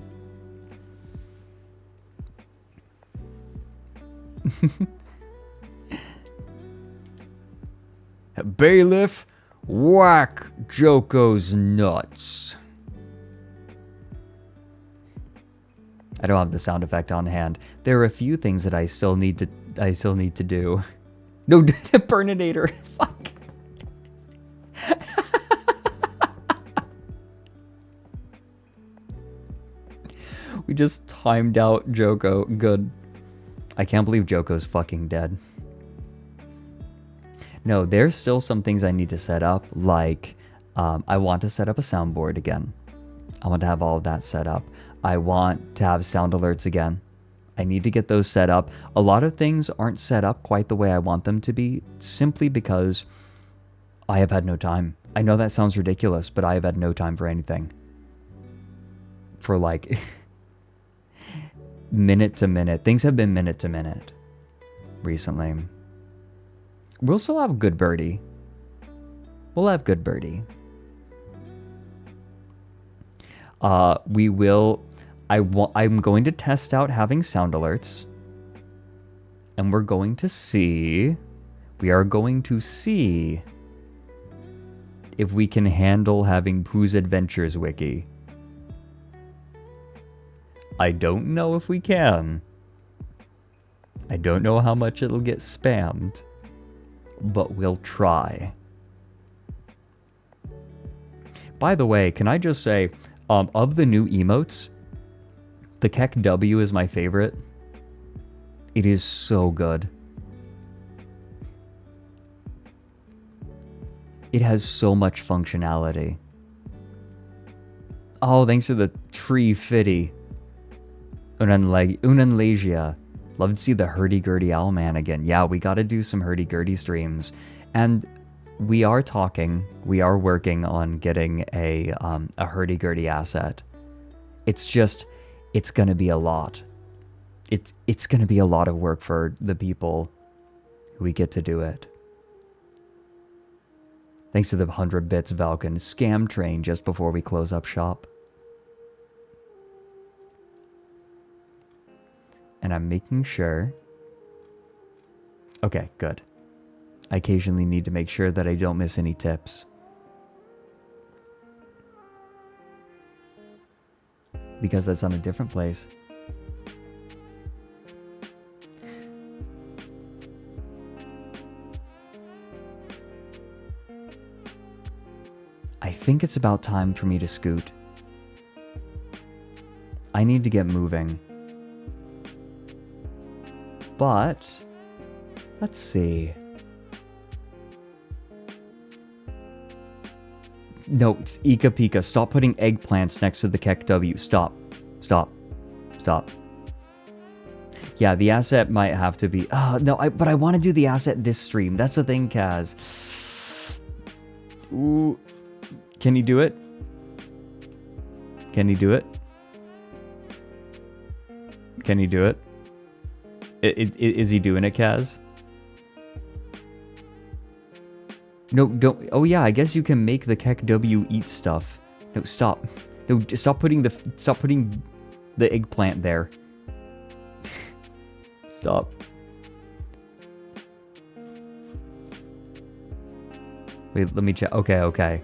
Bailiff, whack Joko's nuts. I don't have the sound effect on hand. There are a few things that I still need to do. No, Burninator. Fuck. We just timed out Joko. Good. I can't believe Joko's fucking dead. No, there's still some things I need to set up, like I want to set up a soundboard again. I want to have all of that set up. I want to have sound alerts again. I need to get those set up. A lot of things aren't set up quite the way I want them to be, simply because I have had no time. I know that sounds ridiculous, but I have had no time for anything. For like minute to minute. Things have been minute to minute recently. We'll still have Good Birdie. We'll have Good Birdie. We will. I'm going to test out having sound alerts, and we're going to see. We are going to see if we can handle having Pooh's Adventures wiki. I don't know if we can. I don't know how much it'll get spammed, but we'll try. By the way, can I just say, of the new emotes, the Keck W is my favorite. It is so good. It has so much functionality. Oh, thanks for the tree fitty. Unanlasia. Love to see the hurdy-gurdy owl man again. Yeah, we gotta do some hurdy-gurdy streams. And we are working on getting a hurdy-gurdy asset. It's just, it's gonna be a lot. It's gonna be a lot of work for the people who we get to do it. Thanks to the 100 bits, Valken. Scam train just before we close up shop. And I'm making sure. Okay, good. I occasionally need to make sure that I don't miss any tips. Because that's on a different place. I think it's about time for me to scoot. I need to get moving. But, let's see. No, Ika Pika, stop putting eggplants next to the Keck W. Stop. Stop. Stop. Yeah, the asset might have to be... no, but I want to do the asset this stream. That's the thing, Kaz. Ooh. Can he do it? Can he do it? Can he do it? Is he doing it, Kaz? No, don't. Oh yeah, I guess you can make the Keck W eat stuff. No, stop. No, stop putting the eggplant there. Stop. Wait, let me check. Okay.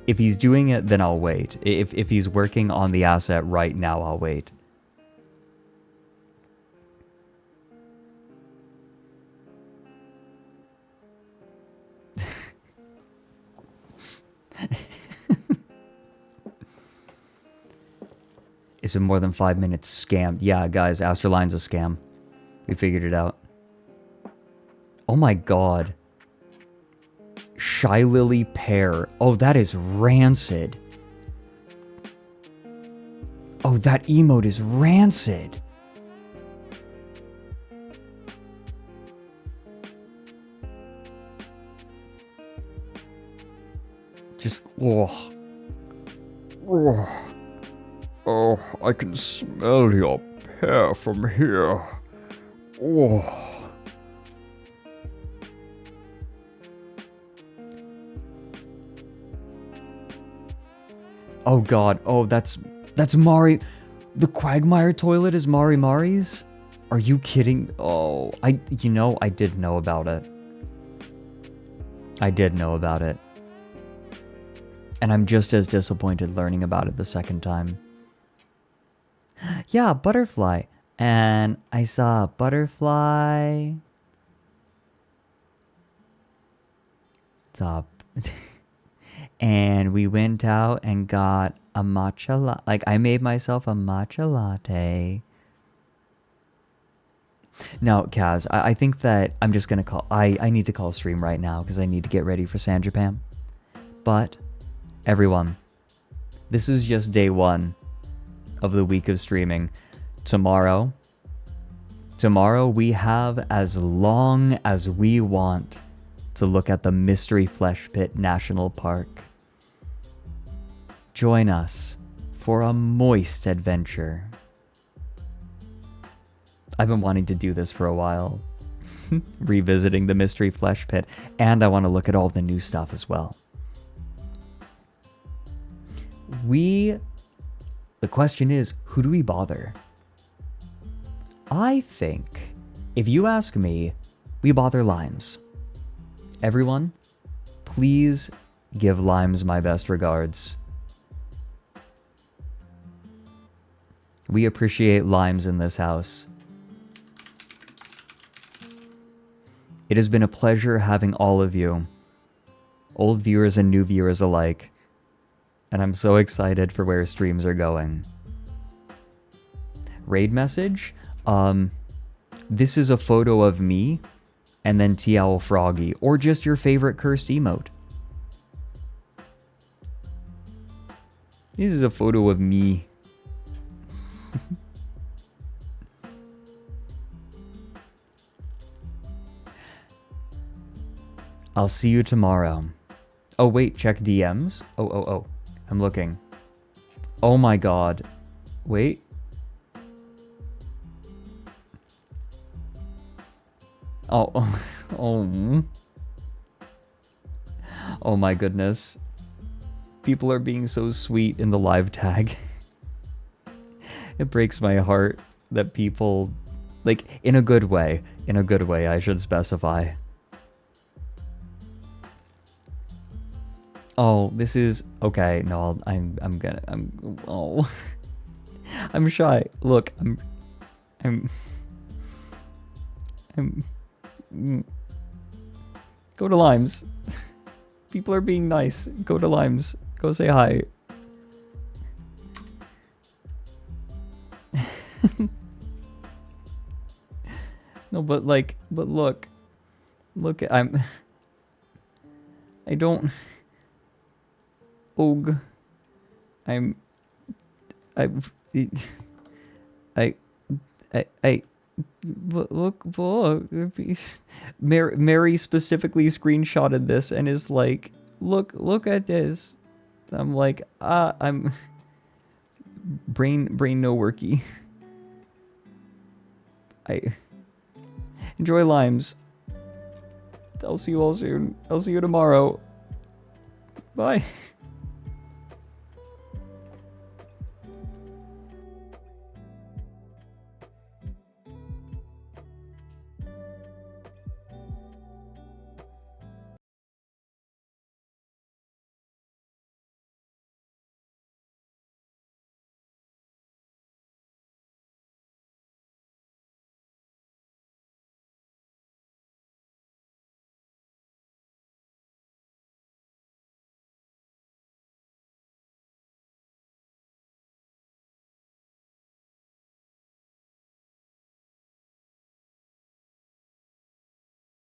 If he's doing it, then I'll wait. If he's working on the asset right now, I'll wait. It's been more than 5 minutes. Scammed. Yeah, guys, AstraLine's a scam. We figured it out. Oh my god. Shy Lily Pear. Oh, that is rancid. Oh, that emote is rancid. Just, oh. Oh. Oh, I can smell your pear from here. Oh. Oh god. Oh, that's Mari. The Quagmire toilet is Mari Mari's? Are you kidding? Oh, I did know about it. I did know about it. And I'm just as disappointed learning about it the second time. Yeah, butterfly. And I saw a butterfly. Stop. And we went out and got a matcha latte. Like, I made myself a matcha latte. Now, Kaz, I think that I'm just gonna call. I need to call stream right now because I need to get ready for San Japan. But everyone, this is just day one of the week of streaming. Tomorrow we have as long as we want to look at the Mystery Flesh Pit National Park. Join us for a moist adventure. I've been wanting to do this for a while. Revisiting the Mystery Flesh Pit, and I want to look at all the new stuff as well. The question is, who do we bother? I think, if you ask me, we bother Limes. Everyone, please give Limes my best regards. We appreciate Limes in this house. It has been a pleasure having all of you, old viewers and new viewers alike, and I'm so excited for where streams are going. Raid message? This is a photo of me, and then T-Owl Froggy, or just your favorite cursed emote. This is a photo of me. I'll see you tomorrow. Oh wait, check DMs? Oh. I'm looking. Oh my god. Wait. Oh. Oh my goodness. People are being so sweet in the live tag. It breaks my heart that people, like, in a good way, I should specify. Oh, this is okay. No, I'm I'm shy. Look, I'm go to Limes. People are being nice. Go to Limes. Go say hi. No, but look, I don't. Og. Look. Mary specifically screenshotted this and is like, look at this. I'm like, I'm brain no worky. I enjoy Limes. I'll see you all soon. I'll see you tomorrow. Bye.